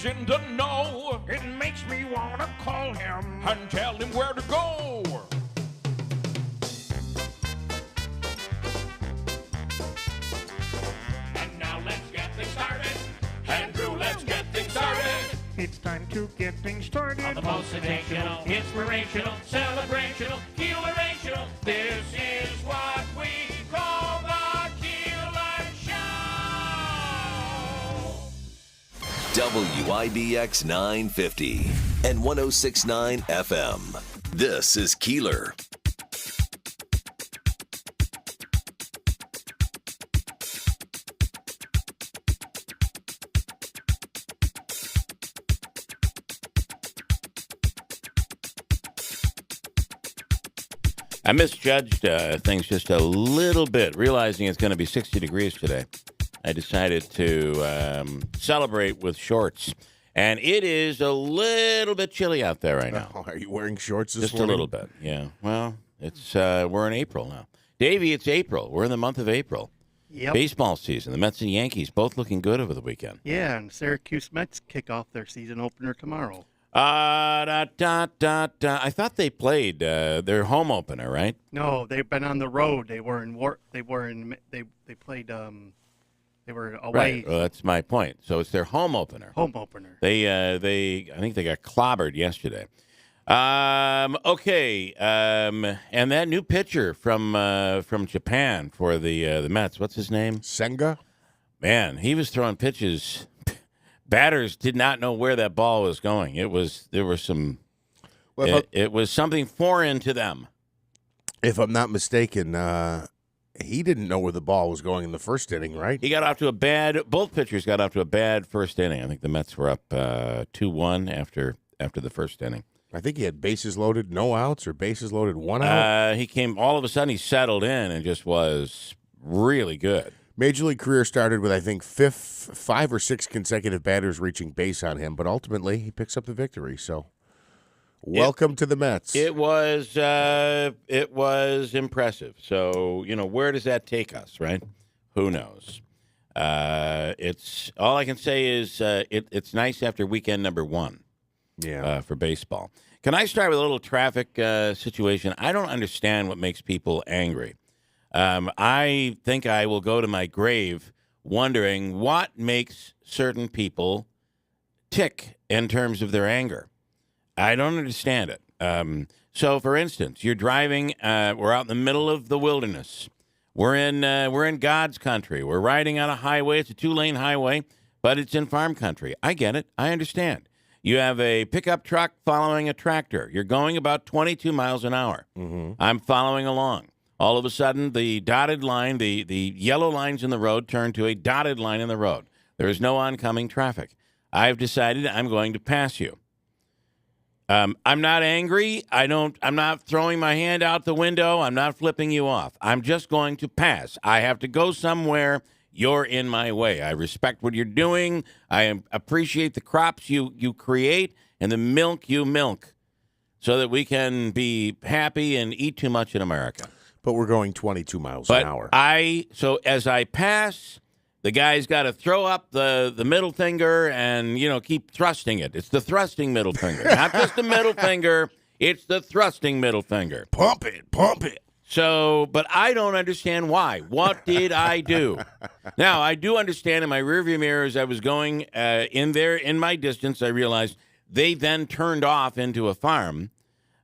in the know. It makes me want to call him and tell him where to go. And now let's get things started. Andrew, let's get things started. It's time to get things started. On the most sensational, inspirational, celebrational, Keelerational. This is what we call the Keeler Show. WIBX 950 and 1069 FM. This is Keeler. I misjudged things just a little bit, realizing it's going to be 60 degrees today. I decided to celebrate with shorts. And it is a little bit chilly out there right now. Oh, are you wearing shorts this just morning? A little bit, yeah. Well, it's we're in April now. Davey, it's April. We're in the month of April. Yep. Baseball season. The Mets and Yankees both looking good over the weekend. Yeah, and Syracuse Mets kick off their season opener tomorrow. I thought they played their home opener, right? No, they've been on the road. They were in they played they were away. Right. Well, that's my point. So it's their home opener. Home opener. They I think they got clobbered yesterday. Okay. And that new pitcher from Japan for the Mets. What's his name? Senga. Man, he was throwing pitches. Batters did not know where that ball was going. It was something foreign to them. If I'm not mistaken, he didn't know where the ball was going in the first inning, right? Both pitchers got off to a bad first inning. I think the Mets were up 2-1 after the first inning. I think he had bases loaded, no outs, or bases loaded, one out. All of a sudden he settled in and just was really good. Major League career started with, I think, 5 or 6 consecutive batters reaching base on him, but ultimately he picks up the victory. So, welcome to the Mets. It was impressive. So, where does that take us, right? Who knows? It's all I can say is it's nice after weekend number 1. Yeah, for baseball. Can I start with a little traffic situation? I don't understand what makes people angry. I think I will go to my grave wondering what makes certain people tick in terms of their anger. I don't understand it. So, for instance, you're driving. We're out in the middle of the wilderness. We're in God's country. We're riding on a highway. It's a 2-lane highway, but it's in farm country. I get it. I understand. You have a pickup truck following a tractor. You're going about 22 miles an hour. Mm-hmm. I'm following along. All of a sudden, the dotted line, the yellow lines in the road turn to a dotted line in the road. There is no oncoming traffic. I've decided I'm going to pass you. I'm not angry. I'm not throwing my hand out the window. I'm not flipping you off. I'm just going to pass. I have to go somewhere. You're in my way. I respect what you're doing. I appreciate the crops you create and the milk you milk so that we can be happy and eat too much in America. But we're going 22 miles an hour. So as I pass, the guy's got to throw up the middle finger and, keep thrusting it. It's the thrusting middle finger. Not just the middle finger. It's the thrusting middle finger. Pump it. Pump it. So, but I don't understand why. What did I do? Now, I do understand in my rearview mirror as I was going in my distance, I realized they then turned off into a farm.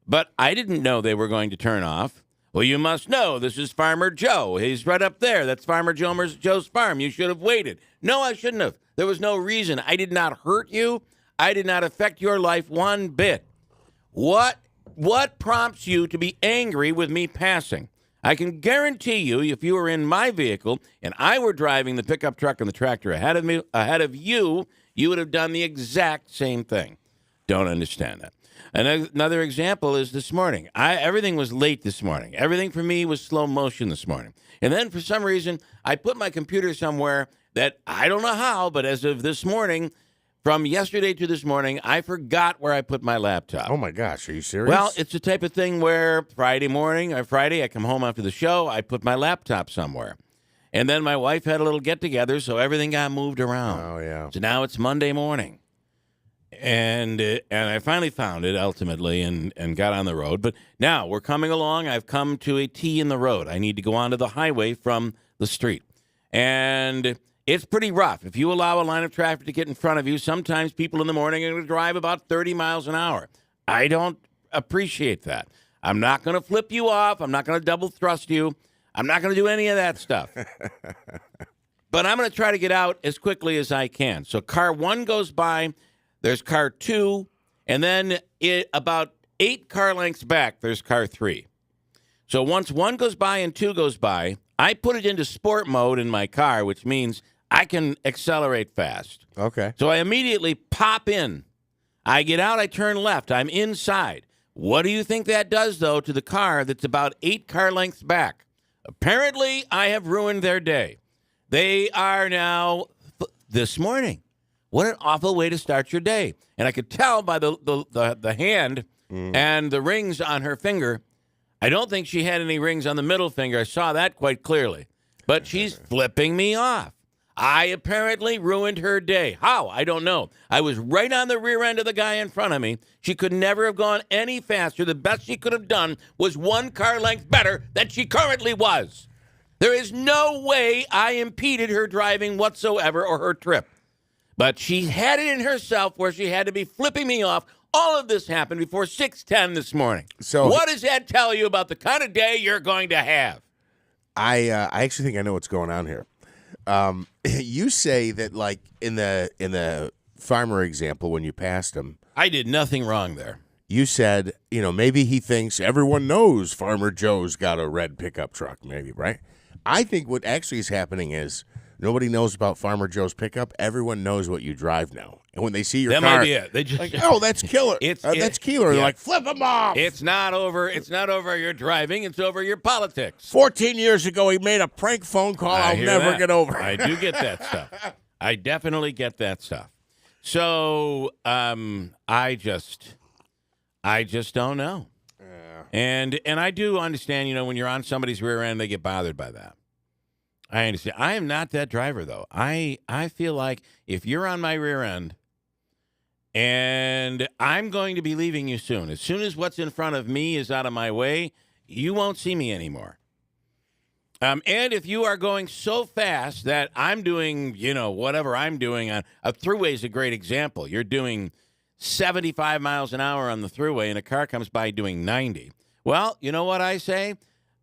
But I didn't know they were going to turn off. Well, you must know, this is Farmer Joe. He's right up there. That's Farmer Joe's farm. You should have waited. No, I shouldn't have. There was no reason. I did not hurt you. I did not affect your life one bit. What prompts you to be angry with me passing? I can guarantee you, if you were in my vehicle and I were driving the pickup truck and the tractor ahead of you, you would have done the exact same thing. Don't understand that. Another example is this morning. Everything was late this morning. Everything for me was slow motion this morning. And then for some reason, I put my computer somewhere that I don't know how, but as of this morning, from yesterday to this morning, I forgot where I put my laptop. Oh, my gosh. Are you serious? Well, it's the type of thing where Friday, I come home after the show, I put my laptop somewhere. And then my wife had a little get-together, so everything got moved around. Oh, yeah. So now it's Monday morning. And I finally found it ultimately and got on the road. But now we're coming along. I've come to a T in the road. I need to go onto the highway from the street. And it's pretty rough. If you allow a line of traffic to get in front of you, sometimes people in the morning are going to drive about 30 miles an hour. I don't appreciate that. I'm not going to flip you off. I'm not going to double thrust you. I'm not going to do any of that stuff. But I'm going to try to get out as quickly as I can. So car 1 goes by. There's car 2. And then about 8 car lengths back, there's car 3. So once 1 goes by and 2 goes by, I put it into sport mode in my car, which means I can accelerate fast. Okay. So I immediately pop in. I get out, I turn left. I'm inside. What do you think that does, though, to the car that's about 8 car lengths back? Apparently, I have ruined their day. They are now this morning. What an awful way to start your day. And I could tell by the hand and the rings on her finger. I don't think she had any rings on the middle finger. I saw that quite clearly. But she's flipping me off. I apparently ruined her day. How? I don't know. I was right on the rear end of the guy in front of me. She could never have gone any faster. The best she could have done was 1 car length better than she currently was. There is no way I impeded her driving whatsoever or her trip. But she had it in herself where she had to be flipping me off. All of this happened before 6:10 this morning. So what does that tell you about the kind of day you're going to have? I actually think I know what's going on here. You say that, like, in the farmer example, when you passed him, I did nothing wrong there. You said, maybe he thinks everyone knows Farmer Joe's got a red pickup truck, maybe, right? I think what actually is happening is nobody knows about Farmer Joe's pickup. Everyone knows what you drive now. And when they see your that car, might be it. They just like, oh, that's Keeler. That's Keeler. They're like, flip him off. It's not over your driving. It's over your politics. 14 years ago, he made a prank phone call I'll never get over. I do get that stuff. I definitely get that stuff. So I just don't know. And I do understand, when you're on somebody's rear end, they get bothered by that. I understand. I am not that driver, though. I feel like if you're on my rear end and I'm going to be leaving you soon, as soon as what's in front of me is out of my way, you won't see me anymore. And if you are going so fast that I'm doing, whatever I'm doing on a thruway is a great example. You're doing 75 miles an hour on the thruway and a car comes by doing 90. Well, you know what I say?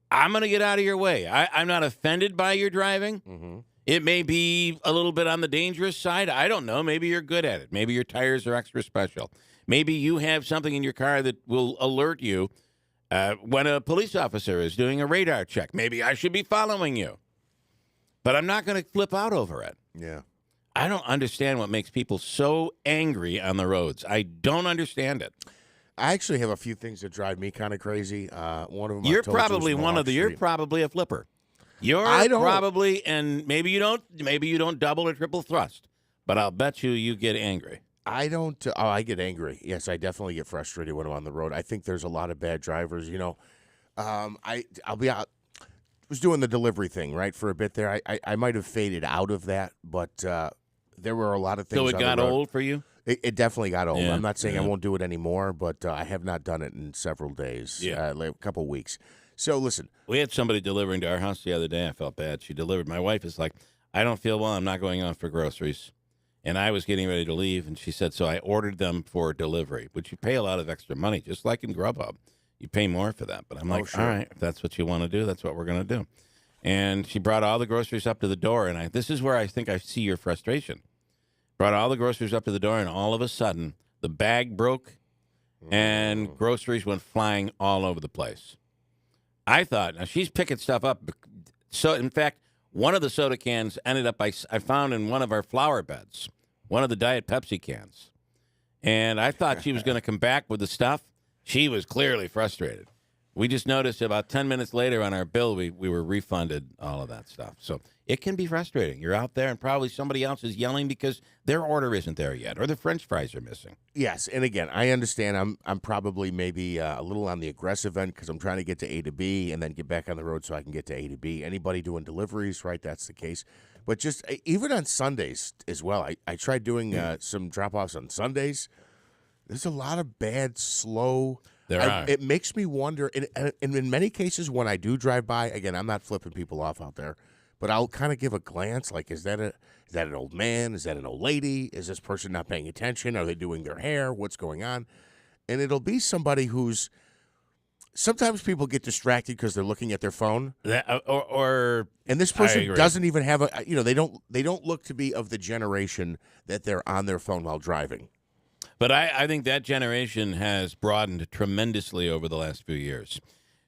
I'm going to get out of your way. I'm not offended by your driving. Mm-hmm. It may be a little bit on the dangerous side. I don't know. Maybe you're good at it. Maybe your tires are extra special. Maybe you have something in your car that will alert you when a police officer is doing a radar check. Maybe I should be following you. But I'm not going to flip out over it. Yeah. I don't understand what makes people so angry on the roads. I don't understand it. I actually have a few things that drive me kind of crazy. One of them, you're probably You're probably a flipper. And maybe you don't double or triple thrust, but I'll bet you get angry. I don't. I get angry. Yes, I definitely get frustrated when I'm on the road. I think there's a lot of bad drivers. I'll be out. I was doing the delivery thing right for a bit there. I might have faded out of that, but there were a lot of things. So it got old for you? It definitely got old. Yeah, I'm not saying I won't do it anymore, but I have not done it in several days, like a couple weeks. So listen. We had somebody delivering to our house the other day. I felt bad. She delivered. My wife is like, I don't feel well. I'm not going out for groceries. And I was getting ready to leave, and she said, so I ordered them for delivery, which you pay a lot of extra money, just like in Grubhub. You pay more for that. But I'm like, sure. All right, if that's what you want to do, that's what we're going to do. And she brought all the groceries up to the door, and this is where I think I see your frustration. Brought all the groceries up to the door, and all of a sudden, the bag broke, and groceries went flying all over the place. I thought, now she's picking stuff up. So, in fact, one of the soda cans ended up, I found in one of our flower beds, one of the Diet Pepsi cans. And I thought she was going to come back with the stuff. She was clearly frustrated. We just noticed about 10 minutes later on our bill, we were refunded all of that stuff. So it can be frustrating. You're out there and probably somebody else is yelling because their order isn't there yet or the French fries are missing. Yes, and again, I understand I'm probably maybe a little on the aggressive end because I'm trying to get to A to B and then get back on the road so I can get to A to B. Anybody doing deliveries, right, that's the case. But just even on Sundays as well. I tried doing some drop-offs on Sundays. There's a lot of bad, slow. There are. It makes me wonder, and in many cases when I do drive by, again, I'm not flipping people off out there, but I'll kind of give a glance, like, is that an old man? Is that an old lady? Is this person not paying attention? Are they doing their hair? What's going on? And it'll be somebody who's, sometimes people get distracted because they're looking at their phone. And this person doesn't even have they don't look to be of the generation that they're on their phone while driving. But I think that generation has broadened tremendously over the last few years.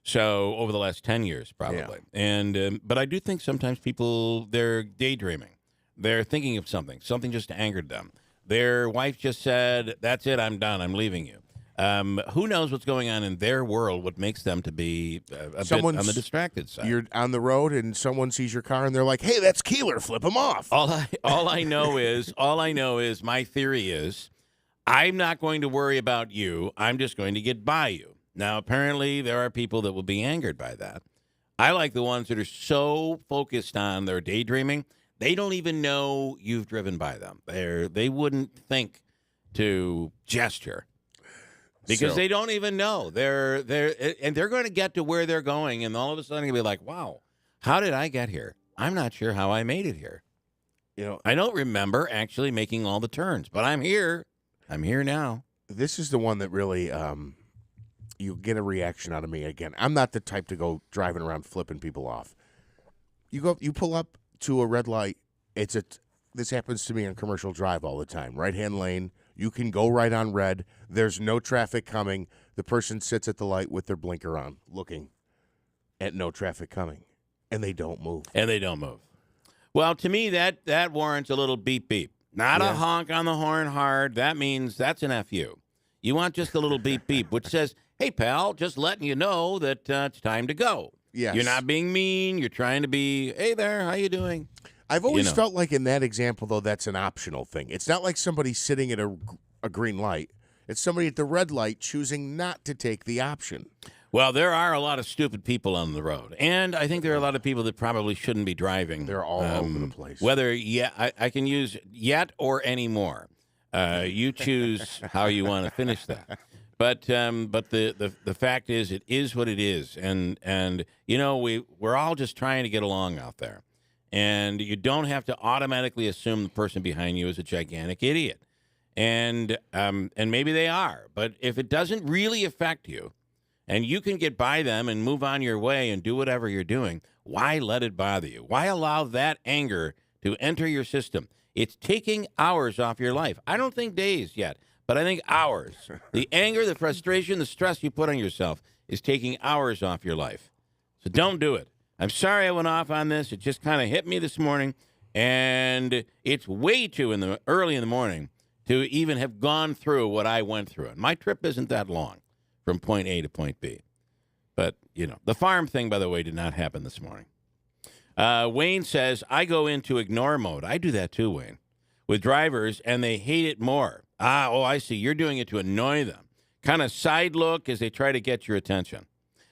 So over the last 10 years, probably. Yeah. And but I do think sometimes people, they're daydreaming. They're thinking of something. Something just angered them. Their wife just said, that's it, I'm done, I'm leaving you. Who knows what's going on in their world, what makes them to be a bit on the distracted side. You're on the road and someone sees your car and they're like, hey, that's Keeler, flip him off. All I know is my theory is I'm not going to worry about you. I'm just going to get by you. Now, apparently, there are people that will be angered by that. I like the ones that are so focused on their daydreaming, they don't even know you've driven by them. They wouldn't think to gesture because they don't even know. They're going to get to where they're going, and all of a sudden, you'll be like, wow, how did I get here? I'm not sure how I made it here. I don't remember actually making all the turns, but I'm here. I'm here now. This is the one that really you get a reaction out of me again. I'm not the type to go driving around flipping people off. You pull up to a red light. This happens to me on Commercial Drive all the time. Right-hand lane. You can go right on red. There's no traffic coming. The person sits at the light with their blinker on, looking at no traffic coming, and they don't move. Well, to me, that warrants a little beep beep. Not a honk on the horn hard. That means that's an FU. You want just a little beep beep, which says, hey, pal, just letting you know that it's time to go. Yes. You're not being mean. You're trying to be, hey there, how you doing? I've always felt like in that example, though, that's an optional thing. It's not like somebody sitting at a green light. It's somebody at the red light choosing not to take the option. Well, there are a lot of stupid people on the road, and I think there are a lot of people that probably shouldn't be driving. They're all over the place. Whether I can use yet or anymore. You choose how you want to finish that. But the fact is, it is what it is, and we're all just trying to get along out there, and you don't have to automatically assume the person behind you is a gigantic idiot, and maybe they are, but if it doesn't really affect you. And you can get by them and move on your way and do whatever you're doing. Why let it bother you? Why allow that anger to enter your system? It's taking hours off your life. I don't think days yet, but I think hours. The anger, the frustration, the stress you put on yourself is taking hours off your life. So don't do it. I'm sorry I went off on this. It just kind of hit me this morning, and it's way too early in the morning to even have gone through what I went through. And my trip isn't that long. From point A to point B. But, the farm thing, by the way, did not happen this morning. Wayne says, I go into ignore mode. I do that too, Wayne, with drivers, and they hate it more. I see. You're doing it to annoy them. Kind of side look as they try to get your attention.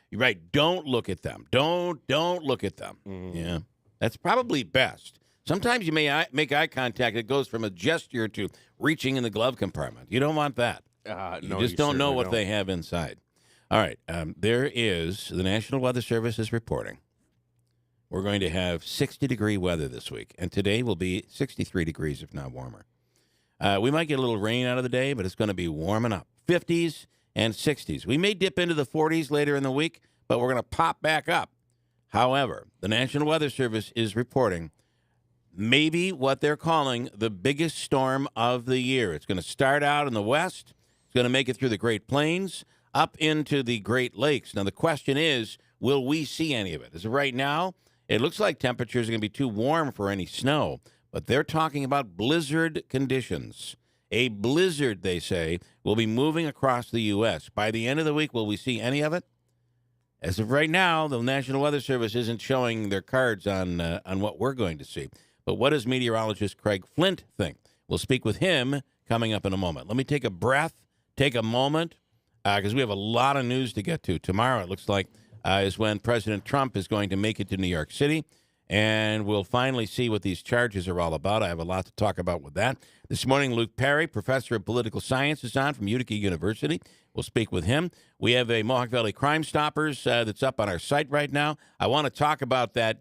You're right. Don't look at them. Don't look at them. Mm. Yeah. That's probably best. Sometimes you may make eye contact. It goes from a gesture to reaching in the glove compartment. You don't want that. You just don't know what they have inside. All right. The National Weather Service is reporting we're going to have 60-degree weather this week, and today will be 63 degrees, if not warmer. We might get a little rain out of the day, but it's going to be warming up. 50s and 60s. We may dip into the 40s later in the week, but we're going to pop back up. However, the National Weather Service is reporting maybe what they're calling the biggest storm of the year. It's going to start out in the west. It's going to make it through the Great Plains, up into the Great Lakes. Now, the question is, will we see any of it? As of right now, it looks like temperatures are going to be too warm for any snow, but they're talking about blizzard conditions. A blizzard, they say, will be moving across the U.S. By the end of the week, will we see any of it? As of right now, the National Weather Service isn't showing their cards on what we're going to see. But what does meteorologist Craig Flint think? We'll speak with him coming up in a moment. Let me take a breath. Take a moment, because we have a lot of news to get to. Tomorrow, it looks like, is when President Trump is going to make it to New York City. and we'll finally see what these charges are all about. I have a lot to talk about with that. This morning, Luke Perry, professor of political science, is on from Utica University. We'll speak with him. We have a Mohawk Valley Crime Stoppers that's up on our site right now. I want to talk about that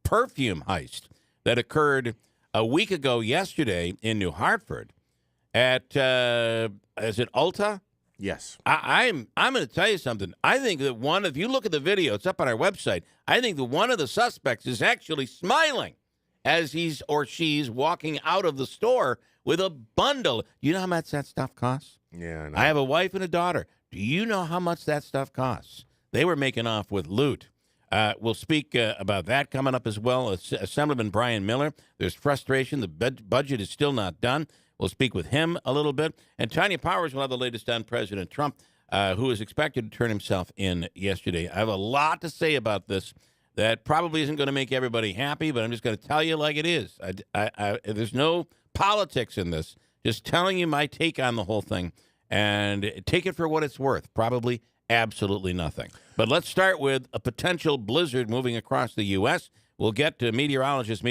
perfume heist that occurred a week ago yesterday in New Hartford at, is it Ulta? Yes. I'm going to tell you something. I think that if you look at the video, it's up on our website, I think that one of the suspects is actually smiling as he's or she's walking out of the store with a bundle. You know how much that stuff costs? Yeah, I know. I have a wife and a daughter. Do you know how much that stuff costs? They were making off with loot. We'll speak about that coming up as well. Assemblyman Brian Miller, there's frustration. The budget is still not done. We'll speak with him a little bit. And Tanya Powers will have the latest on President Trump, who is expected to turn himself in yesterday. I have a lot to say about this that probably isn't going to make everybody happy, but I'm just going to tell you like it is. There's no politics in this. Just telling you my take on the whole thing. And take it for what it's worth. Probably absolutely nothing. But let's start with a potential blizzard moving across the U.S. We'll get to meteorologist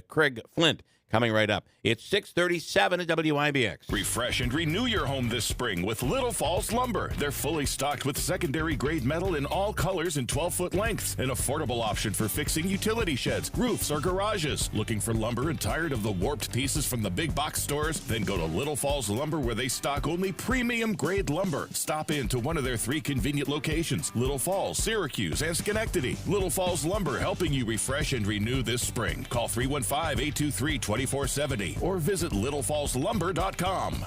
Craig Flint coming right up. It's 6:37 at WIBX. Refresh and renew your home this spring with Little Falls Lumber. They're fully stocked with secondary grade metal in all colors and 12-foot lengths. An affordable option for fixing utility sheds, roofs, or garages. Looking for lumber and tired of the warped pieces from the big box stores? Then go to Little Falls Lumber, where they stock only premium grade lumber. Stop in to one of their 3 convenient locations: Little Falls, Syracuse, and Schenectady. Little Falls Lumber, helping you refresh and renew this spring. Call 315-823-2470 or visit littlefallslumber.com.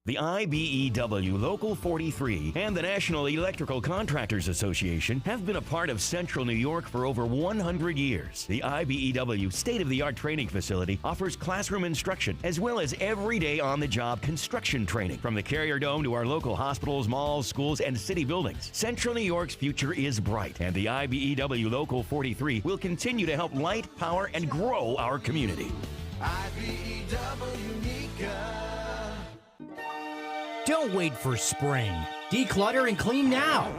The IBEW Local 43 and the National Electrical Contractors Association have been a part of Central New York for over 100 years. The IBEW state-of-the-art training facility offers classroom instruction as well as everyday on-the-job construction training. From the Carrier Dome to our local hospitals, malls, schools, and city buildings, Central New York's future is bright, and the IBEW Local 43 will continue to help light, power, and grow our community. IBEW Nika. Don't wait for spring. Declutter and clean now.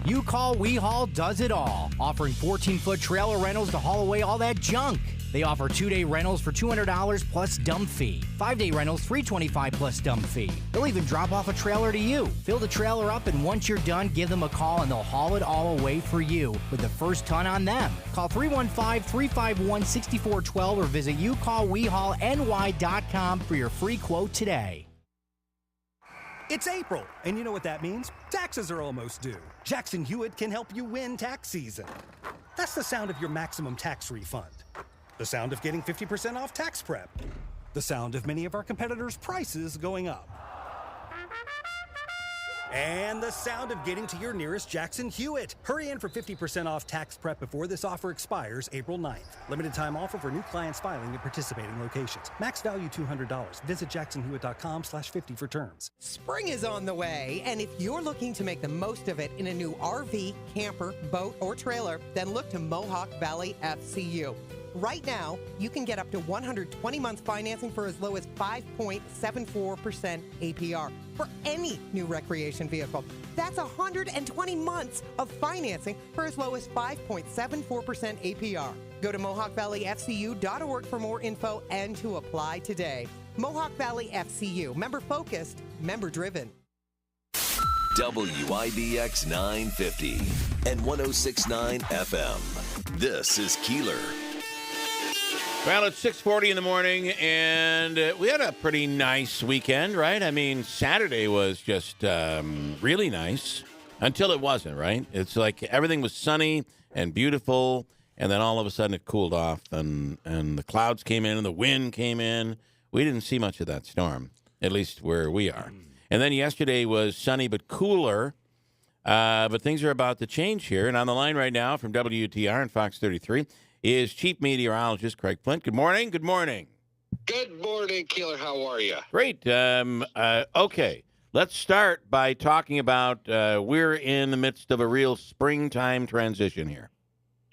You Call, We Haul does it all, offering 14-foot trailer rentals to haul away all that junk. They offer 2-day rentals for $200 plus dump fee. 5-day rentals, $325 plus dump fee. They'll even drop off a trailer to you. Fill the trailer up, and once you're done, give them a call, and they'll haul it all away for you with the first ton on them. Call 315-351-6412 or visit YouCallWeHaulNY.com for your free quote today. It's April, and you know what that means? Taxes are almost due. Jackson Hewitt can help you win tax season. That's the sound of your maximum tax refund. The sound of getting 50% off tax prep. The sound of many of our competitors' prices going up. And the sound of getting to your nearest Jackson Hewitt. Hurry in for 50% off tax prep before this offer expires April 9th. Limited time offer for new clients filing at participating locations. Max value $200. Visit jacksonhewitt.com/50 for terms. Spring is on the way, and if you're looking to make the most of it in a new RV, camper, boat, or trailer, then look to Mohawk Valley FCU. Right now, you can get up to 120-month financing for as low as 5.74% APR for any new recreation vehicle. That's 120 months of financing for as low as 5.74% APR. Go to MohawkValleyFCU.org for more info and to apply today. Mohawk Valley FCU, member focused, member driven. WIBX 950 and 106.9 FM. This is Keeler. Well, it's 6:40 in the morning, and we had a pretty nice weekend, right? I mean, Saturday was just really nice until it wasn't, right? It's like everything was sunny and beautiful, and then all of a sudden it cooled off, and the clouds came in and the wind came in. We didn't see much of that storm, at least where we are. And then yesterday was sunny but cooler, but things are about to change here. And on the line right now from WTR and Fox 33 is Chief Meteorologist Craig Flint. Good morning. Good morning. Good morning, Keeler. How are you? Great. Okay. Let's start by talking about we're in the midst of a real springtime transition here.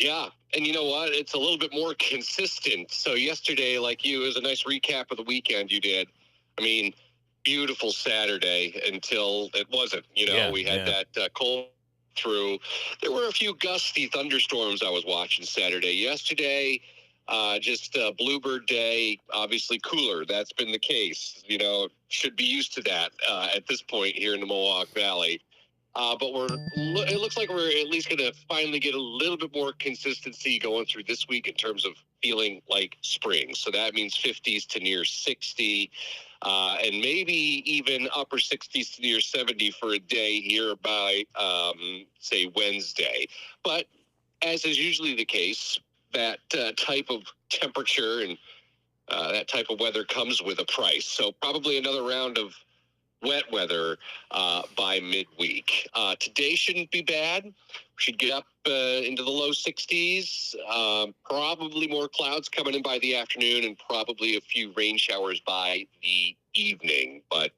Yeah. And you know what? It's a little bit more consistent. So yesterday, like you, it was a nice recap of the weekend you did. I mean, beautiful Saturday until it wasn't. You know, we had that cold through. There were a few gusty thunderstorms I was watching Saturday. Yesterday, just Bluebird Day, obviously cooler. That's been the case. Should be used to that at this point here in the Mohawk Valley. But it looks like we're at least going to finally get a little bit more consistency going through this week in terms of feeling like spring. So that means 50s to near 60, and maybe even upper 60s to near 70 for a day here by, say, Wednesday. But as is usually the case, that type of temperature and that type of weather comes with a price. So probably another round of wet weather by midweek. Today shouldn't be bad. We should get up into the low 60s. Probably more clouds coming in by the afternoon and probably a few rain showers by the evening. But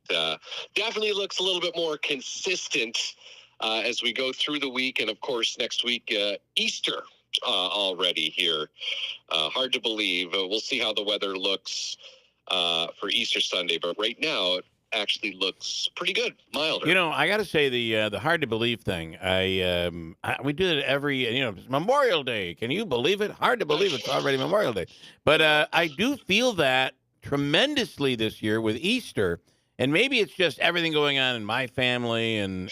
definitely looks a little bit more consistent as we go through the week. And, of course, next week, Easter already here. Hard to believe. We'll see how the weather looks for Easter Sunday. But right now, actually looks pretty good, milder. I got to say the hard to believe thing. We do it every. It's Memorial Day. Can you believe it? Hard to believe it's already Memorial Day. But I do feel that tremendously this year with Easter, and maybe it's just everything going on in my family and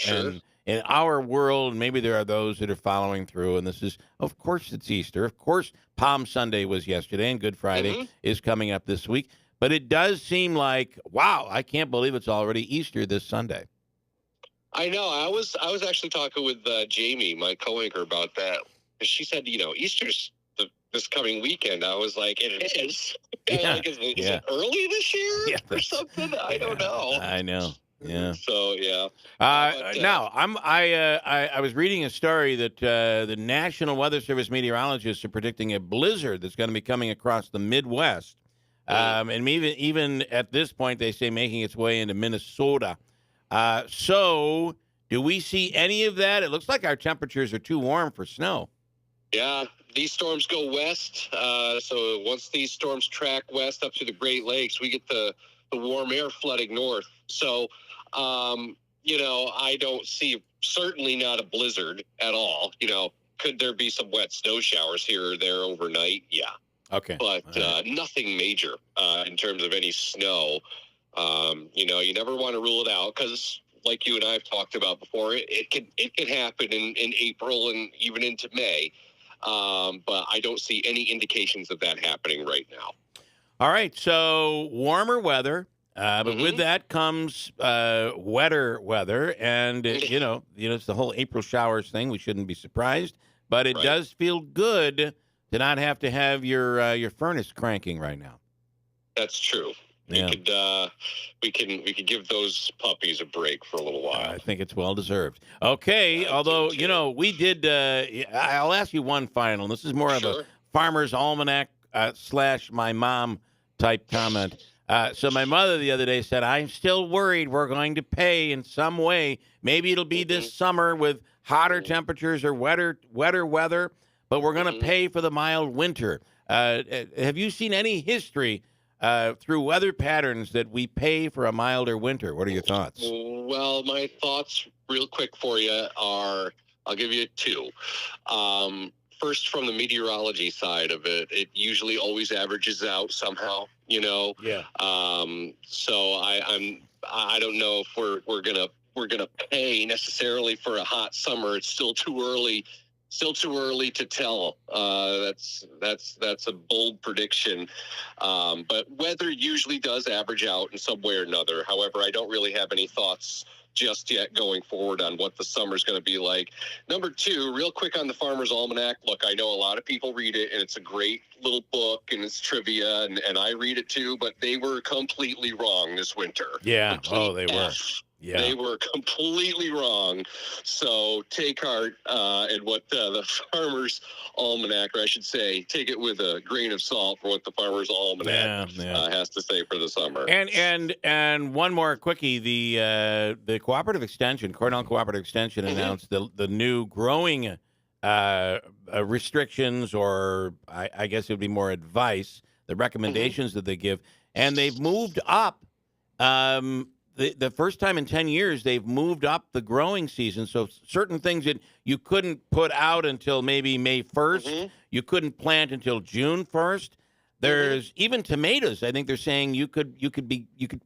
in our world. And maybe there are those that are following through. And this is, of course, it's Easter. Of course, Palm Sunday was yesterday, and Good Friday is coming up this week. But it does seem like, wow, I can't believe it's already Easter this Sunday. I know. I was actually talking with Jamie, my co-anchor, about that. She said, Easter's this coming weekend. I was like, it is. Yeah. Is it early this year or something? I don't know. I know. Yeah. So yeah. Now I was reading a story that the National Weather Service meteorologists are predicting a blizzard that's going to be coming across the Midwest. And even at this point, they say making its way into Minnesota. So do we see any of that? It looks like our temperatures are too warm for snow. Yeah, these storms go west. So once these storms track west up to the Great Lakes, we get the warm air flooding north. So, I don't see, certainly not a blizzard at all. Could there be some wet snow showers here or there overnight? Yeah. Okay. But nothing major in terms of any snow. You never want to rule it out because, like you and I have talked about before, it can happen in April and even into May. But I don't see any indications of that happening right now. All right. So warmer weather, but with that comes wetter weather, and it's the whole April showers thing. We shouldn't be surprised, but it does feel good to not have to have your furnace cranking right now. That's true. Yeah. We could give those puppies a break for a little while. I think it's well deserved. Okay, although we did. I'll ask you one final. This is more of a Farmer's Almanac / my mom type comment. So my mother the other day said, "I'm still worried we're going to pay in some way. Maybe it'll be this summer with hotter temperatures or wetter weather." But we're going to pay for the mild winter. Have you seen any history through weather patterns that we pay for a milder winter? What are your thoughts? Well, my thoughts real quick for you are, I'll give you two. First, from the meteorology side of it, it usually always averages out somehow, Yeah. So I don't know if we're gonna pay necessarily for a hot summer. It's still too early to tell. That's a bold prediction. But weather usually does average out in some way or another. However, I don't really have any thoughts just yet going forward on what the summer's going to be like. Number two, real quick on the Farmer's Almanac. Look, I know a lot of people read it, and it's a great little book, and it's trivia, and I read it too, but they were completely wrong this winter. Yeah. They were. Yeah. They were completely wrong. So take heart in what the Farmer's Almanac, or I should say, take it with a grain of salt for what the Farmer's Almanac has to say for the summer. And one more quickie. The Cooperative Extension, Cornell Cooperative Extension, announced the new growing restrictions, or I guess it would be more advice, the recommendations that they give. And they've moved up the first time in 10 years they've moved up the growing season. So certain things that you couldn't put out until maybe May 1st, you couldn't plant until June 1st. There's even tomatoes. I think they're saying you could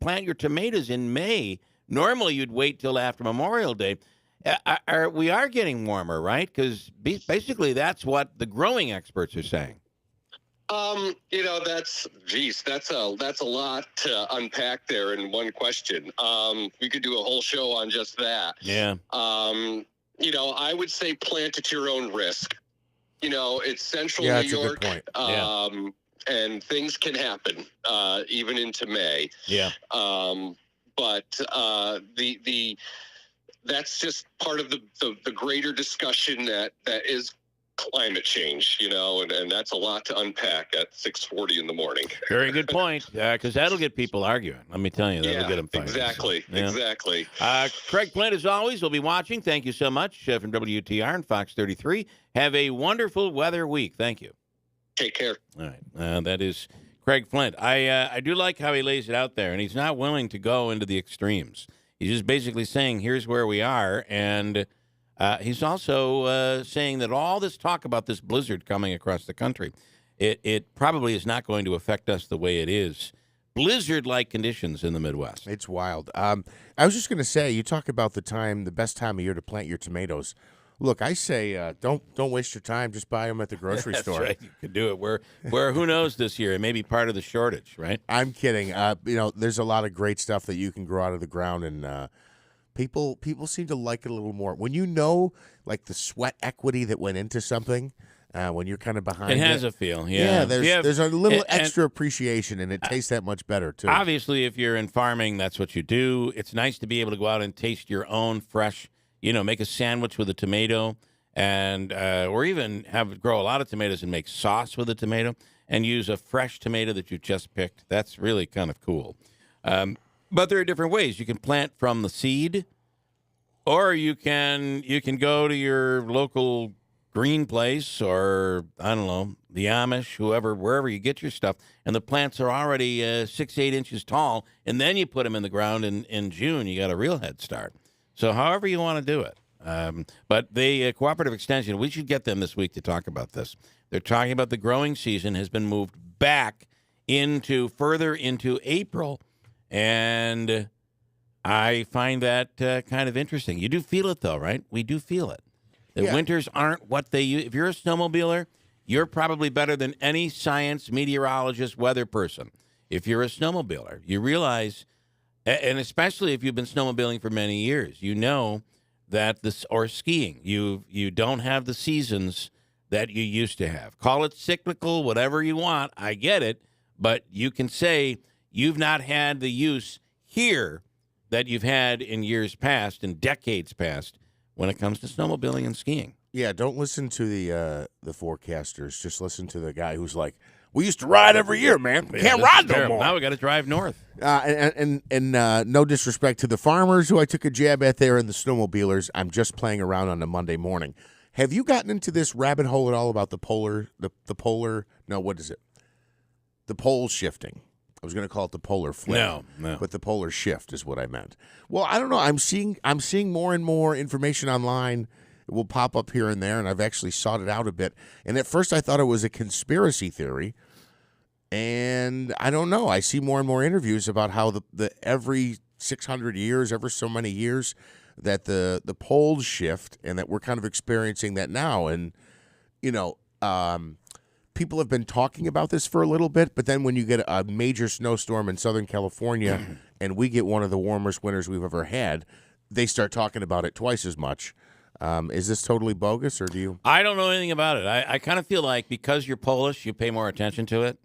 plant your tomatoes in May. Normally you'd wait till after Memorial Day. We are getting warmer, right? Because basically that's what the growing experts are saying. That's a lot to unpack there in one question. We could do a whole show on just that. Yeah. I would say plant at your own risk. It's central New York. That's a good point. And things can happen, even into May. Yeah. But that's just part of the greater discussion that is climate change, and that's a lot to unpack at 6:40 in the morning. Very good point, because that'll get people arguing. Let me tell you, that'll get them fighting. Exactly, So, yeah. exactly. Craig Flint, as always, will be watching. Thank you so much from WTR and Fox 33. Have a wonderful weather week. Thank you. Take care. All right. That is Craig Flint. I do like how he lays it out there, and he's not willing to go into the extremes. He's just basically saying, here's where we are, and he's also saying that all this talk about this blizzard coming across the country, it probably is not going to affect us the way it is. Blizzard-like conditions in the Midwest. It's wild. I was just going to say, you talk about the best time of year to plant your tomatoes. Look, I say don't waste your time. Just buy them at the grocery That's store. Right. You could do it. Where who knows this year? It may be part of the shortage, right? I'm kidding. There's a lot of great stuff that you can grow out of the ground, and people seem to like it a little more when like the sweat equity that went into something. When you're kind of behind, it has a feel. Yeah, there's a little extra appreciation, and it tastes that much better too. Obviously, if you're in farming, that's what you do. It's nice to be able to go out and taste your own fresh. Make a sandwich with a tomato, and or even grow a lot of tomatoes and make sauce with a tomato, and use a fresh tomato that you just picked. That's really kind of cool. But there are different ways. You can plant from the seed, or you can go to your local green place, or I don't know, the Amish, wherever you get your stuff, and the plants are already 6-8 inches tall, and then you put them in the ground in June. You got a real head start. So however you want to do it. But the Cooperative Extension, we should get them this week to talk about this. They're talking about the growing season has been moved back further into April. And I find that kind of interesting. You do feel it, though, right? We do feel it. The winters aren't what they use. If you're a snowmobiler, you're probably better than any science, meteorologist, weather person. If you're a snowmobiler, you realize... And especially if you've been snowmobiling for many years, you know that or skiing, you don't have the seasons that you used to have. Call it cyclical, whatever you want. I get it, but you can say you've not had the use here that you've had in years past and decades past when it comes to snowmobiling and skiing. Yeah, don't listen to the forecasters. Just listen to the guy who's like, we used to ride every year, man. We can't ride no more. Now we got to drive north. And no disrespect to the farmers who I took a jab at there and the snowmobilers. I'm just playing around on a Monday morning. Have you gotten into this rabbit hole at all about the polar? No, what is it? The pole shifting. I was going to call it the polar flip. No. But the polar shift is what I meant. Well, I don't know. I'm seeing more and more information online. It will pop up here and there, and I've actually sought it out a bit. And at first I thought it was a conspiracy theory, and I don't know. I see more and more interviews about how the every 600 years, ever so many years, that the poles shift, and that we're kind of experiencing that now. And, people have been talking about this for a little bit, but then when you get a major snowstorm in Southern California and we get one of the warmest winters we've ever had, they start talking about it twice as much. Is this totally bogus, or do you? I don't know anything about it. I kind of feel like because you're Polish, you pay more attention to it.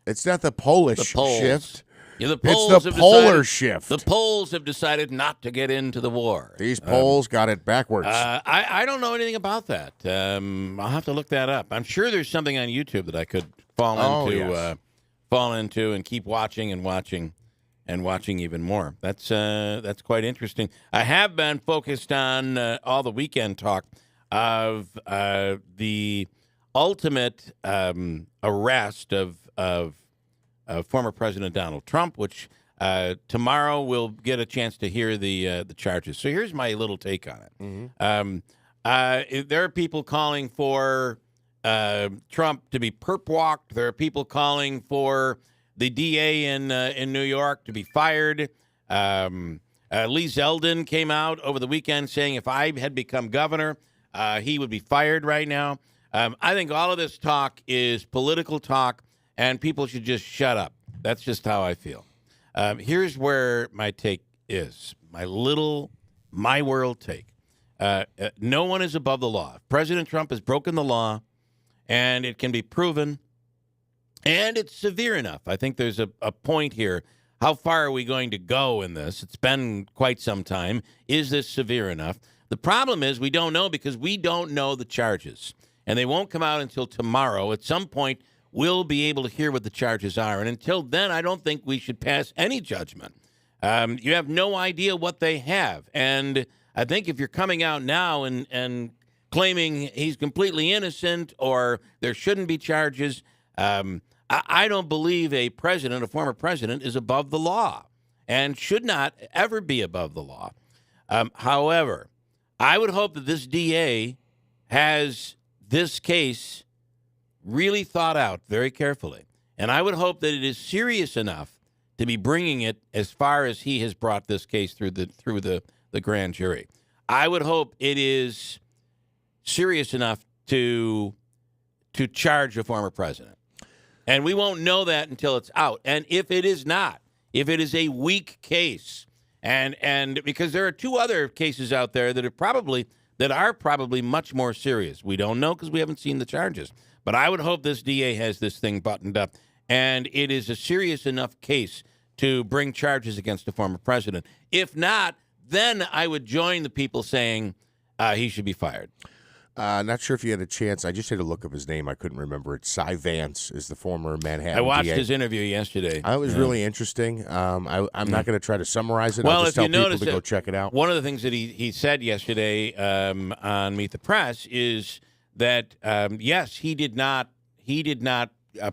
It's not the Polish shift. Yeah, the Poles it's the polar shift. The Poles have decided not to get into the war. These Poles got it backwards. I don't know anything about that. I'll have to look that up. I'm sure there's something on YouTube that I could fall into and keep watching and watching even more. That's quite interesting. I have been focused on all the weekend talk of the ultimate arrest of former President Donald Trump, which Tomorrow we'll get a chance to hear the charges. So here's my little take on it. There are people calling for Trump to be perp walked. There are people calling for the DA in New York to be fired. Lee Zeldin came out over the weekend saying if I had become governor, he would be fired right now. I think all of this talk is political talk, and people should just shut up. That's just how I feel. Here's where my take is, my world take. No one is above the law. President Trump has broken the law, and it can be proven, and it's severe enough. I think there's a point here. How far are we going to go in this? It's been quite some time. Is this severe enough? The problem is we don't know because we don't know the charges, and they won't come out until tomorrow. At some point, we'll be able to hear what the charges are, and until then, I don't think we should pass any judgment. You have no idea what they have, and I think if you're coming out now and claiming he's completely innocent or there shouldn't be charges, I don't believe a former president, is above the law and should not ever be above the law. However, I would hope that this DA has this case really thought out very carefully. And I would hope that it is serious enough to be bringing it as far as he has brought this case through the grand jury. I would hope it is serious enough to charge a former president. And we won't know that until it's out. And if it is not, if it is a weak case, and because there are two other cases out there that are probably much more serious. We don't know because we haven't seen the charges. But I would hope this DA has this thing buttoned up, and it is a serious enough case to bring charges against a former president. If not, then I would join the people saying he should be fired. Not sure if you had a chance. I just had to look up his name. I couldn't remember it. Cy Vance is the former Manhattan I watched DA. his interview yesterday. It was really interesting. I'm not going to try to summarize it. Well, I'll just if tell you people notice to go check it out. One of the things that he said yesterday on Meet the Press is that yes, he did not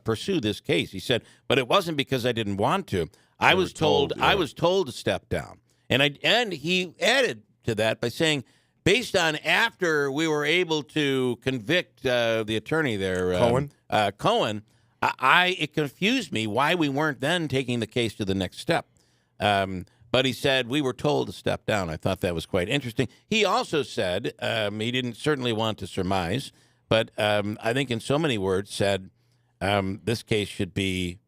pursue this case. He said, but it wasn't because I didn't want to. I was told to step down, and he added to that by saying, based on after we were able to convict the attorney there, Cohen, it confused me why we weren't then taking the case to the next step. But he said we were told to step down. I thought that was quite interesting. He also said he didn't certainly want to surmise, but I think in so many words said this case should be,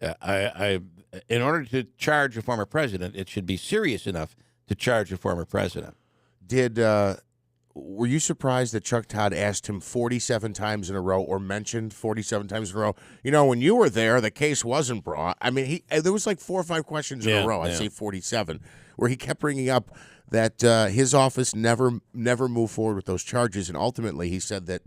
in order to charge a former president, it should be serious enough to charge a former president. Were you surprised that Chuck Todd asked him 47 times in a row, or mentioned 47 times in a row? You know, when you were there, the case wasn't brought. I mean, there was like 4 or 5 questions in a row. I'd say 47, where he kept bringing up that his office never moved forward with those charges, and ultimately he said that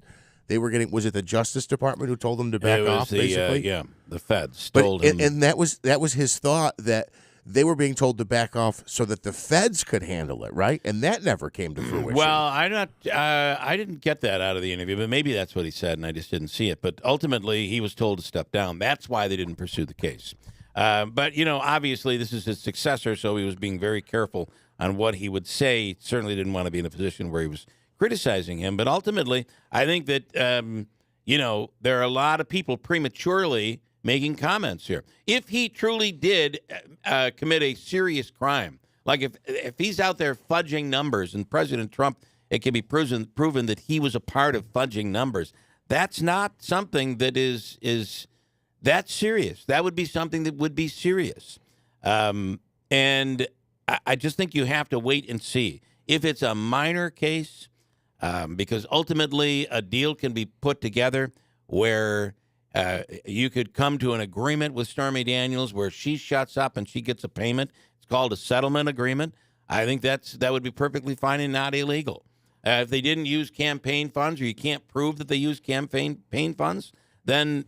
they were getting. Was it the Justice Department who told them to back off? Basically, the feds told him, and that was his thought, that they were being told to back off so that the feds could handle it, right? And that never came to fruition. Well, I didn't get that out of the interview, but maybe that's what he said, and I just didn't see it. But ultimately, he was told to step down. That's why they didn't pursue the case. But, obviously, this is his successor, so he was being very careful on what he would say. He certainly didn't want to be in a position where he was criticizing him. But ultimately, I think that, there are a lot of people prematurely making comments here. If he truly did commit a serious crime, like if he's out there fudging numbers, and President Trump, it can be proven that he was a part of fudging numbers, that's not something that is that serious. That would be something that would be serious. And I just think you have to wait and see. If it's a minor case, because ultimately a deal can be put together where you could come to an agreement with Stormy Daniels where she shuts up and she gets a payment. It's called a settlement agreement. I think that would be perfectly fine and not illegal. If they didn't use campaign funds, or you can't prove that they used campaign funds, then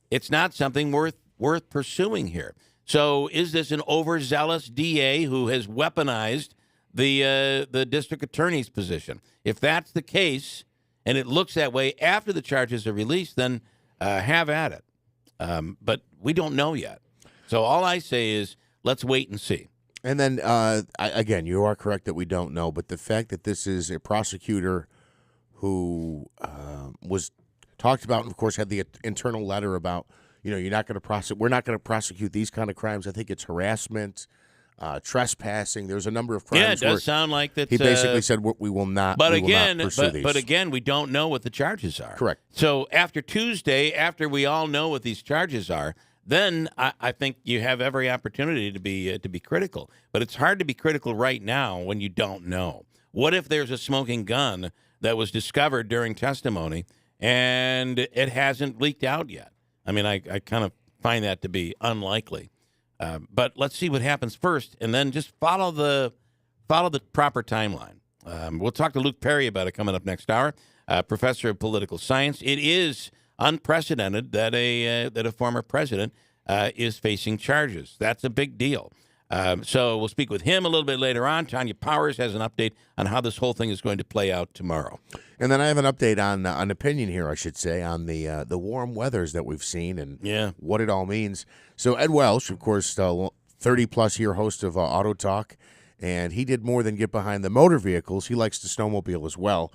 it's not something worth pursuing here. So is this an overzealous DA who has weaponized the district attorney's position? If that's the case, and it looks that way after the charges are released, then have at it. But we don't know yet. So all I say is let's wait and see. And then, again, you are correct that we don't know, but the fact that this is a prosecutor who was talked about, and of course had the internal letter about, you're not going to prosecute. We're not going to prosecute these kind of crimes. I think it's harassment, trespassing. There's a number of crimes. Yeah, it does sound like that. He basically said we will not. But we will again, not pursue these. but again, we don't know what the charges are. Correct. So after Tuesday, after we all know what these charges are, then I think you have every opportunity to be critical. But it's hard to be critical right now when you don't know. What if there's a smoking gun that was discovered during testimony and it hasn't leaked out yet? I mean, I kind of find that to be unlikely. But let's see what happens first, and then just follow the proper timeline. We'll talk to Luke Perry about it coming up next hour, professor of political science. It is unprecedented that a former president is facing charges. That's a big deal. So we'll speak with him a little bit later on. Tanya Powers has an update on how this whole thing is going to play out tomorrow. And then I have an update on an opinion here, I should say, on the warm weathers that we've seen and what it all means. So Ed Welsh, of course, 30-plus year host of Auto Talk, and he did more than get behind the motor vehicles. He likes to snowmobile as well.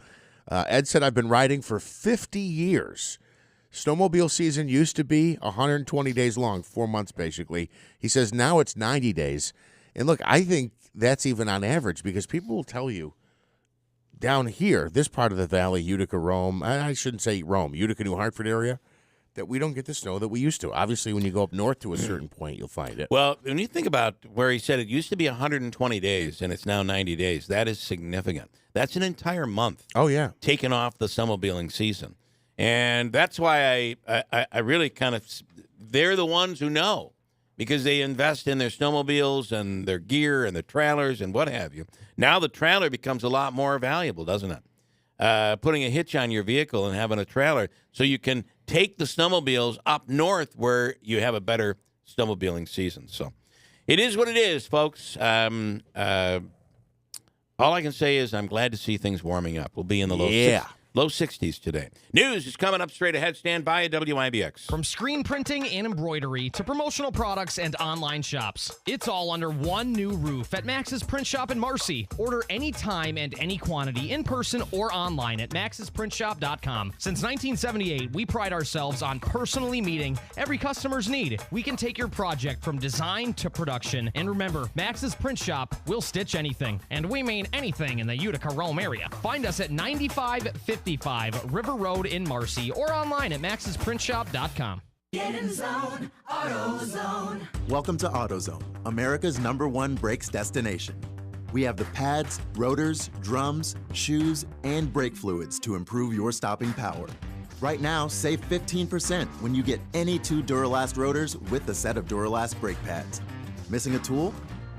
Ed said, I've been riding for 50 years. Snowmobile season used to be 120 days long, 4 months basically. He says now it's 90 days. And look, I think that's even on average because people will tell you down here, this part of the valley, Utica, Rome, I shouldn't say Rome, Utica, New Hartford area, that we don't get the snow that we used to. Obviously, when you go up north to a certain point, you'll find it. Well, when you think about where he said it used to be 120 days and it's now 90 days, that is significant. That's an entire month. Oh, yeah. Taken off the snowmobiling season. And that's why I really kind of, they're the ones who know because they invest in their snowmobiles and their gear and the trailers and what have you. Now the trailer becomes a lot more valuable, doesn't it? Putting a hitch on your vehicle and having a trailer so you can take the snowmobiles up north where you have a better snowmobiling season. So it is what it is, folks. All I can say is I'm glad to see things warming up. We'll be in the low 60s today. News is coming up straight ahead. Stand by at WIBX. From screen printing and embroidery to promotional products and online shops, it's all under one new roof at Max's Print Shop in Marcy. Order anytime and any quantity in person or online at maxsprintshop.com. Since 1978, we pride ourselves on personally meeting every customer's need. We can take your project from design to production. And remember, Max's Print Shop will stitch anything. And we mean anything in the Utica, Rome area. Find us at 9555 River Road in Marcy or online at maxsprintshop.com. Get in zone, AutoZone. Welcome to AutoZone, America's #1 brakes destination. We have the pads, rotors, drums, shoes, and brake fluids to improve your stopping power. Right now, save 15% when you get any 2 Duralast rotors with a set of Duralast brake pads. Missing a tool?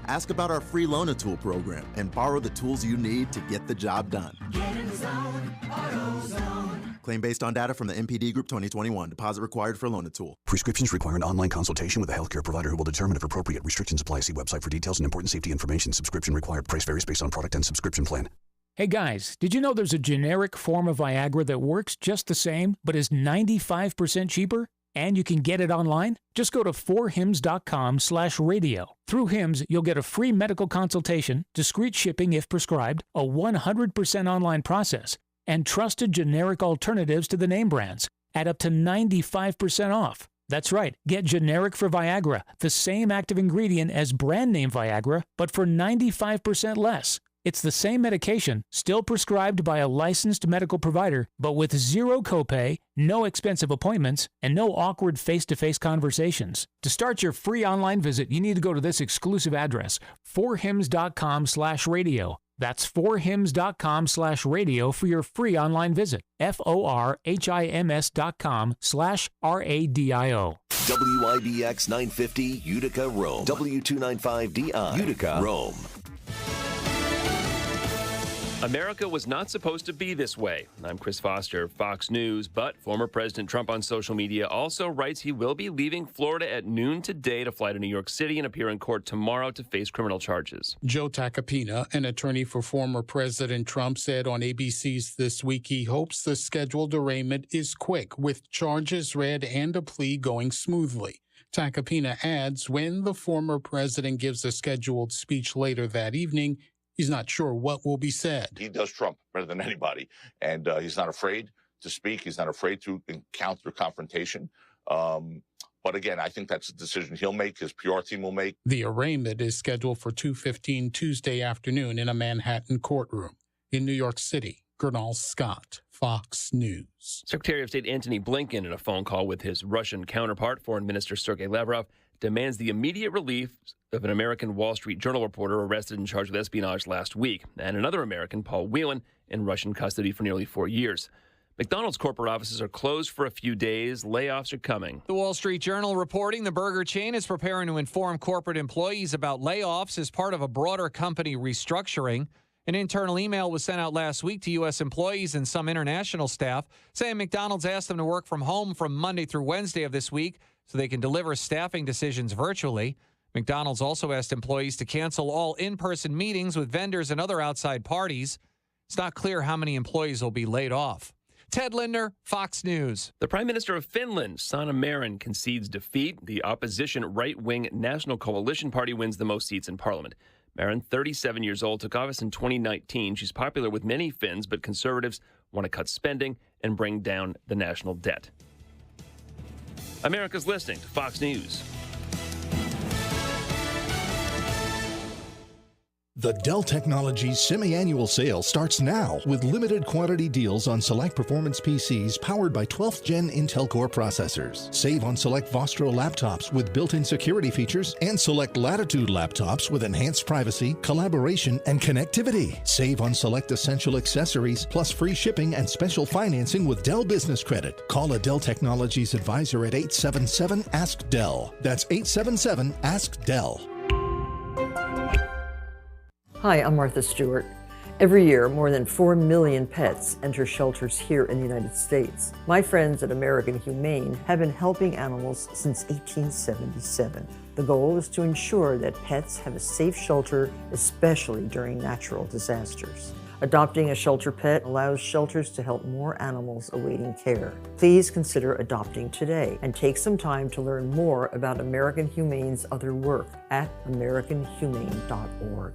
Ask about our free Loan-A-Tool program and borrow the tools you need to get the job done. Get in zone, AutoZone. Claim based on data from the MPD Group 2021. Deposit required for Loan-A-Tool. Prescriptions require an online consultation with a healthcare provider who will determine if appropriate. Restrictions apply. See website for details and important safety information. Subscription required. Price varies based on product and subscription plan. Hey guys, did you know there's a generic form of Viagra that works just the same, but is 95% cheaper? And you can get it online? Just go to 4hims.com/radio. Through Hims, you'll get a free medical consultation, discreet shipping if prescribed, a 100% online process, and trusted generic alternatives to the name brands at up to 95% off. That's right, get generic for Viagra, the same active ingredient as brand name Viagra, but for 95% less. It's the same medication, still prescribed by a licensed medical provider, but with zero copay, no expensive appointments, and no awkward face-to-face conversations. To start your free online visit, you need to go to this exclusive address, 4hims.com/radio. That's 4hims.com/radio for your free online visit. FORHIMS.com/RADIO. WIBX 950 Utica, Rome. W295DI Utica, Rome. America was not supposed to be this way. I'm Chris Foster, Fox News, but former President Trump on social media also writes he will be leaving Florida at noon today to fly to New York City and appear in court tomorrow to face criminal charges. Joe Tacopina, an attorney for former President Trump, said on ABC's This Week he hopes the scheduled arraignment is quick, with charges read and a plea going smoothly. Tacopina adds when the former president gives a scheduled speech later that evening, he's not sure what will be said. He does Trump better than anybody, and he's not afraid to speak. He's not afraid to encounter confrontation. But again, I think that's a decision he'll make, his PR team will make. The arraignment is scheduled for 2:15 Tuesday afternoon in a Manhattan courtroom. In New York City, Gernal Scott, Fox News. Secretary of State Antony Blinken, in a phone call with his Russian counterpart, Foreign Minister Sergei Lavrov, demands the immediate release of an American Wall Street Journal reporter arrested and charged with espionage last week, and another American, Paul Whelan, in Russian custody for nearly 4 years. McDonald's corporate offices are closed for a few days. Layoffs are coming. The Wall Street Journal reporting the burger chain is preparing to inform corporate employees about layoffs as part of a broader company restructuring. An internal email was sent out last week to U.S. employees and some international staff saying McDonald's asked them to work from home from Monday through Wednesday of this week so they can deliver staffing decisions virtually. McDonald's also asked employees to cancel all in-person meetings with vendors and other outside parties. It's not clear how many employees will be laid off. Ted Linder, Fox News. The Prime Minister of Finland, Sanna Marin, concedes defeat. The opposition right-wing National Coalition Party wins the most seats in Parliament. Marin, 37 years old, took office in 2019. She's popular with many Finns, but conservatives want to cut spending and bring down the national debt. America's listening to Fox News. The Dell Technologies semi-annual sale starts now with limited quantity deals on select performance PCs powered by 12th Gen Intel Core processors. Save on select Vostro laptops with built-in security features and select Latitude laptops with enhanced privacy, collaboration, and connectivity. Save on select essential accessories plus free shipping and special financing with Dell Business Credit. Call a Dell Technologies advisor at 877-ASK-DELL. That's 877-ASK-DELL. Hi, I'm Martha Stewart. Every year, more than 4 million pets enter shelters here in the United States. My friends at American Humane have been helping animals since 1877. The goal is to ensure that pets have a safe shelter, especially during natural disasters. Adopting a shelter pet allows shelters to help more animals awaiting care. Please consider adopting today and take some time to learn more about American Humane's other work at americanhumane.org.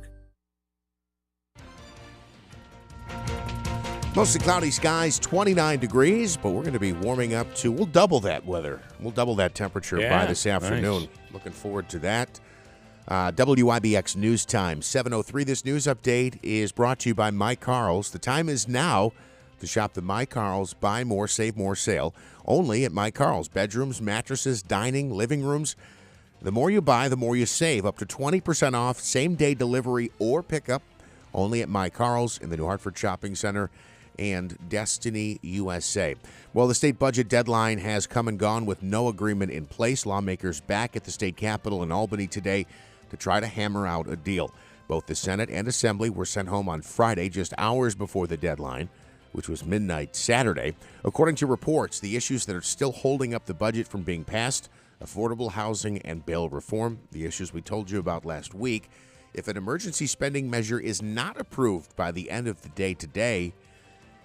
Mostly cloudy skies, 29 degrees, but we're going to be warming up to, we'll double that weather. We'll double that temperature by this afternoon. Nice. Looking forward to that. WIBX News Time, 7:03. This news update is brought to you by My Carl's. The time is now to shop the My Carl's Buy More, Save More sale, only at My Carl's. Bedrooms, mattresses, dining, living rooms. The more you buy, the more you save. Up to 20% off, same-day delivery or pickup, only at My Carl's in the New Hartford Shopping Center and Destiny USA. Well, the state budget deadline has come and gone with no agreement in place. Lawmakers back at the state capitol in Albany today to try to hammer out a deal. Both the Senate and Assembly were sent home on Friday, just hours before the deadline, which was midnight Saturday. According to reports, the issues that are still holding up the budget from being passed: affordable housing and bail reform, the issues we told you about last week. If an emergency spending measure is not approved by the end of the day today,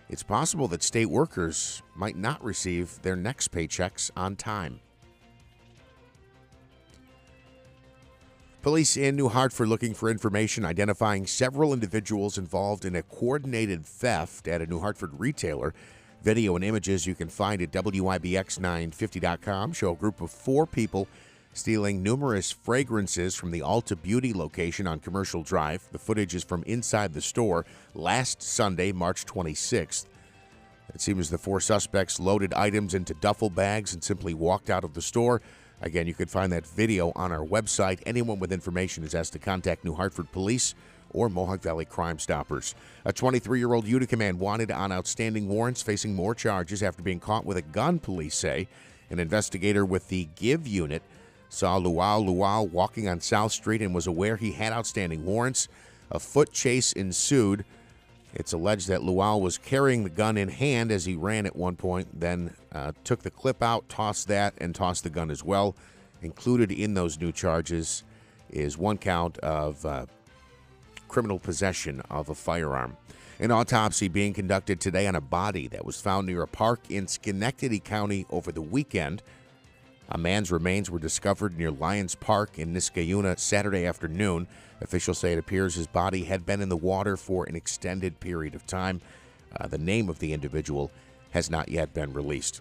it's possible that state workers might not receive their next paychecks on time. Police in New Hartford looking for information identifying several individuals involved in a coordinated theft at a New Hartford retailer. Video and images you can find at WIBX950.com show a group of 4 people stealing numerous fragrances from the Ulta Beauty location on Commercial Drive. The footage is from inside the store last Sunday, March 26th. It seems the 4 suspects loaded items into duffel bags and simply walked out of the store. Again, you can find that video on our website. Anyone with information is asked to contact New Hartford Police or Mohawk Valley Crime Stoppers. A 23-year-old Utica man wanted on outstanding warrants, facing more charges after being caught with a gun, police say. An investigator with the GIVE unit saw Luau walking on South Street and was aware he had outstanding warrants. A foot chase ensued. It's alleged that Luau was carrying the gun in hand as he ran at one point, then took the clip out, tossed that, and tossed the gun as well. Included in those new charges is 1 count of criminal possession of a firearm. An autopsy being conducted today on a body that was found near a park in Schenectady County over the weekend. A man's remains were discovered near Lions Park in Niskayuna Saturday afternoon. Officials say it appears his body had been in the water for an extended period of time. The name of the individual has not yet been released.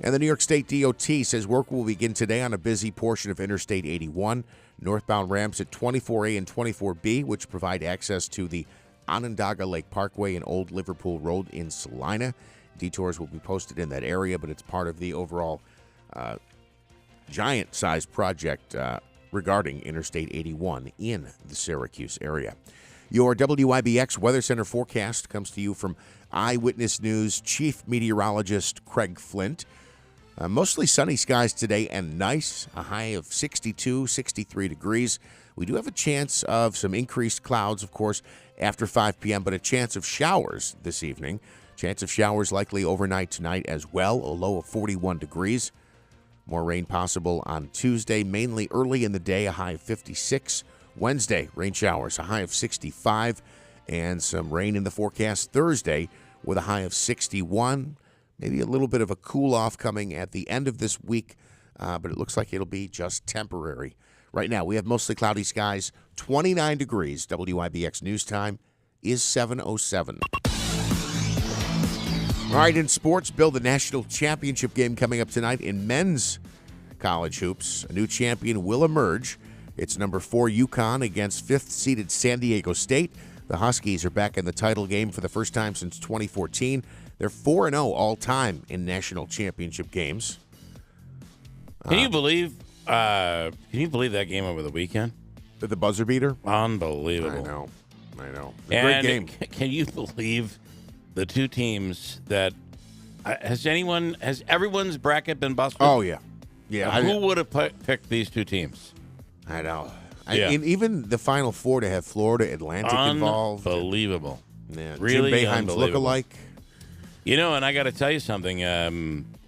And the New York State DOT says work will begin today on a busy portion of Interstate 81, northbound ramps at 24A and 24B, which provide access to the Onondaga Lake Parkway and Old Liverpool Road in Salina. Detours will be posted in that area, but it's part of the overall giant-sized project regarding Interstate 81 in the Syracuse area. Your WIBX Weather Center forecast comes to you from Eyewitness News Chief Meteorologist Craig Flint. Mostly sunny skies today and nice, a high of 62, 63 degrees. We do have a chance of some increased clouds, of course, after 5 p.m., but a chance of showers this evening. Chance of showers likely overnight tonight as well, a low of 41 degrees. More rain possible on Tuesday, mainly early in the day, a high of 56. Wednesday, rain showers, a high of 65, and some rain in the forecast Thursday with a high of 61. Maybe a little bit of a cool-off coming at the end of this week, but it looks like it'll be just temporary. Right now, we have mostly cloudy skies, 29 degrees. WIBX News Time is 7:07. All right, in sports, Bill, the national championship game coming up tonight in men's college hoops. A new champion will emerge. It's number 4 UConn against 5th-seeded San Diego State. The Huskies are back in the title game for the first time since 2014. They're 4-0 all-time in national championship games. Can you believe that game over the weekend? The buzzer beater? Unbelievable. I know. And great game. Can you believe the two teams that has everyone's bracket been busted? Oh yeah. Who would have picked these two teams? I know. Yeah. And even the Final Four to have Florida Atlantic involved. Unbelievable. Yeah, Really Jim Boeheim's look-alike. You know, and I got to tell you something.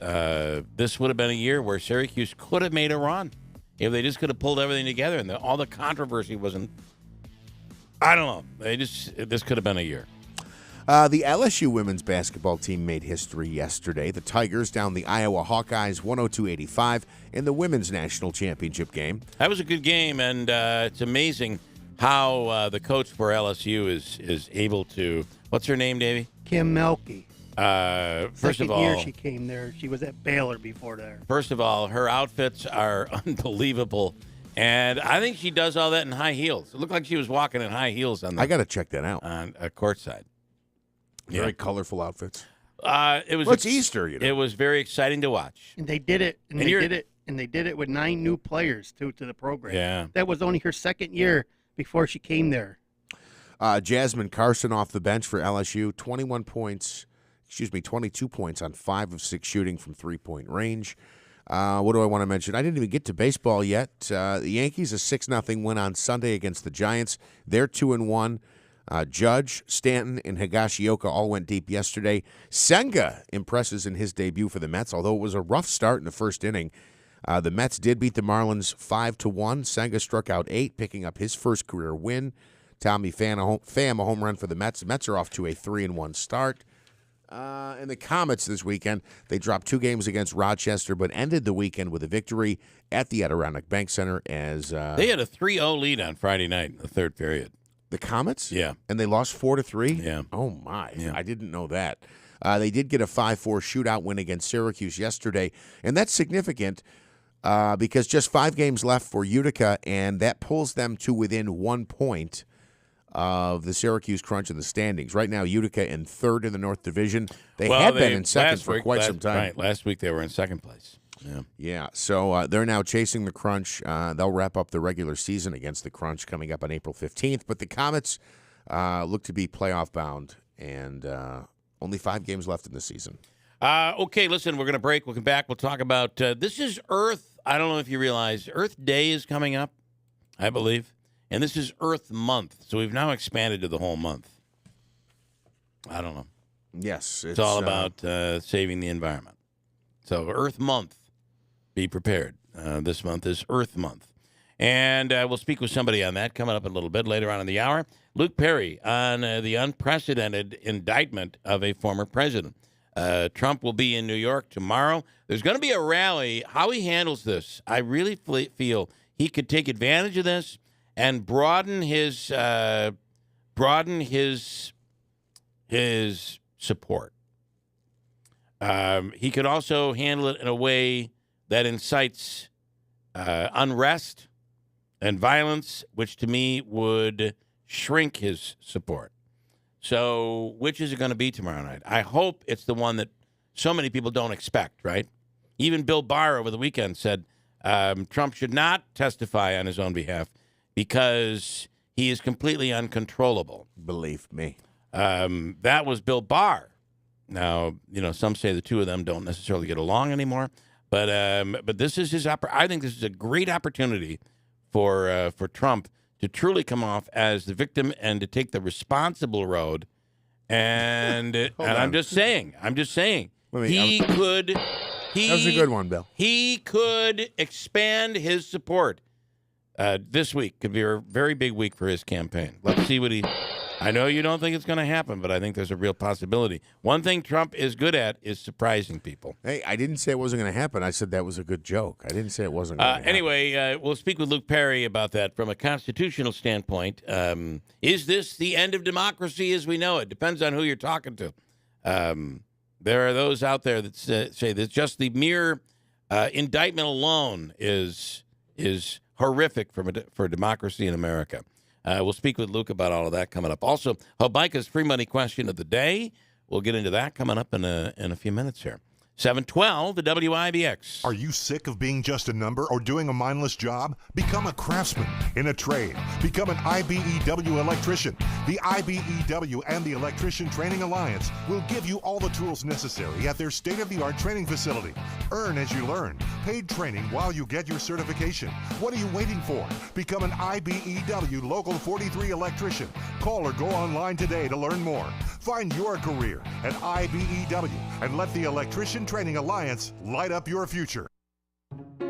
This would have been a year where Syracuse could have made a run if they just could have pulled everything together and all the controversy wasn't. I don't know. This could have been a year. The LSU women's basketball team made history yesterday. The Tigers down the Iowa Hawkeyes 102-85 in the women's national championship game. That was a good game, and it's amazing how the coach for LSU is able to. What's her name, Davey? Kim Melke. First of all, year she came there. She was at Baylor before there. First of all, her outfits are unbelievable, and I think she does all that in high heels. It looked like she was walking in high heels on. I got to check that out on courtside. Very colorful outfits. It was. It's Easter, you know. It was very exciting to watch. And they did it. And they did it with 9 new players too to the program. Yeah. That was only her second year before she came there. Jasmine Carson off the bench for LSU, 22 points on 5 of 6 shooting from three-point range. What do I want to mention? I didn't even get to baseball yet. The Yankees a 6-0 win on Sunday against the Giants. They're 2-1. Judge, Stanton, and Higashioka all went deep yesterday. Senga impresses in his debut for the Mets, although it was a rough start in the first inning. The Mets did beat the Marlins 5-1. Senga struck out 8, picking up his first career win. Tommy Pham a home run for the Mets. The Mets are off to a 3-1 start. And the Comets this weekend, they dropped 2 games against Rochester, but ended the weekend with a victory at the Adirondack Bank Center as they had a 3-0 lead on Friday night in the third period. The Comets? Yeah. And they lost 4-3? Yeah. Oh, my. Yeah. I didn't know that. They did get a 5-4 shootout win against Syracuse yesterday, and that's significant because just 5 games left for Utica, and that pulls them to within 1 point of the Syracuse Crunch in the standings. Right now, Utica in third in the North Division. They had been in second for quite some time. Right. Last week they were in second place. Yeah. So they're now chasing the Crunch. They'll wrap up the regular season against the Crunch coming up on April 15th. But the Comets look to be playoff bound, and only 5 games left in the season. Okay, listen, we're going to break. We'll come back. We'll talk about this is Earth. I don't know if you realize Earth Day is coming up, I believe. And this is Earth Month. So we've now expanded to the whole month. I don't know. Yes. It's all about saving the environment. So Earth Month. Be prepared. This month is Earth Month. And we'll speak with somebody on that coming up a little bit later on in the hour. Luke Perry on the unprecedented indictment of a former president. Trump will be in New York tomorrow. There's going to be a rally. How he handles this, I really feel he could take advantage of this and broaden his support. He could also handle it in a way that incites unrest and violence, which to me would shrink his support. So which is it going to be tomorrow night? I hope it's the one that so many people don't expect, right? Even Bill Barr over the weekend said Trump should not testify on his own behalf because he is completely uncontrollable. Believe me. That was Bill Barr. Now, some say the two of them don't necessarily get along anymore, but this is his I think this is a great opportunity for Trump to truly come off as the victim and to take the responsible road. And I'm just saying, that was a good one, Bill. He could expand his support. This week could be a very big week for his campaign. Let's see what I know you don't think it's going to happen, but I think there's a real possibility. One thing Trump is good at is surprising people. Hey, I didn't say it wasn't going to happen. I said that was a good joke. I didn't say it wasn't going to happen. Anyway, we'll speak with Luke Perry about that from a constitutional standpoint. Is this the end of democracy as we know it? Depends on who you're talking to. There are those out there that say that just the mere indictment alone is horrific for democracy in America. We'll speak with Luke about all of that coming up. Also, Hobica's free money question of the day. We'll get into that coming up in a few minutes here. 712, the WIBX. Are you sick of being just a number or doing a mindless job? Become a craftsman in a trade. Become an IBEW electrician. The IBEW and the Electrician Training Alliance will give you all the tools necessary at their state-of-the-art training facility. Earn as you learn. Paid training while you get your certification. What are you waiting for? Become an IBEW Local 43 electrician. Call or go online today to learn more. Find your career at IBEW and let the Electrician Training Alliance light up your future.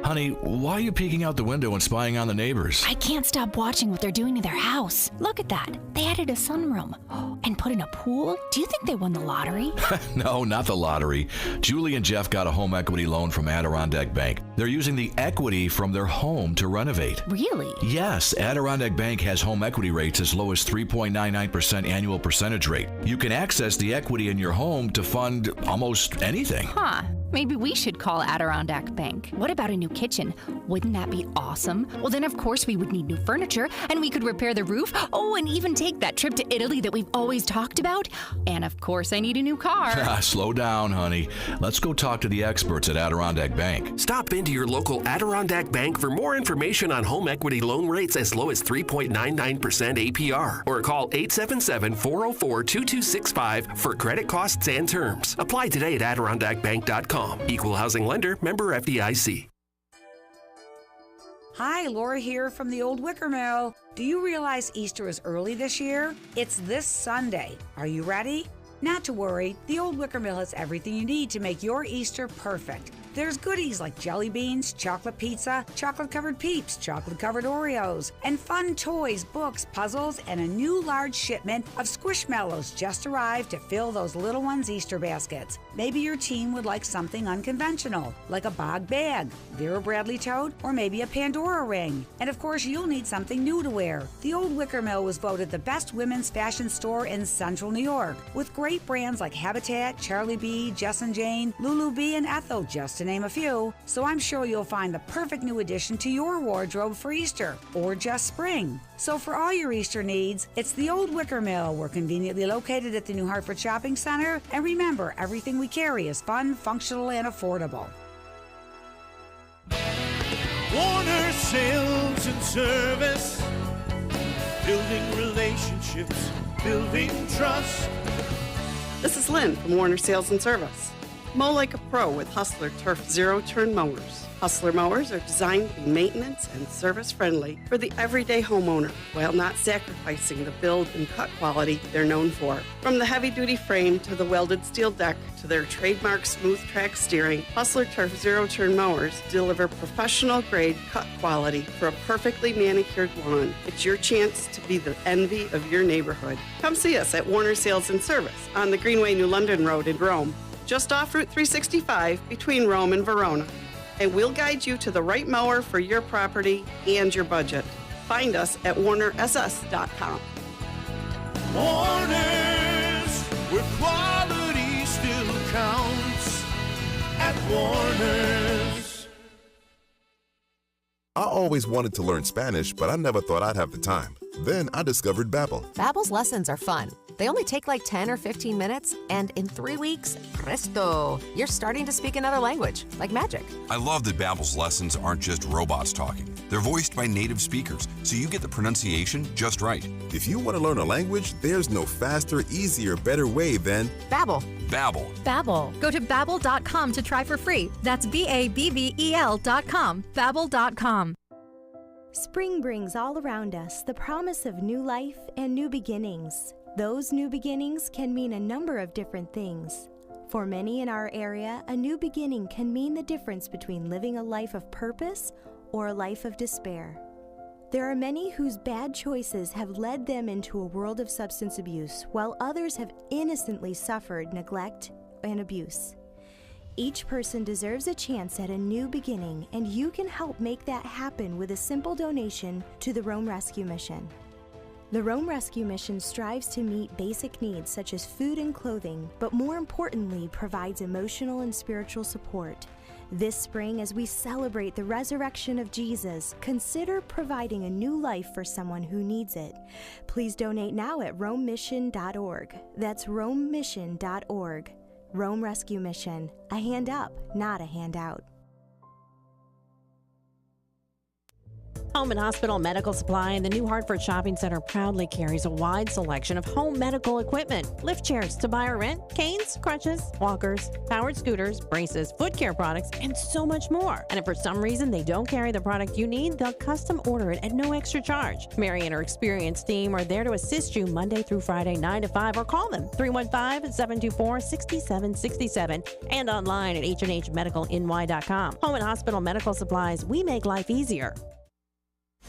Honey, why are you peeking out the window and spying on the neighbors? I can't stop watching what they're doing to their house. Look at that. They added a sunroom and put in a pool. Do you think they won the lottery? No, not the lottery. Julie and Jeff got a home equity loan from Adirondack Bank. They're using the equity from their home to renovate. Really? Yes, Adirondack Bank has home equity rates as low as 3.99% annual percentage rate. You can access the equity in your home to fund almost anything. Huh. Maybe we should call Adirondack Bank. What about a new kitchen? Wouldn't that be awesome? Well, then, of course, we would need new furniture, and we could repair the roof. Oh, and even take that trip to Italy that we've always talked about. And, of course, I need a new car. Slow down, honey. Let's go talk to the experts at Adirondack Bank. Stop into your local Adirondack Bank for more information on home equity loan rates as low as 3.99% APR. Or call 877-404-2265 for credit costs and terms. Apply today at AdirondackBank.com. Equal housing lender, member FDIC. Hi, Laura here from the Old Wicker Mill. Do you realize Easter is early this year? It's this Sunday. Are you ready? Not to worry, the Old Wicker Mill has everything you need to make your Easter perfect. There's goodies like jelly beans, chocolate pizza, chocolate-covered Peeps, chocolate-covered Oreos, and fun toys, books, puzzles, and a new large shipment of Squishmallows just arrived to fill those little ones' Easter baskets. Maybe your team would like something unconventional, like a Bog bag, Vera Bradley tote, or maybe a Pandora ring. And of course, you'll need something new to wear. The Old Wicker Mill was voted the best women's fashion store in Central New York, with great brands like Habitat, Charlie B, Jess and Jane, Lulu B, and Ethel, just to name a few. So I'm sure you'll find the perfect new addition to your wardrobe for Easter, or just spring. So for all your Easter needs, it's the Old Wicker Mill. We're conveniently located at the New Hartford Shopping Center. And remember, everything we carry is fun, functional, and affordable. Warner Sales and Service. Building relationships, building trust. This is Lynn from Warner Sales and Service. Mow like a pro with Hustler Turf Zero-Turn Mowers. Hustler mowers are designed to be maintenance and service friendly for the everyday homeowner while not sacrificing the build and cut quality they're known for. From the heavy-duty frame to the welded steel deck to their trademark smooth track steering, Hustler Turf Zero-Turn Mowers deliver professional-grade cut quality for a perfectly manicured lawn. It's your chance to be the envy of your neighborhood. Come see us at Warner Sales and Service on the Greenway New London Road in Rome. just off Route 365 between Rome and Verona. And we'll guide you to the right mower for your property and your budget. Find us at warnerss.com. Warner's, where quality still counts. At Warner's. I always wanted to learn Spanish, but I never thought I'd have the time. Then I discovered Babbel. Babbel's lessons are fun. They only take like 10 or 15 minutes, and in 3 weeks, presto, you're starting to speak another language, like magic. I love that Babbel's lessons aren't just robots talking. They're voiced by native speakers, so you get the pronunciation just right. If you want to learn a language, there's no faster, easier, better way than Babbel. Babbel. Babbel. Go to babbel.com to try for free. That's BABBEL.com. Babbel.com. Spring brings all around us the promise of new life and new beginnings. Those new beginnings can mean a number of different things. For many in our area, a new beginning can mean the difference between living a life of purpose or a life of despair. There are many whose bad choices have led them into a world of substance abuse, while others have innocently suffered neglect and abuse. Each person deserves a chance at a new beginning, and you can help make that happen with a simple donation to the Rome Rescue Mission. The Rome Rescue Mission strives to meet basic needs such as food and clothing, but more importantly, provides emotional and spiritual support. This spring, as we celebrate the resurrection of Jesus, consider providing a new life for someone who needs it. Please donate now at romemission.org. That's romemission.org. Rome Rescue Mission. A hand up, not a handout. Home and Hospital Medical Supply and the New Hartford Shopping Center proudly carries a wide selection of home medical equipment. Lift chairs to buy or rent, canes, crutches, walkers, powered scooters, braces, foot care products, and so much more. And if for some reason they don't carry the product you need, they'll custom order it at no extra charge. Mary and her experienced team are there to assist you Monday through Friday, 9 to 5, or call them 315-724-6767 and online at hnhmedicalny.com. Home and Hospital Medical Supplies, we make life easier.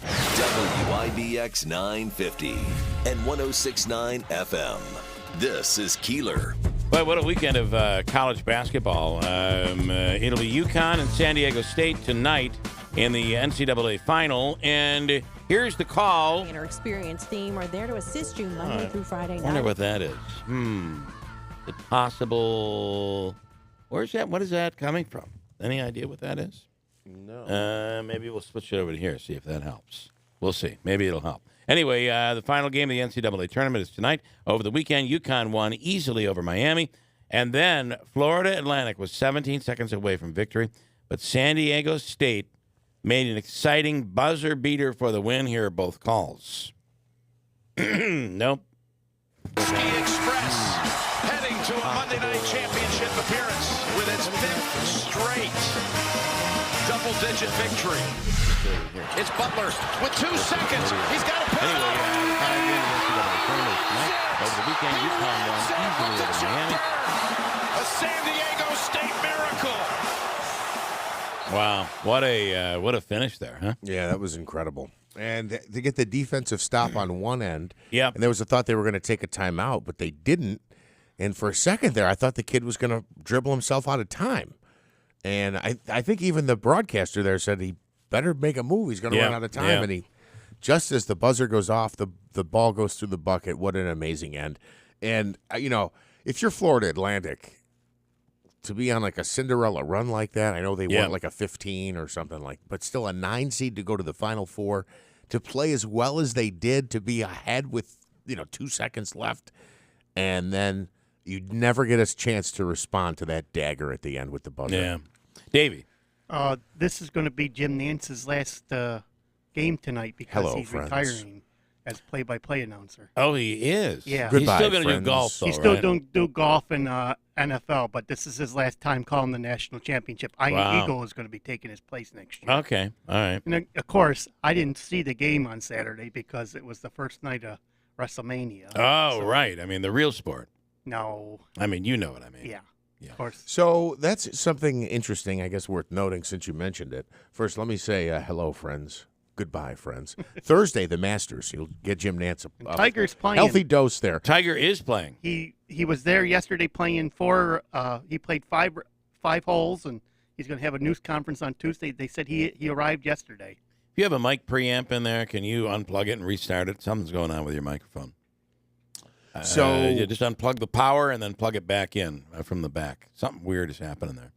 WIBX 950 and 106.9 FM. This is Keeler. But what a weekend of college basketball. It'll be UConn and San Diego State tonight in the NCAA final. And here's the call. And our experienced team are there to assist you Monday through Friday night. I wonder what that is. The possible... Where's that? What is that coming from? Any idea what that is? No. Maybe we'll switch it over to here, see if that helps. We'll see. Maybe it'll help. Anyway, the final game of the NCAA tournament is tonight. Over the weekend, UConn won easily over Miami. And then Florida Atlantic was 17 seconds away from victory. But San Diego State made an exciting buzzer beater for the win. Here are both calls. Nope. Ski Express heading to a Monday night championship appearance with its fifth straight double-digit victory. It's Butler with 2 seconds. He's got to put it over the weekend, UConn won easily over Miami. A San Diego State miracle. Wow, what a finish there, huh? Yeah, that was incredible. And to get the defensive stop on one end, yep. And there was a thought they were going to take a timeout, but they didn't. And for a second there, I thought the kid was going to dribble himself out of time. And I think even the broadcaster there said he better make a move. He's going to run out of time. And he, just as the buzzer goes off, the ball goes through the bucket. What an amazing end. And, you know, if you're Florida Atlantic, to be on like a Cinderella run like that, I know they went like a 15 or something like, but still a 9 seed to go to the Final Four, to play as well as they did, to be ahead with, 2 seconds left, and then you'd never get a chance to respond to that dagger at the end with the buzzer. Yeah. Davey. This is going to be Jim Nance's last game tonight because he's retiring as play-by-play announcer. Oh, he is? Yeah. Goodbye, he's still going to do golf, though, He's still doing golf and NFL, but this is his last time calling the national championship. Iron Eagle is going to be taking his place next year. Okay, all right. And, of course, I didn't see the game on Saturday because it was the first night of WrestleMania. Oh, right. I mean, the real sport. No. I mean, you know what I mean. Yeah. Of course. So that's something interesting, I guess, worth noting since you mentioned it. First, let me say hello, friends. Goodbye, friends. Thursday, the Masters. You'll get Jim Nance a Tiger's playing. healthy dose there. Tiger is playing. He was there yesterday playing he played five holes, and he's going to have a news conference on Tuesday. They said he arrived yesterday. If you have a mic preamp in there, can you unplug it and restart it? Something's going on with your microphone. So you just unplug the power and then plug it back in from the back. Something weird is happening there.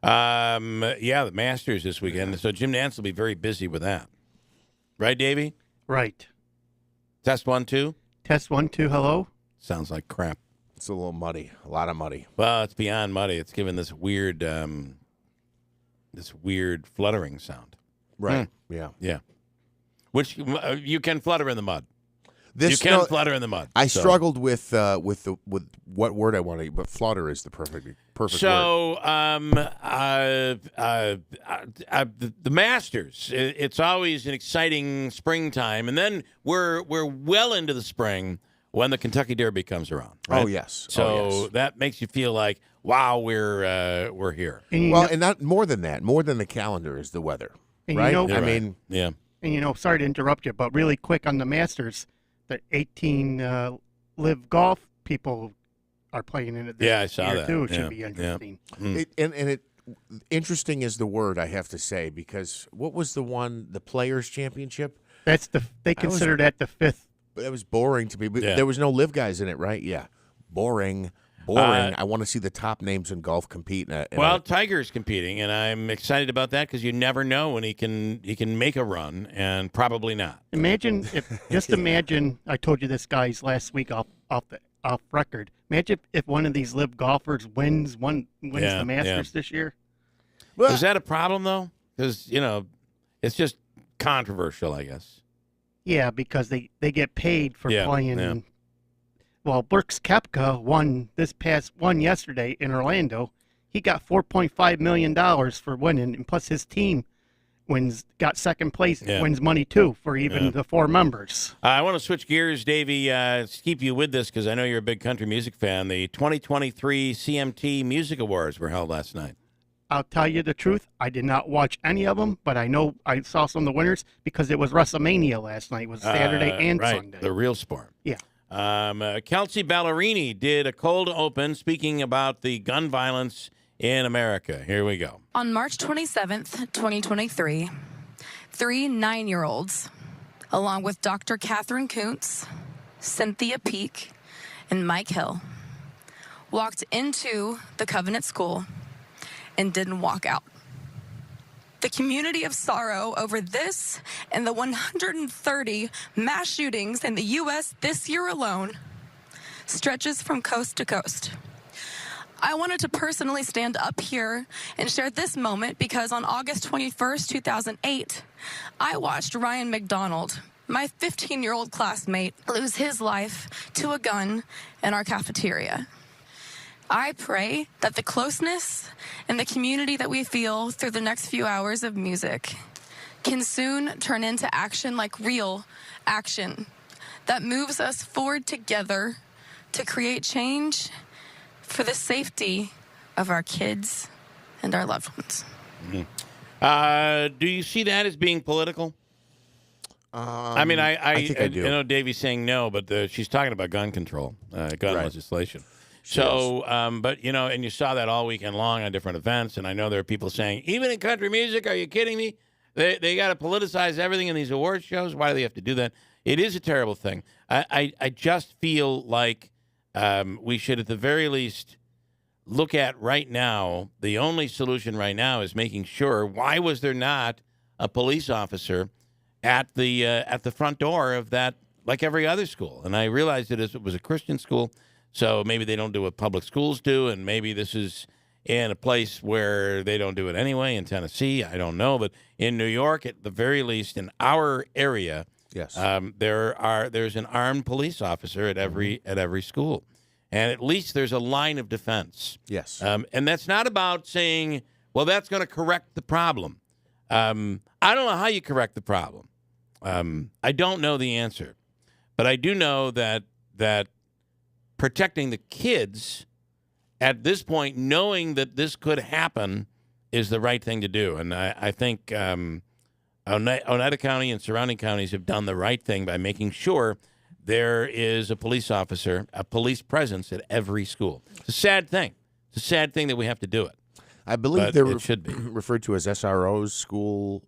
The Masters this weekend. So Jim Nance will be very busy with that. Right, Davey? Right. Test 1, 2? Test 1, 2, hello? Sounds like crap. It's a little muddy. A lot of muddy. Well, it's beyond muddy. It's giving this weird fluttering sound. Right. Yeah. Yeah. Which you can flutter in the mud. You can flutter in the mud. I struggled with what word I want to use, but flutter is the perfect word. So, the Masters. It's always an exciting springtime, and then we're well into the spring when the Kentucky Derby comes around. Right? Oh yes. So that makes you feel like, wow, we're here. And and not more than that. More than the calendar is the weather. Right. I mean, yeah. And sorry to interrupt you, but really quick on the Masters. The 18 live golf people are playing in it this I saw year that. too. It should be interesting. Yeah. Interesting is the word I have to say, because what was the Players Championship? They consider that the fifth. But that was boring to me. But there was no live guys in it, right? Yeah, boring. I want to see the top names in golf compete. Tiger's competing, and I'm excited about that because you never know when he can make a run, and probably not. Imagine I told you this, guys, last week off record. Imagine if one of these live golfers wins the Masters this year. Is that a problem though? Because it's just controversial, I guess. Yeah, because they get paid for playing. Yeah. Well, Brooks Koepka won yesterday in Orlando. He got $4.5 million for winning, and plus his team got second place, wins money too for even the four members. I want to switch gears, Davey, to keep you with this because I know you're a big country music fan. The 2023 CMT Music Awards were held last night. I'll tell you the truth. I did not watch any of them, but I know I saw some of the winners because it was WrestleMania last night. It was Saturday and Sunday. The real sport. Yeah. Kelsey Ballerini did a cold open speaking about the gun violence in America. Here we go. On March 27th, 2023, 3 9-year-olds, along with Dr. Catherine Kuntz, Cynthia Peak, and Mike Hill, walked into the Covenant School and didn't walk out. The community of sorrow over this and the 130 mass shootings in the U.S. this year alone stretches from coast to coast. I wanted to personally stand up here and share this moment because on August 21st, 2008, I watched Ryan McDonald, my 15-year-old classmate, lose his life to a gun in our cafeteria. I pray that the closeness and the community that we feel through the next few hours of music can soon turn into action, like real action, that moves us forward together to create change for the safety of our kids and our loved ones. Mm-hmm. Do you see that as being political? I mean, I think I do. I know Davey's saying no, but she's talking about gun control, gun legislation. So, but, and you saw that all weekend long on different events, and I know there are people saying, even in country music, are you kidding me? They got to politicize everything in these award shows. Why do they have to do that? It is a terrible thing. I just feel like we should, at the very least, look at right now, the only solution right now is making sure, why was there not a police officer at the front door of that, like every other school? And I realized that it was a Christian school, so maybe they don't do what public schools do, and maybe this is in a place where they don't do it anyway, in Tennessee. I don't know. But in New York, at the very least, in our area, yes, there's an armed police officer at every school. And at least there's a line of defense. Yes. And that's not about saying, well, that's going to correct the problem. I don't know how you correct the problem. I don't know the answer. But I do know that protecting the kids at this point, knowing that this could happen, is the right thing to do. And I think Oneida County and surrounding counties have done the right thing by making sure there is a police officer, a police presence at every school. It's a sad thing. It's a sad thing that we have to do it. I believe it should be referred to as SROs, school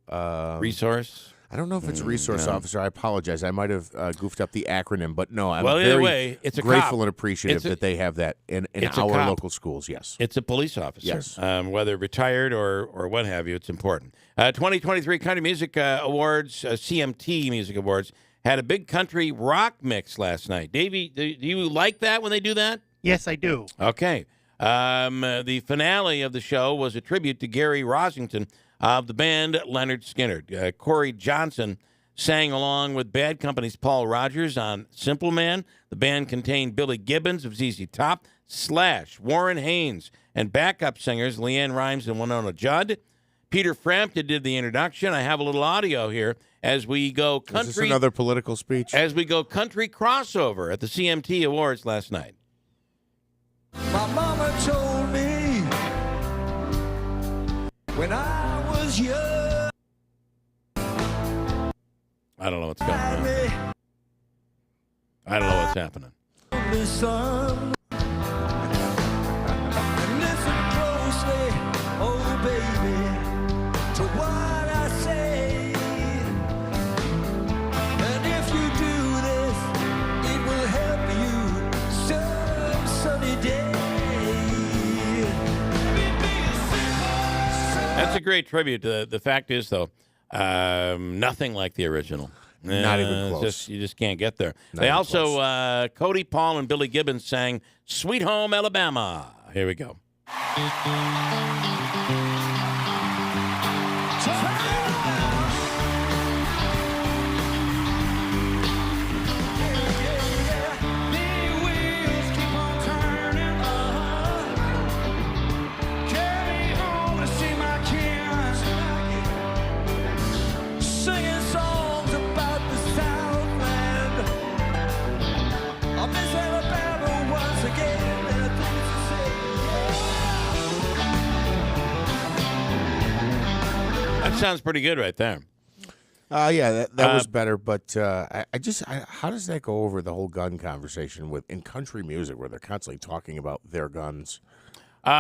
resource. I don't know if it's resource officer. I apologize. I might have goofed up the acronym, but no, I'm either very way, it's a grateful cop. and appreciative that they have that in our local schools. Yes, it's a police officer. Yes, whether retired or what have you, it's important. 2023 Country Music Awards, CMT Music Awards, had a big country rock mix last night. Davey, do you like that when they do that? Yes, I do. Okay. The finale of the show was a tribute to Gary Rosington of the band Leonard Skinner. Corey Johnson sang along with Bad Company's Paul Rogers on Simple Man. The band contained Billy Gibbons of ZZ Top, Slash, Warren Haynes, and backup singers Leanne Rimes and Winona Judd. Peter Frampton did the introduction. I have a little audio here as we go country. Is this another political speech? As we go country crossover at the CMT Awards last night. My mama told me when I was young. I don't know what's going on. I don't know what's happening. Son, listen closely, oh baby, to what I say. And if you do this, it will help you some sunny day. That's a great tribute. The fact is, though, nothing like the original. Not even close. You just can't get there. Not They even also, Cody Paul and Billy Gibbons sang Sweet Home Alabama. Here we go. That sounds pretty good right there. Yeah, that was better, but how does that go over the whole gun conversation in country music where they're constantly talking about their guns? No?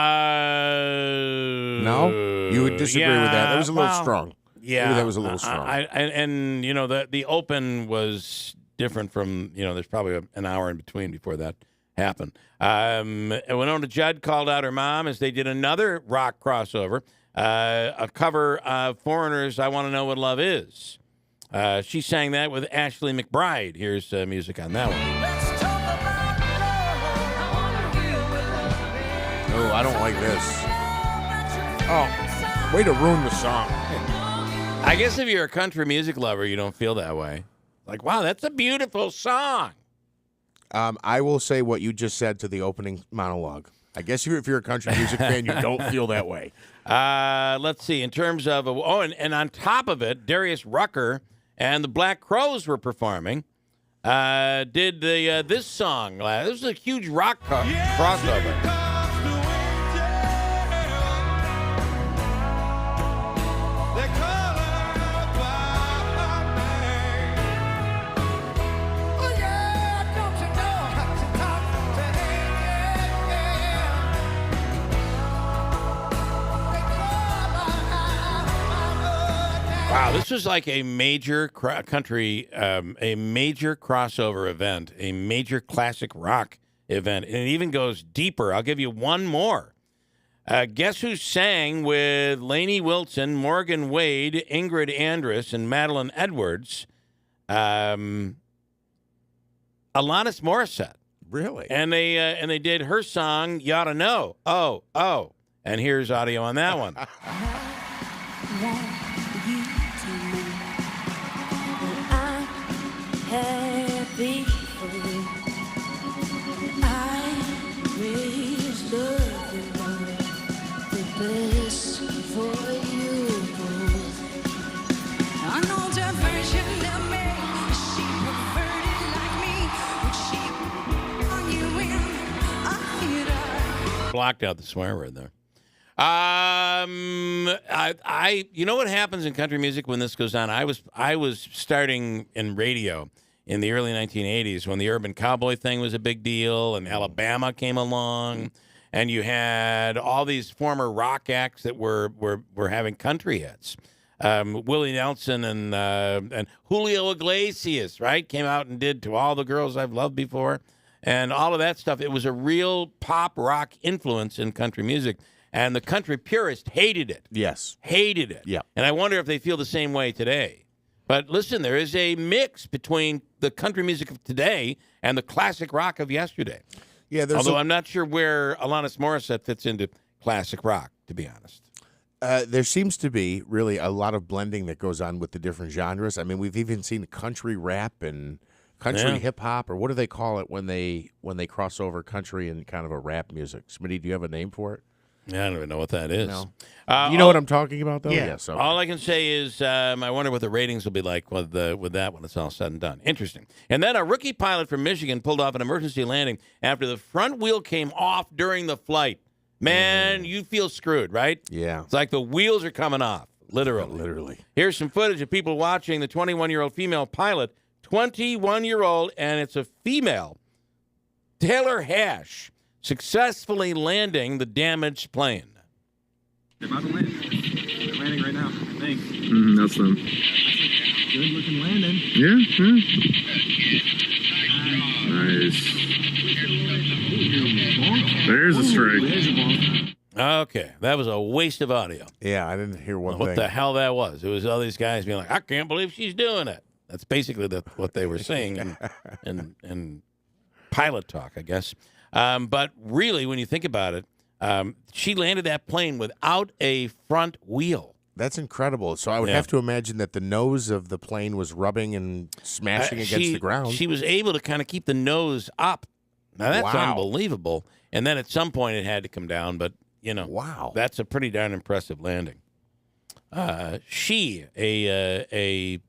You would disagree with that? That was a little strong. Yeah. Maybe that was a little strong. And you know, the open was different from, you know, there's probably an hour in between before that happened. Winona Judd called out her mom as they did another rock crossover. A cover of Foreigner's I Want to Know What Love Is. She sang that with Ashley McBride. Here's music on that one. Oh, I don't like this. Oh, way to ruin the song. I guess if you're a country music lover, you don't feel that way. Like, wow, that's a beautiful song. I will say what you just said to the opening monologue. I guess if you're a country music fan, you don't feel that way. Let's see. In terms of, and on top of it, Darius Rucker and the Black Crowes were performing. Did this song. This was a huge rock crossover. Wow, this was like a major a major crossover event, a major classic rock event, and it even goes deeper. I'll give you one more. Guess who sang with Lainey Wilson, Morgan Wade, Ingrid Andress, and Madeline Edwards? Alanis Morissette. Really? And they did her song, You Oughta Know. Oh, oh. And here's audio on that one. Happy for you. I always love you, Lord. The best for you both. I know that version of me. She preferred it like me. Would she argue in? I hit her. Blocked out the swear word there. You know what happens in country music when this goes on? I was starting in radio in the early 1980s when the urban cowboy thing was a big deal, and Alabama came along, and you had all these former rock acts that were having country hits. Willie Nelson and Julio Iglesias, right, came out and did To All the Girls I've Loved Before, and all of that stuff. It was a real pop rock influence in country music. And the country purist hated it. Yes. Hated it. Yeah. And I wonder if they feel the same way today. But listen, there is a mix between the country music of today and the classic rock of yesterday. Yeah, although I'm not sure where Alanis Morissette fits into classic rock, to be honest. There seems to be really a lot of blending that goes on with the different genres. I mean, we've even seen country rap and country hip hop, or what do they call it when they cross over country and kind of a rap music? Smitty, do you have a name for it? I don't even know what that is. No. You know what I'm talking about, though? Yeah. Yes. Okay. All I can say is I wonder what the ratings will be like with that when it's all said and done. Interesting. And then a rookie pilot from Michigan pulled off an emergency landing after the front wheel came off during the flight. Man, you feel screwed, right? Yeah. It's like the wheels are coming off, literally. Literally. Here's some footage of people watching the 21-year-old female pilot, 21-year-old, and it's a female, Taylor Hash, successfully landing the damaged plane. They're about to land. They're landing right now, I think. That's them. Good looking landing. Yeah. Nice. There's a strike. Okay, that was a waste of audio. Yeah, I didn't hear one What thing. the hell that was? It was all these guys being like, I can't believe she's doing it. That's basically what they were saying in pilot talk, I guess. But really, when you think about it, she landed that plane without a front wheel. That's incredible. So I would have to imagine that the nose of the plane was rubbing and smashing against the ground. She was able to kind of keep the nose up. Now, that's unbelievable. And then at some point it had to come down, but, wow, that's a pretty darn impressive landing. She, a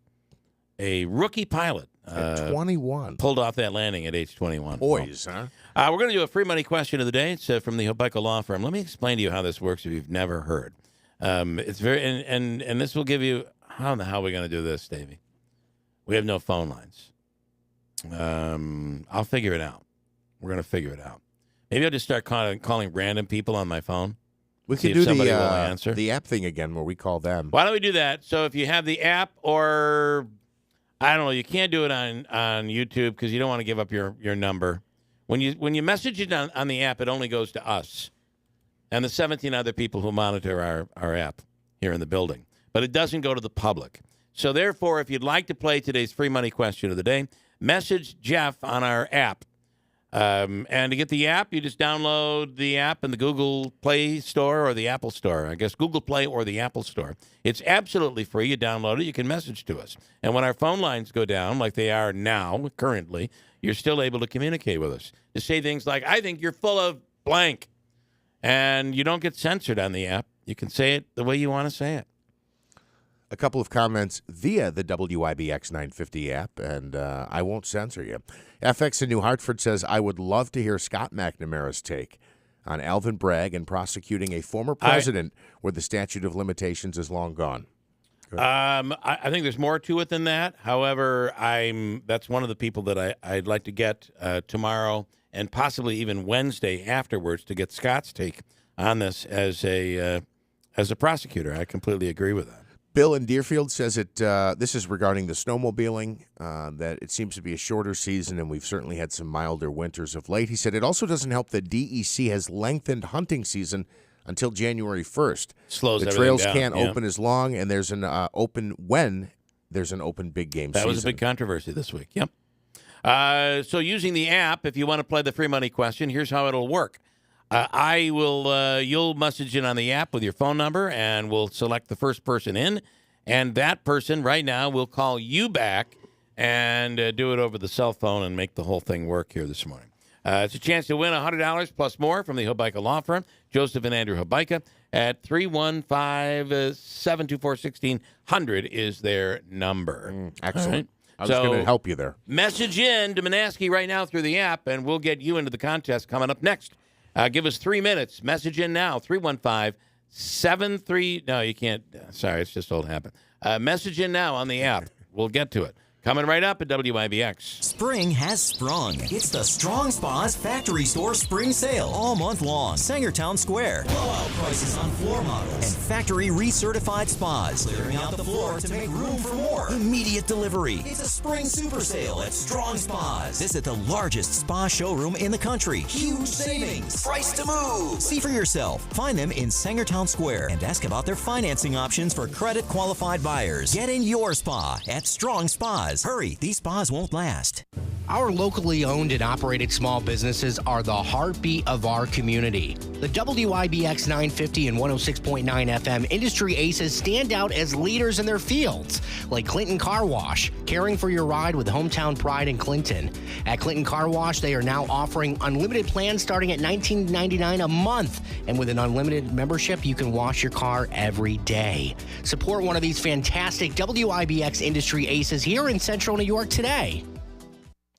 rookie pilot, at 21, pulled off that landing at age 21. Boys, huh? We're going to do a free money question of the day. It's from the Hobeika Law Firm. Let me explain to you how this works if you've never heard. It's very and this will give you how the hell are we going to do this, Davey? We have no phone lines. I'll figure it out. We're going to figure it out. Maybe I'll just start calling random people on my phone. We see could if do somebody will answer. the app thing again where we call them. Why don't we do that? So if you have the app, or I don't know, you can't do it on YouTube because you don't want to give up your number. When you message it on the app, it only goes to us and the 17 other people who monitor our app here in the building. But it doesn't go to the public. So therefore, if you'd like to play today's free money question of the day, message Jeff on our app. And to get the app, you just download the app in the Google Play Store or the Apple Store. I guess Google Play or the Apple Store. It's absolutely free. You download it. You can message to us. And when our phone lines go down, like they are now, currently, you're still able to communicate with us. To say things like, I think you're full of blank. And you don't get censored on the app. You can say it the way you want to say it. A couple of comments via the WIBX 950 app, and I won't censor you. FX in New Hartford says, I would love to hear Scott McNamara's take on Alvin Bragg and prosecuting a former president where the statute of limitations is long gone. I think there's more to it than that. However, that's one of the people that I'd like to get tomorrow and possibly even Wednesday afterwards to get Scott's take on this as a prosecutor. I completely agree with that. Bill in Deerfield says this is regarding the snowmobiling, that it seems to be a shorter season, and we've certainly had some milder winters of late. He said it also doesn't help that DEC has lengthened hunting season until January 1st. Slows the everything trails down, can't yeah. open as long, and there's an open big game season. That was a big controversy this week. Yep. So using the app, if you want to play the free money question, here's how it'll work. You'll message in on the app with your phone number, and we'll select the first person in, and that person right now will call you back and do it over the cell phone and make the whole thing work here this morning. It's a chance to win $100 plus more from the Hobeika Law Firm, Joseph and Andrew Hobeika, at 315-724-1600 is their number. Excellent. Right? I was going to help you there. Message in to Manaski right now through the app, and we'll get you into the contest coming up next. Give us 3 minutes. Message in now, 73. No, you can't. Sorry, it's just old habit. Message in now on the app. We'll get to it. Coming right up at WIBX. Spring has sprung. It's the Strong Spas Factory Store Spring Sale all month long. Sangertown Square. Blowout prices on floor models and factory recertified spas. Clearing out the floor to make room for more. Immediate delivery. It's a spring super sale at Strong Spas. Visit the largest spa showroom in the country. Huge savings. Price to move. See for yourself. Find them in Sangertown Square and ask about their financing options for credit qualified buyers. Get in your spa at Strong Spas. Hurry, these spas won't last. Our locally owned and operated small businesses are the heartbeat of our community. The WIBX 950 and 106.9 FM industry aces stand out as leaders in their fields, like Clinton Car Wash, caring for your ride with hometown pride in Clinton. At Clinton Car Wash, they are now offering unlimited plans starting at $19.99 a month. And with an unlimited membership, you can wash your car every day. Support one of these fantastic WIBX industry aces here in Central New York today.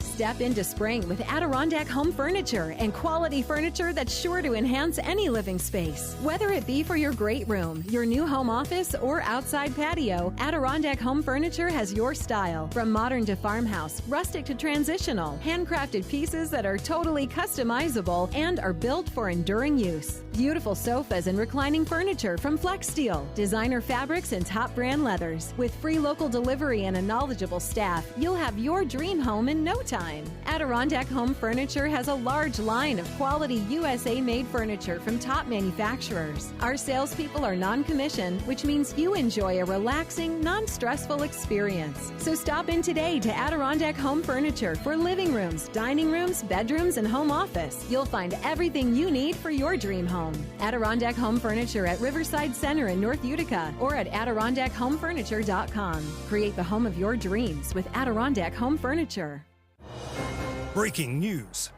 Step into spring with Adirondack Home Furniture and quality furniture that's sure to enhance any living space. Whether it be for your great room, your new home office, or outside patio, Adirondack Home Furniture has your style. From modern to farmhouse, rustic to transitional, handcrafted pieces that are totally customizable and are built for enduring use. Beautiful sofas and reclining furniture from Flex Steel, designer fabrics and top brand leathers. With free local delivery and a knowledgeable staff, you'll have your dream home in no time. Adirondack Home Furniture has a large line of quality USA-made furniture from top manufacturers. Our salespeople are non-commissioned, which means you enjoy a relaxing, non-stressful experience. So stop in today to Adirondack Home Furniture for living rooms, dining rooms, bedrooms, and home office. You'll find everything you need for your dream home. Adirondack Home Furniture at Riverside Center in North Utica or at AdirondackHomeFurniture.com. Create the home of your dreams with Adirondack Home Furniture. Breaking news.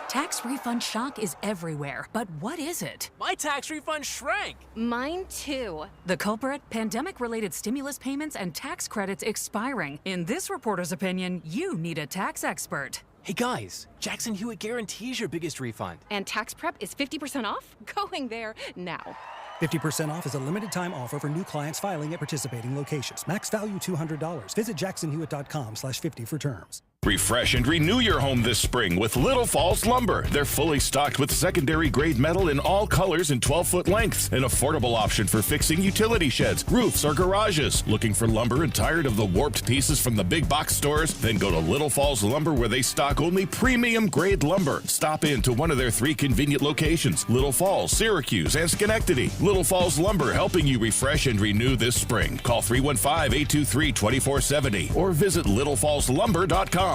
Tax refund shock is everywhere, but what is it? My tax refund shrank. Mine too. The culprit? Pandemic-related stimulus payments and tax credits expiring. In this reporter's opinion, you need a tax expert. Hey guys, Jackson Hewitt guarantees your biggest refund. And tax prep is 50% off? Going there now. 50% off is a limited-time offer for new clients filing at participating locations. Max value $200. Visit jacksonhewitt.com/50 for terms. Refresh and renew your home this spring with Little Falls Lumber. They're fully stocked with secondary grade metal in all colors and 12-foot lengths. An affordable option for fixing utility sheds, roofs, or garages. Looking for lumber and tired of the warped pieces from the big box stores? Then go to Little Falls Lumber where they stock only premium grade lumber. Stop in to one of their 3 convenient locations, Little Falls, Syracuse, and Schenectady. Little Falls Lumber helping you refresh and renew this spring. Call 315-823-2470 or visit littlefallslumber.com.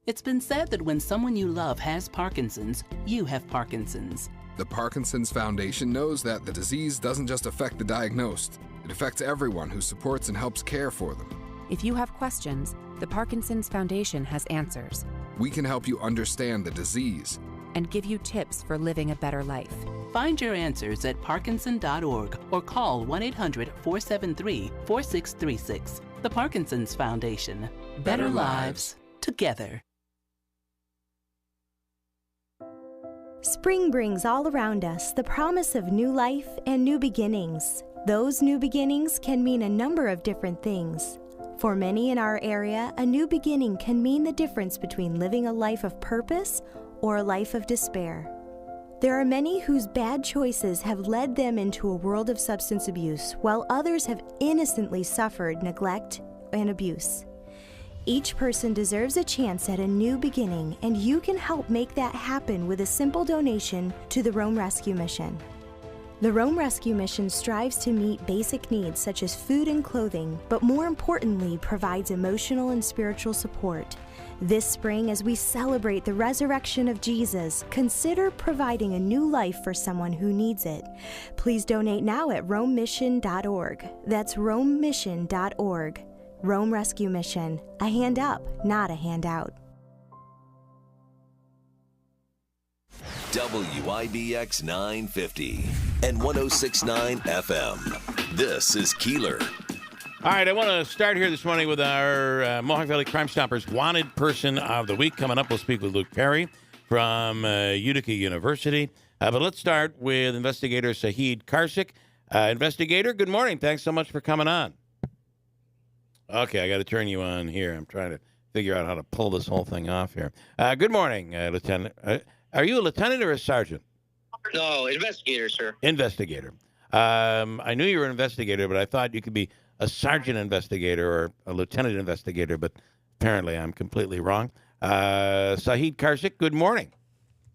It's been said that when someone you love has Parkinson's, you have Parkinson's. The Parkinson's Foundation knows that the disease doesn't just affect the diagnosed, it affects everyone who supports and helps care for them. If you have questions, the Parkinson's Foundation has answers. We can help you understand the disease and give you tips for living a better life. Find your answers at parkinson.org or call 1-800-473-4636. The Parkinson's Foundation. Better lives together. Spring brings all around us the promise of new life and new beginnings. Those new beginnings can mean a number of different things. For many in our area, a new beginning can mean the difference between living a life of purpose or a life of despair. There are many whose bad choices have led them into a world of substance abuse, while others have innocently suffered neglect and abuse. Each person deserves a chance at a new beginning, and you can help make that happen with a simple donation to the Rome Rescue Mission. The Rome Rescue Mission strives to meet basic needs such as food and clothing, but more importantly, provides emotional and spiritual support. This spring, as we celebrate the resurrection of Jesus, consider providing a new life for someone who needs it. Please donate now at romemission.org. That's romemission.org. Rome Rescue Mission. A hand up, not a handout. WIBX 950 and 106.9 FM. This is Keeler. All right, I want to start here this morning with our Mohawk Valley Crime Stoppers Wanted Person of the Week. Coming up, we'll speak with Luke Perry from Utica University. But let's start with Investigator Sahid Karsik. Investigator, good morning. Thanks so much for coming on. Okay, I got to turn you on here. I'm trying to figure out how to pull this whole thing off here. Good morning, Lieutenant. Are you a lieutenant or a sergeant? No, investigator, sir. Investigator. I knew you were an investigator, but I thought you could be a sergeant investigator or a lieutenant investigator, but apparently I'm completely wrong. Sahid Karsik, good morning.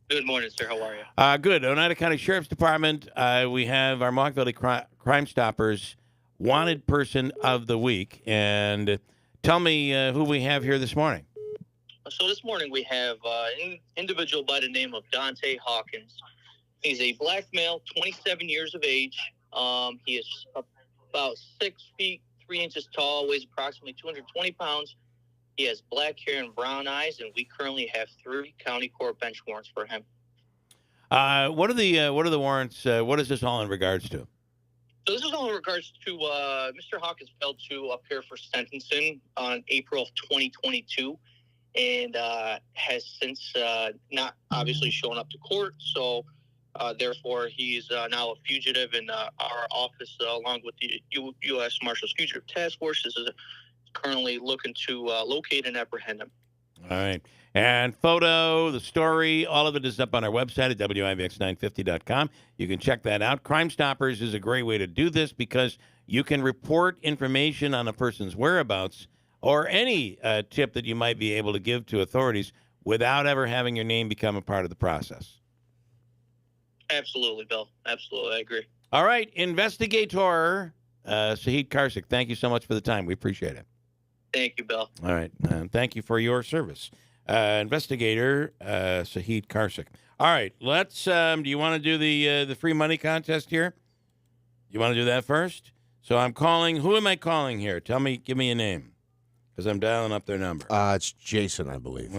Good morning, sir. How are you? Good. Oneida County Sheriff's Department, we have our Mohawk Valley Crime Stoppers Wanted Person of the Week. And tell me who we have here this morning. So this morning we have an individual by the name of Dante Hawkins. He's a black male, 27 years of age. He is about 6 feet, 3 inches tall, weighs approximately 220 pounds. He has black hair and brown eyes, and we currently have 3 county court bench warrants for him. What are the warrants? What is this all in regards to? So this is all in regards to Mr. Hawkins failed to appear for sentencing on April of 2022 and has since not obviously shown up to court. So therefore, he's now a fugitive, and our office, along with the U.S. Marshals Fugitive Task Force, is currently looking to locate and apprehend him. All right. And photo, the story, all of it is up on our website at WIBX950.com. You can check that out. Crime Stoppers is a great way to do this because you can report information on a person's whereabouts or any tip that you might be able to give to authorities without ever having your name become a part of the process. Absolutely, Bill. Absolutely. I agree. All right. Investigator Sahid Karsik, thank you so much for the time. We appreciate it. Thank you, Bill. All right. Thank you for your service. Investigator Sahid Karsik. All right. Let's, do you want to do the free money contest here? You want to do that first? So I'm calling, who am I calling here? Give me a name because I'm dialing up their number. It's Jason, I believe.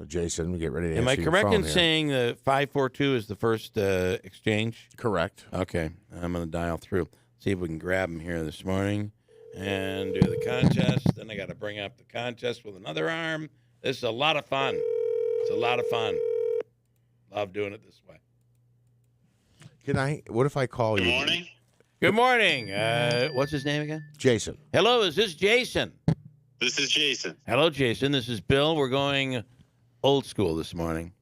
Jason, get ready to am I answer your correct phone in here. saying the 542 is the first exchange? Correct. Okay. I'm going to dial through. See if we can grab him here this morning and do the contest. Then I got to bring up the contest with another arm. This is a lot of fun. It's a lot of fun. Love doing it this way. What if I call you? Good morning. Good morning. What's his name again? Jason. Hello, is this Jason? This is Jason. Hello, Jason. This is Bill. We're going old school this morning.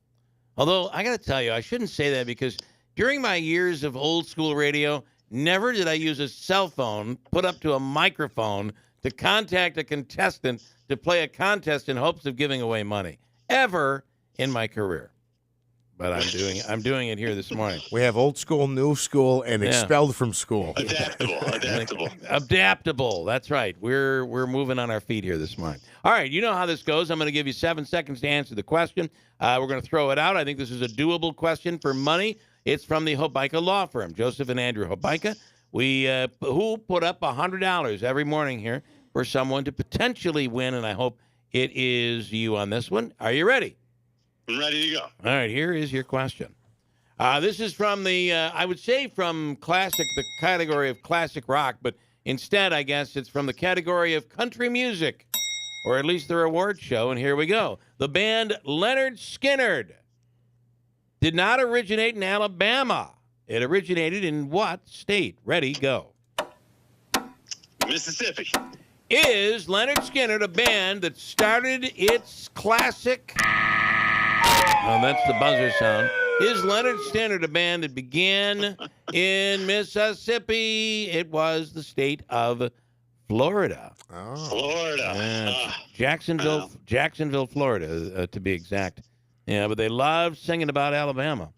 Although, I got to tell you, I shouldn't say that because during my years of old school radio, never did I use a cell phone put up to a microphone to contact a contestant to play a contest in hopes of giving away money. Ever in my career. But I'm doing it here this morning. We have old school, new school, and expelled from school. Adaptable. That's right. We're moving on our feet here this morning. All right, you know how this goes. I'm going to give you 7 seconds to answer the question. We're going to throw it out. I think this is a doable question for money. It's from the Hobeika Law Firm, Joseph and Andrew Hobeika. Who put up $100 every morning here for someone to potentially win, and I hope it is you on this one. Are you ready? I'm ready to go. All right, here is your question. This is from the, I would say from classic, the category of classic rock, but instead, I guess, it's from the category of country music, or at least their award show, and here we go. The band Leonard Skinner did not originate in Alabama. It originated in what state? Ready, go. Mississippi. Is Leonard Skinner a band that started its classic... Oh, that's the buzzer sound. Is Leonard Skinner a band that began in Mississippi? It was the state of Florida. Oh. Florida. Jacksonville, Florida, to be exact. Yeah, but they loved singing about Alabama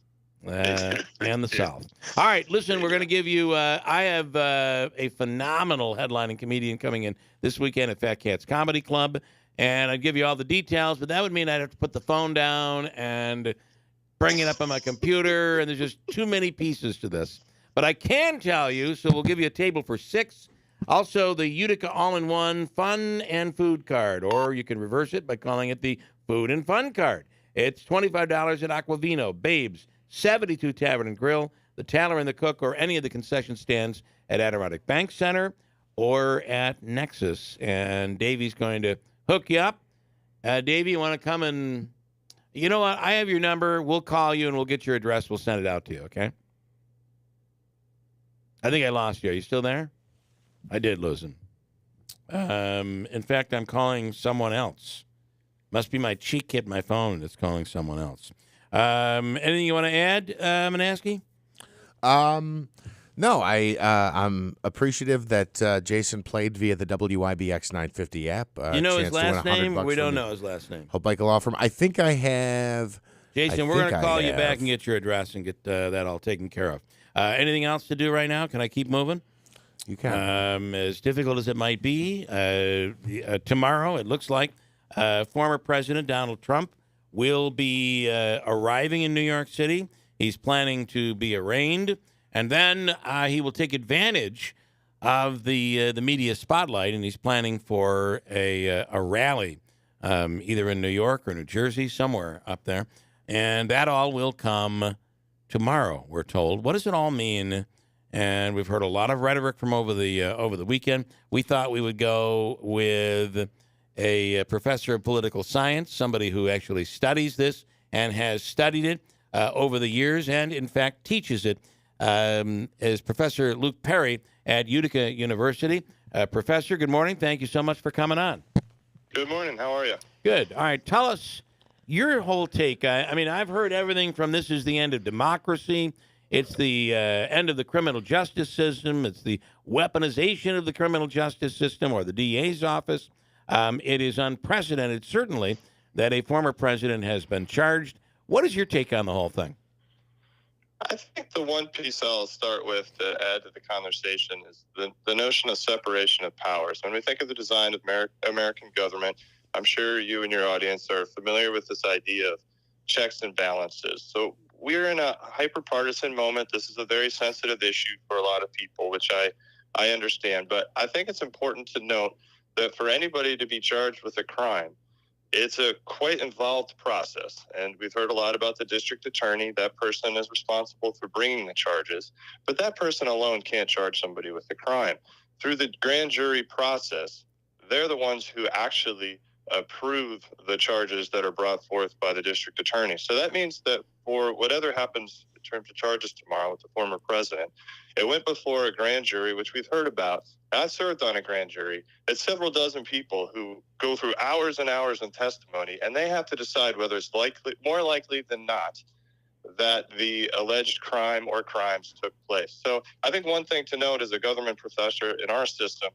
and the South. All right, listen, we're going to give you, I have a phenomenal headlining comedian coming in this weekend at Fat Cats Comedy Club, and I'd give you all the details, but that would mean I'd have to put the phone down and bring it up on my computer, and there's just too many pieces to this. But I can tell you, so we'll give you a table for 6. Also, the Utica All-in-One Fun and Food Card, or you can reverse it by calling it the Food and Fun Card. It's $25 at Aquavino, Babes, 72 Tavern and Grill, the Taller and the Cook, or any of the concession stands at Adirondack Bank Center or at Nexus. And Davey's going to hook you up. Davey, you want to come and You know what? I have your number. We'll call you and we'll get your address. We'll send it out to you, okay? I think I lost you. Are you still there? I did lose him. In fact, I'm calling someone else. Must be my cheek hit my phone that's calling someone else. Anything you want to add, Manaski? No, I'm appreciative that Jason played via the WIBX 950 app. You know his Chance to win last 100 name? bucks We from don't the know his last name. Hope Michael Law Firm. I think I have. Jason, we're going to call you back and get your address and get that all taken care of. Anything else to do right now? Can I keep moving? You can. As difficult as it might be, tomorrow it looks like former President Donald Trump will be arriving in New York City. He's planning to be arraigned, and then he will take advantage of the media spotlight, and he's planning for a rally, either in New York or New Jersey, somewhere up there, and that all will come tomorrow, we're told. What does it all mean? And we've heard a lot of rhetoric from over the weekend. We thought we would go with a professor of political science, somebody who actually studies this and has studied it over the years and, in fact, teaches it, is Professor Luke Perry at Utica University. Professor, good morning. Thank you so much for coming on. Good morning. How are you? Good. All right. Tell us your whole take. I mean, I've heard everything from this is the end of democracy. It's the end of the criminal justice system. It's the weaponization of the criminal justice system or the DA's office. It is unprecedented, certainly, that a former president has been charged. What is your take on the whole thing? I think the one piece I'll start with to add to the conversation is the notion of separation of powers. When we think of the design of American government, I'm sure you and your audience are familiar with this idea of checks and balances. So we're in a hyper-partisan moment. This is a very sensitive issue for a lot of people, which I understand. But I think it's important to note that for anybody to be charged with a crime, it's a quite involved process. And we've heard a lot about the district attorney. That person is responsible for bringing the charges. But that person alone can't charge somebody with a crime. Through the grand jury process, they're the ones who actually approve the charges that are brought forth by the district attorney. So that means that for whatever happens in terms of charges tomorrow with the former president, it went before a grand jury, which we've heard about. I served on a grand jury. It's several dozen people who go through hours and hours in testimony, and they have to decide whether it's more likely than not that the alleged crime or crimes took place. So I think one thing to note as a government professor in our system,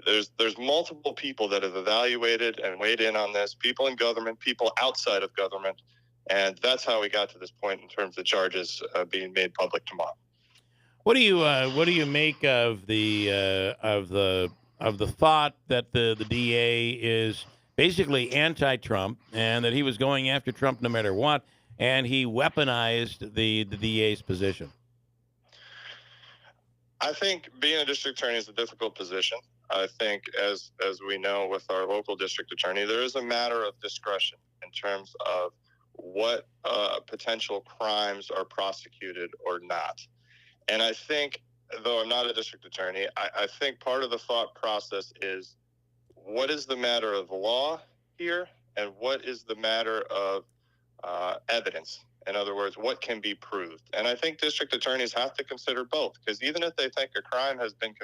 there's multiple people that have evaluated and weighed in on this, people in government, people outside of government, and that's how we got to this point in terms of charges being made public tomorrow. What do you make of the thought that the DA is basically anti-Trump and that he was going after Trump no matter what, and he weaponized the DA's position? I think being a district attorney is a difficult position. I think, as we know with our local district attorney, there is a matter of discretion in terms of what potential crimes are prosecuted or not. And I think, though I'm not a district attorney, I think part of the thought process is what is the matter of law here and what is the matter of evidence? In other words, what can be proved? And I think district attorneys have to consider both, because even if they think a crime has been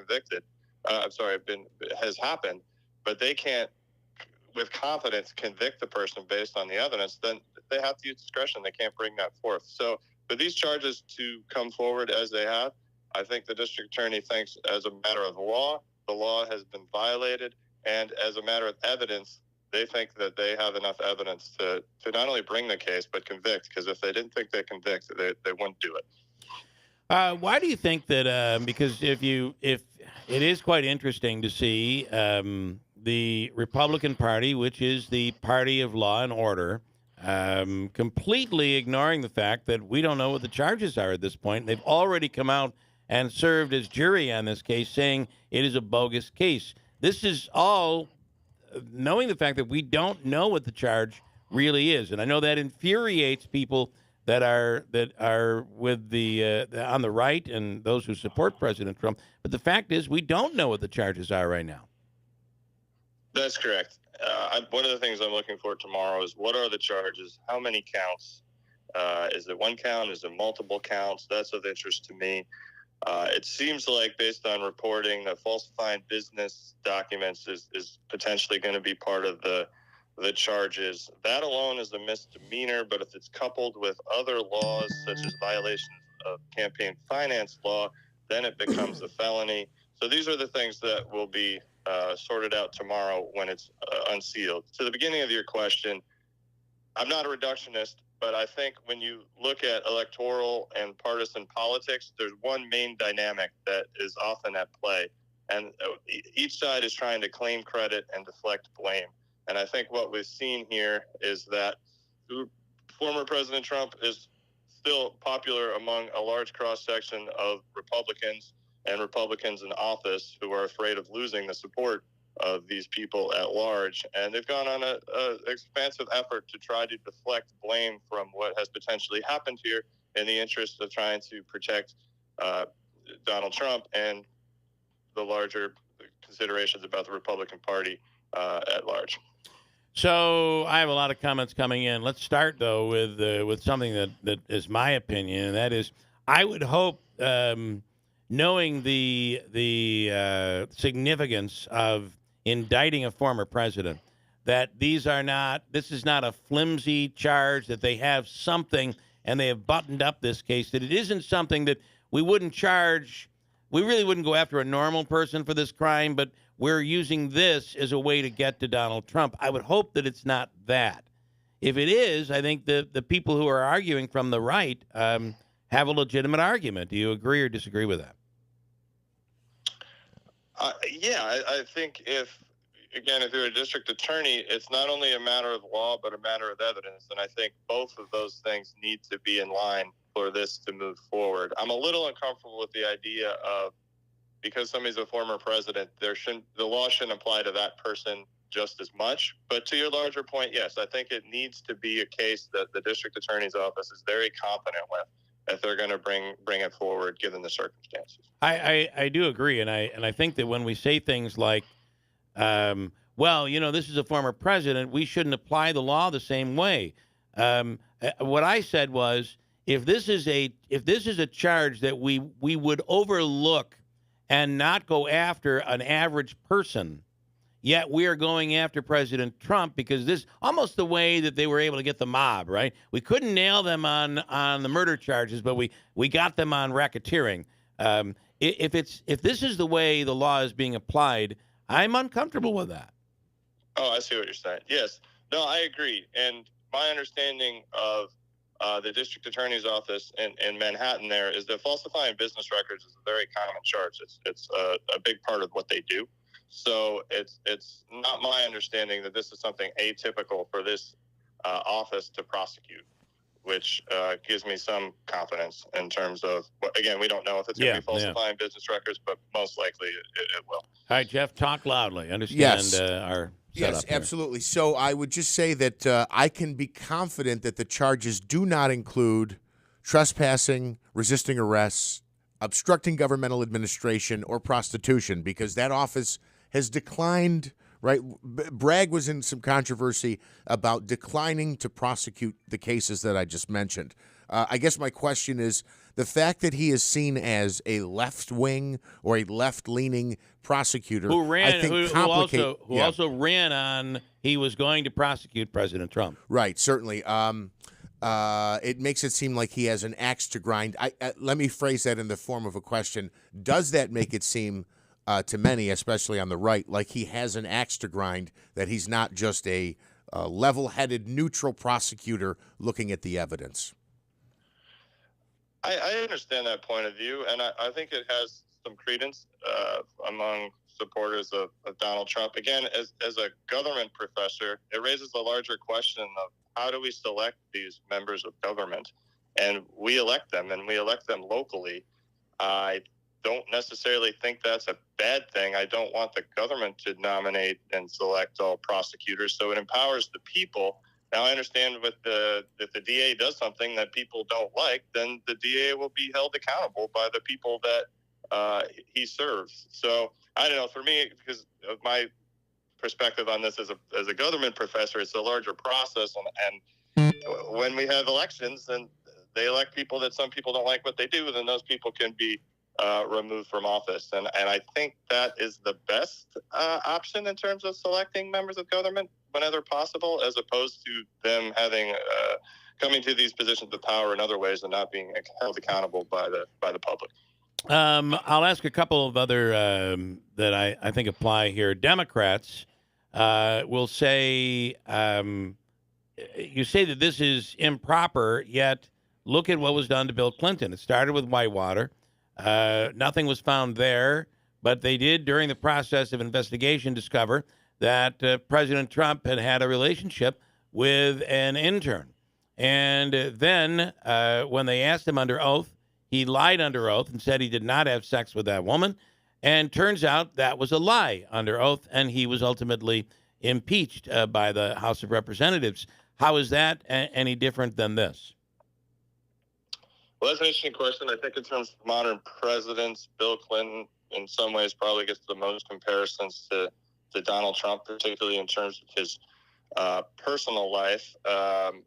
has happened, but they can't, with confidence, convict the person based on the evidence, then they have to use discretion. They can't bring that forth. So for these charges to come forward as they have, I think the district attorney thinks as a matter of law, the law has been violated, and as a matter of evidence, they think that they have enough evidence to not only bring the case, but convict, because if they didn't think they convict, they wouldn't do it. Why do you think that? Because if it is quite interesting to see the Republican Party, which is the party of law and order, completely ignoring the fact that we don't know what the charges are at this point. They've already come out and served as jury on this case, saying it is a bogus case. This is all knowing the fact that we don't know what the charge really is, and I know that infuriates people that are with the on the right and those who support President Trump. But the fact is, we don't know what the charges are right now. That's correct. one of the things I'm looking for tomorrow is what are the charges? How many counts? Is it one count? Is it multiple counts? That's of interest to me. It seems like, based on reporting, that falsifying business documents is potentially going to be part of the charges. That alone is a misdemeanor, but if it's coupled with other laws, such as violations of campaign finance law, then it becomes a felony. So these are the things that will be sorted out tomorrow when it's unsealed. To the beginning of your question, I'm not a reductionist, but I think when you look at electoral and partisan politics, there's one main dynamic that is often at play. And each side is trying to claim credit and deflect blame. And I think what we've seen here is that former President Trump is still popular among a large cross-section of Republicans and Republicans in office who are afraid of losing the support of these people at large. And they've gone on an expansive effort to try to deflect blame from what has potentially happened here in the interest of trying to protect Donald Trump and the larger considerations about the Republican Party at large. So I have a lot of comments coming in. Let's start, though, with something that is my opinion, and that is I would hope, knowing the significance of indicting a former president, that this is not a flimsy charge, that they have something and they have buttoned up this case, that it isn't something that we wouldn't charge. We really wouldn't go after a normal person for this crime, but we're using this as a way to get to Donald Trump. I would hope that it's not that. If it is, I think the people who are arguing from the right have a legitimate argument. Do you agree or disagree with that? I think if you're a district attorney, it's not only a matter of law, but a matter of evidence. And I think both of those things need to be in line for this to move forward. I'm a little uncomfortable with the idea of, because somebody's a former president, the law shouldn't apply to that person just as much. But to your larger point, yes, I think it needs to be a case that the district attorney's office is very confident with, if they're going to bring it forward given the circumstances. I do agree, and I think that when we say things like, this is a former president, we shouldn't apply the law the same way. What I said was, if this is a charge that we would overlook and not go after an average person, yet we are going after President Trump because this almost the way that they were able to get the mob, right? We couldn't nail them on the murder charges, but we got them on racketeering. If this is the way the law is being applied, I'm uncomfortable with that. Oh, I see what you're saying. Yes. No, I agree. And my understanding of the district attorney's office in Manhattan there is that falsifying business records is a very common charge. It's a big part of what they do. So it's not my understanding that this is something atypical for this office to prosecute, which gives me some confidence in terms of, again, we don't know if it's going to be falsifying business records, but most likely it will. All right, Jeff, talk loudly. Understand our setup. Yes, absolutely. So I would just say that I can be confident that the charges do not include trespassing, resisting arrests, obstructing governmental administration, or prostitution, because that office has declined, right? Bragg was in some controversy about declining to prosecute the cases that I just mentioned. I guess my question is, the fact that he is seen as a left-wing or a left-leaning prosecutor, who ran, I think who also ran on he was going to prosecute President Trump. Right, certainly. It makes it seem like he has an axe to grind. Let me phrase that in the form of a question. Does that make it seem to many, especially on the right, like he has an axe to grind, that he's not just a level-headed, neutral prosecutor looking at the evidence? I understand that point of view, and I think it has some credence among supporters of Donald Trump. Again, as a government professor, it raises a larger question of how do we select these members of government? And we elect them, and we elect them locally. I don't necessarily think that's a bad thing. I don't want the government to nominate and select all prosecutors, so it empowers the people. Now, I understand if the DA does something that people don't like, then the DA will be held accountable by the people that he serves. So, I don't know, for me, because of my perspective on this as a government professor. It's a larger process, and when we have elections and they elect people that some people don't like what they do, then those people can be removed from office. And I think that is the best option in terms of selecting members of government whenever possible, as opposed to them having coming to these positions of power in other ways and not being held accountable by the public. I'll ask a couple of other that I think apply here. Democrats will say, you say that this is improper, yet look at what was done to Bill Clinton. It started with Whitewater. Nothing was found there, but they did, during the process of investigation, discover that President Trump had a relationship with an intern. And then when they asked him under oath, he lied under oath and said he did not have sex with that woman. And turns out that was a lie under oath, and he was ultimately impeached by the House of Representatives. How is that any different than this? Well, that's an interesting question. I think in terms of modern presidents, Bill Clinton in some ways probably gets the most comparisons to Donald Trump, particularly in terms of his personal life.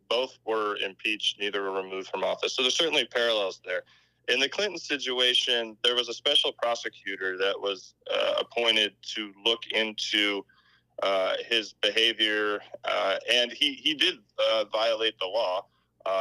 Both were impeached, neither were removed from office. So there's certainly parallels there. In the Clinton situation, there was a special prosecutor that was appointed to look into his behavior, and he did violate the law.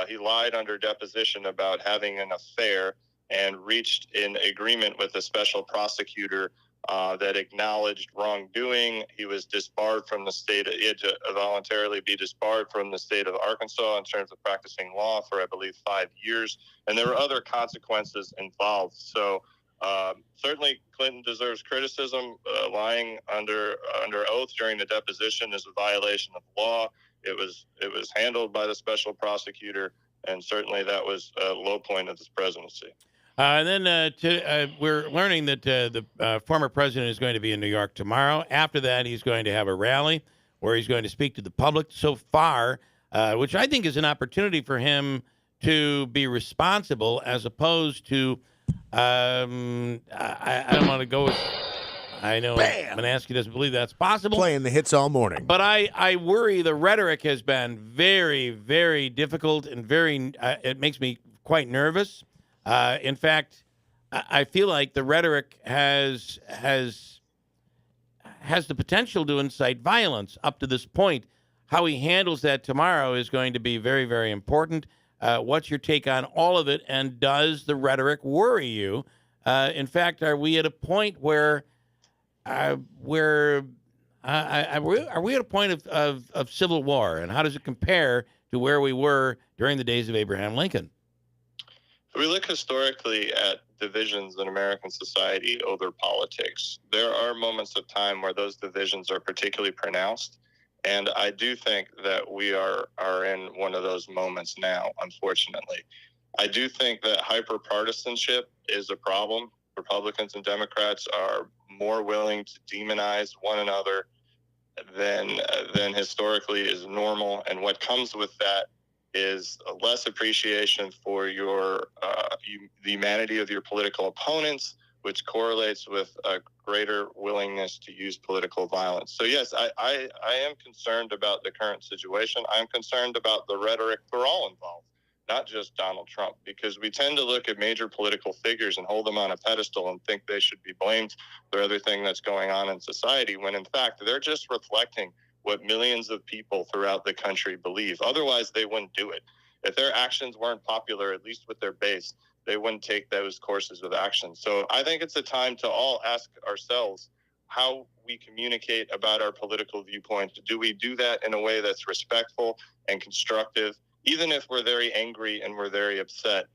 He lied under deposition about having an affair and reached an agreement with a special prosecutor that acknowledged wrongdoing. He was disbarred from the state. He had to voluntarily be disbarred from the state of Arkansas in terms of practicing law for, I believe, 5 years. And there were other consequences involved. So certainly Clinton deserves criticism. Lying under oath during the deposition is a violation of law. It was handled by the special prosecutor, and certainly that was a low point of this presidency. And then we're learning that the former president is going to be in New York tomorrow. After that, he's going to have a rally where he's going to speak to the public. So far, which I think is an opportunity for him to be responsible, as opposed to I don't want to go with. I know Manaski doesn't believe that's possible. Playing the hits all morning. But I worry the rhetoric has been very, very difficult and very. It makes me quite nervous. In fact, I feel like the rhetoric has the potential to incite violence up to this point. How he handles that tomorrow is going to be very, very important. What's your take on all of it? And does the rhetoric worry you? In fact, are we at a point where are we at a point of civil war? And how does it compare to where we were during the days of Abraham Lincoln? If we look historically at divisions in American society over politics, there are moments of time where those divisions are particularly pronounced. And I do think that we are in one of those moments now, unfortunately. I do think that hyper-partisanship is a problem. Republicans and Democrats are more willing to demonize one another than historically is normal. And what comes with that is a less appreciation for the humanity of your political opponents, which correlates with a greater willingness to use political violence. So yes, I am concerned about the current situation. I'm concerned about the rhetoric for all involved, not just Donald Trump, because we tend to look at major political figures and hold them on a pedestal and think they should be blamed for everything that's going on in society, when in fact they're just reflecting what millions of people throughout the country believe. Otherwise, they wouldn't do it. If their actions weren't popular, at least with their base, they wouldn't take those courses of action. So I think it's a time to all ask ourselves how we communicate about our political viewpoints. Do we do that in a way that's respectful and constructive, even if we're very angry and we're very upset?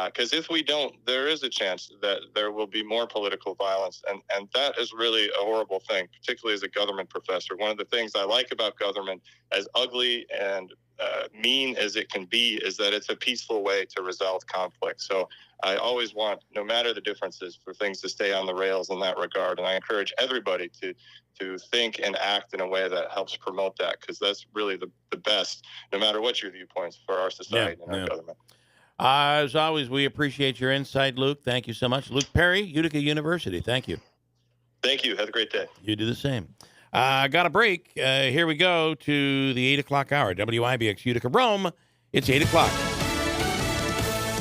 Because if we don't, there is a chance that there will be more political violence. And that is really a horrible thing, particularly as a government professor. One of the things I like about government, as ugly and mean as it can be, is that it's a peaceful way to resolve conflict. So I always want, no matter the differences, for things to stay on the rails in that regard. And I encourage everybody to think and act in a way that helps promote that, because that's really the best, no matter what your viewpoints, for our society and our government. As always, we appreciate your insight, Luke. Thank you so much. Luke Perry, Utica University. Thank you. Thank you. Have a great day. You do the same. Got a break. Here we go to the 8 o'clock hour. WIBX Utica Rome. It's 8 o'clock.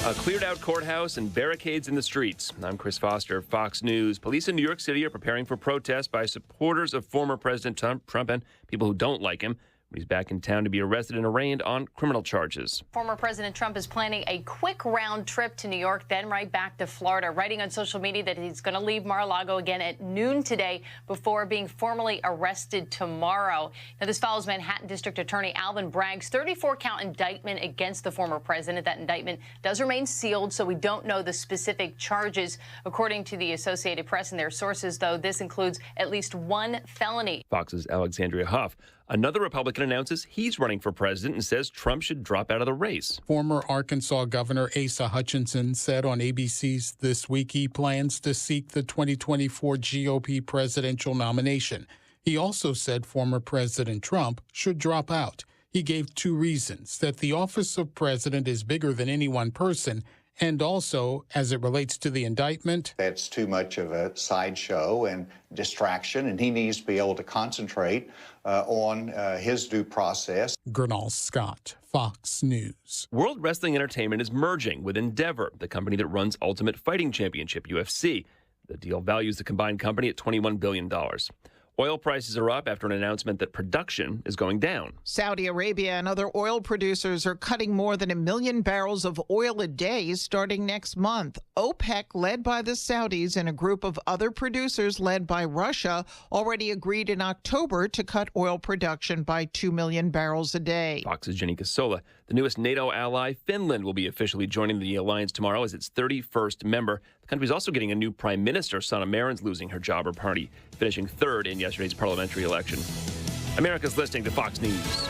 A cleared-out courthouse and barricades in the streets. I'm Chris Foster, Fox News. Police in New York City are preparing for protests by supporters of former President Trump and people who don't like him. He's back in town to be arrested and arraigned on criminal charges. Former President Trump is planning a quick round trip to New York, then right back to Florida, writing on social media that he's going to leave Mar-a-Lago again at noon today before being formally arrested tomorrow. Now, this follows Manhattan District Attorney Alvin Bragg's 34-count indictment against the former president. That indictment does remain sealed, so we don't know the specific charges. According to the Associated Press and their sources, though, this includes at least one felony. Fox's Alexandria Huff. Another Republican announces he's running for president and says Trump should drop out of the race. Former Arkansas Governor Asa Hutchinson said on ABC's This Week he plans to seek the 2024 GOP presidential nomination. He also said former President Trump should drop out. He gave two reasons: that the office of president is bigger than any one person, and also, as it relates to the indictment, that's too much of a sideshow and distraction, and he needs to be able to concentrate on his due process. Gernal Scott, Fox News. World Wrestling Entertainment is merging with Endeavor, the company that runs Ultimate Fighting Championship, UFC. The deal values the combined company at $21 billion. Oil prices are up after an announcement that production is going down. Saudi Arabia and other oil producers are cutting more than 1 million barrels of oil a day starting next month. OPEC, led by the Saudis, and a group of other producers led by Russia already agreed in October to cut oil production by 2 million barrels a day. Fox's Jenny Casola. The newest NATO ally, Finland, will be officially joining the alliance tomorrow as its 31st member. The country is also getting a new prime minister. Sanna Marin's losing her job, her party finishing third in yesterday's parliamentary election. America's listening to Fox News.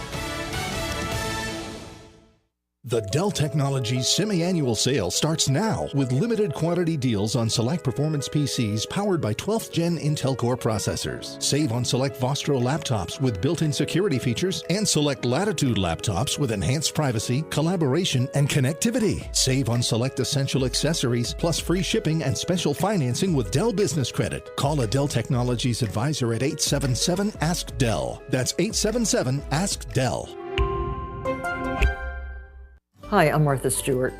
The Dell Technologies semi-annual sale starts now with limited quantity deals on select performance PCs powered by 12th Gen Intel Core processors. Save on select Vostro laptops with built-in security features and select Latitude laptops with enhanced privacy, collaboration, and connectivity. Save on select essential accessories plus free shipping and special financing with Dell Business Credit. Call a Dell Technologies advisor at 877-ASK-DELL. That's 877-ASK-DELL. Hi, I'm Martha Stewart.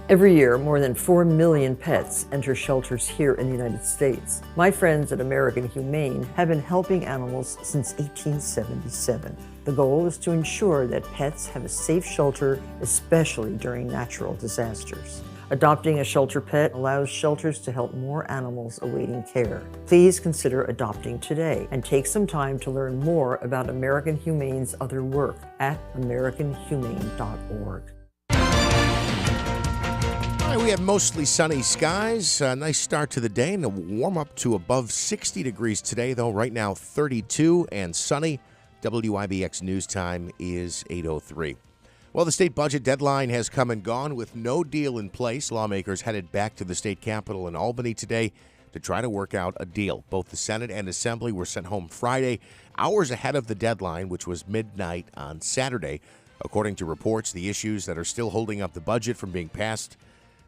Every year, more than 4 million pets enter shelters here in the United States. My friends at American Humane have been helping animals since 1877. The goal is to ensure that pets have a safe shelter, especially during natural disasters. Adopting a shelter pet allows shelters to help more animals awaiting care. Please consider adopting today and take some time to learn more about American Humane's other work at americanhumane.org. We have mostly sunny skies. A nice start to the day and a warm up to above 60 degrees today, though. Right now, 32 and sunny. WIBX news time is 8:03. Well, the state budget deadline has come and gone with no deal in place. Lawmakers headed back to the state capitol in Albany today to try to work out a deal. Both the Senate and Assembly were sent home Friday, hours ahead of the deadline, which was midnight on Saturday. According to reports, the issues that are still holding up the budget from being passed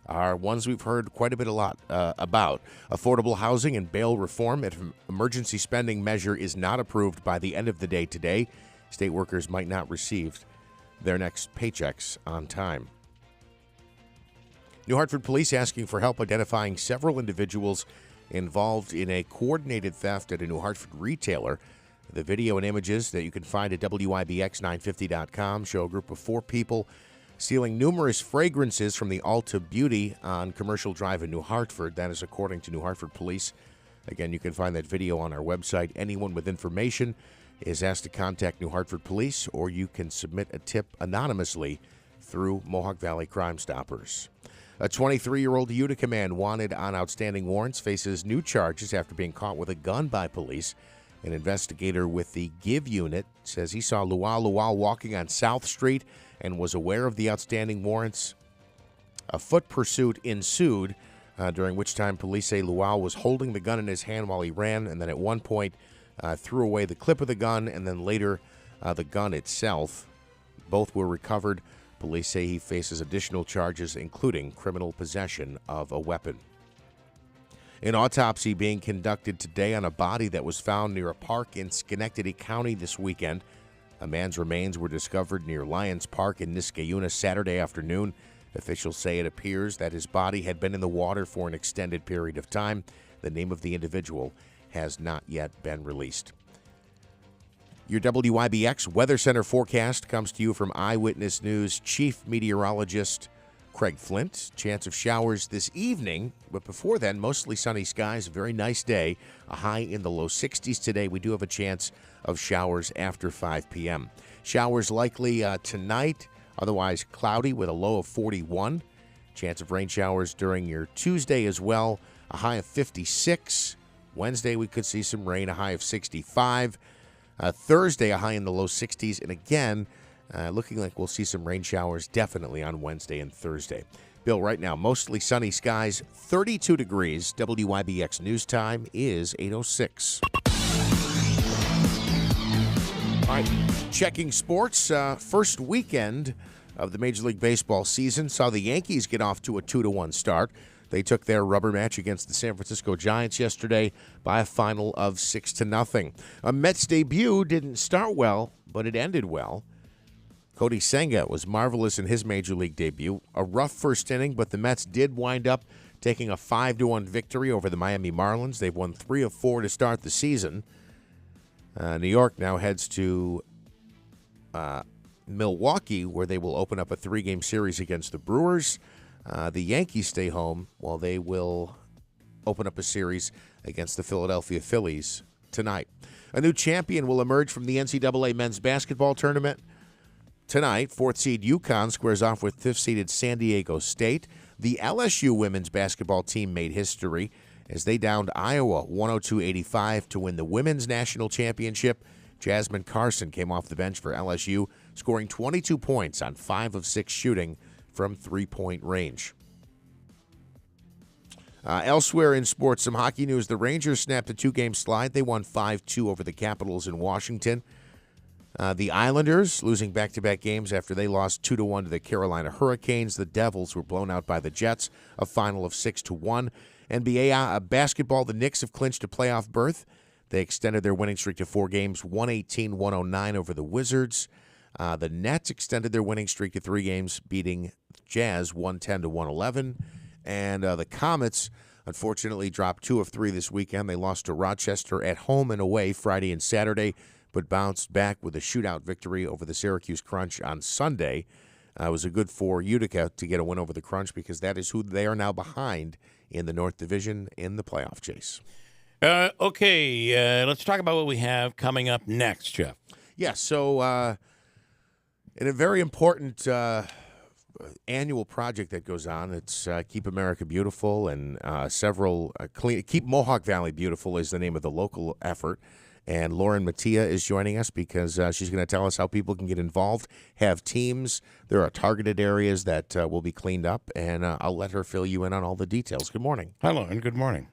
are ones we've heard quite a bit about. Affordable housing and bail reform. If an emergency spending measure is not approved by the end of the day today, state workers might not receive their next paychecks on time. New Hartford police asking for help identifying several individuals involved in a coordinated theft at a New Hartford retailer. The video and images that you can find at WIBX950.com show a group of 4 people stealing numerous fragrances from the Ulta Beauty on Commercial Drive in New Hartford. That is according to New Hartford Police. Again, you can find that video on our website. Anyone with information is asked to contact New Hartford Police, or you can submit a tip anonymously through Mohawk Valley Crime Stoppers. A 23-year-old Utica man wanted on outstanding warrants faces new charges after being caught with a gun by police. An investigator with the GIVE unit says he saw Luau walking on South Street and was aware of the outstanding warrants. A foot pursuit ensued, during which time police say Luau was holding the gun in his hand while he ran, and then at one point threw away the clip of the gun, and then later the gun itself. Both were recovered. Police say he faces additional charges, including criminal possession of a weapon. An autopsy being conducted today on a body that was found near a park in Schenectady County this weekend. A man's remains were discovered near Lions Park in Niskayuna Saturday afternoon. Officials say it appears that his body had been in the water for an extended period of time. The name of the individual has not yet been released. Your WIBX Weather Center forecast comes to you from Eyewitness News Chief Meteorologist Craig Flint. Chance of showers this evening, but before then, mostly sunny skies. A very nice day. A high in the low 60s today. We do have a chance of showers after 5 p.m. Showers likely tonight, otherwise cloudy with a low of 41. Chance of rain showers during your Tuesday as well. A high of 56. Wednesday, we could see some rain, a high of 65. Thursday, a high in the low 60s. And again, looking like we'll see some rain showers definitely on Wednesday and Thursday. Bill, right now, mostly sunny skies, 32 degrees. WIBX News Time is 8:06. All right, checking sports. First weekend of the Major League Baseball season saw the Yankees get off to a 2-1 start. They took their rubber match against the San Francisco Giants yesterday by a final of 6-0. A Mets debut didn't start well, but it ended well. Cody Senga was marvelous in his Major League debut. A rough first inning, but the Mets did wind up taking a 5-1 victory over the Miami Marlins. They've won 3 of 4 to start the season. New York now heads to Milwaukee, where they will open up a 3-game series against the Brewers. The Yankees stay home while they will open up a series against the Philadelphia Phillies tonight. A new champion will emerge from the NCAA men's basketball tournament tonight. 4th seed UConn squares off with 5th-seeded San Diego State. The LSU women's basketball team made history as they downed Iowa 102-85 to win the women's national championship. Jasmine Carson came off the bench for LSU, scoring 22 points on 5 of 6 shooting from three-point range. Elsewhere in sports, some hockey news. The Rangers snapped a 2-game slide. They won 5-2 over the Capitals in Washington. The Islanders losing back-to-back games after they lost 2-1 to the Carolina Hurricanes. The Devils were blown out by the Jets, a final of 6-1. NBA basketball, the Knicks have clinched a playoff berth. They extended their winning streak to 4 games, 118-109 over the Wizards. The Nets extended their winning streak to 3 games, beating Jazz 110-111. And the Comets, unfortunately, dropped 2 of 3 this weekend. They lost to Rochester at home and away Friday and Saturday, but bounced back with a shootout victory over the Syracuse Crunch on Sunday. It was a good for Utica to get a win over the Crunch because that is who they are now behind in the North Division in the playoff chase. Let's talk about what we have coming up next, Jeff. Yeah, so in a very important annual project that goes on, it's Keep America Beautiful, and several Keep Mohawk Valley Beautiful is the name of the local effort. And Lauren Mattia is joining us because she's going to tell us how people can get involved, have teams. There are targeted areas that will be cleaned up, and I'll let her fill you in on all the details. Good morning. Hi, Lauren. Good morning.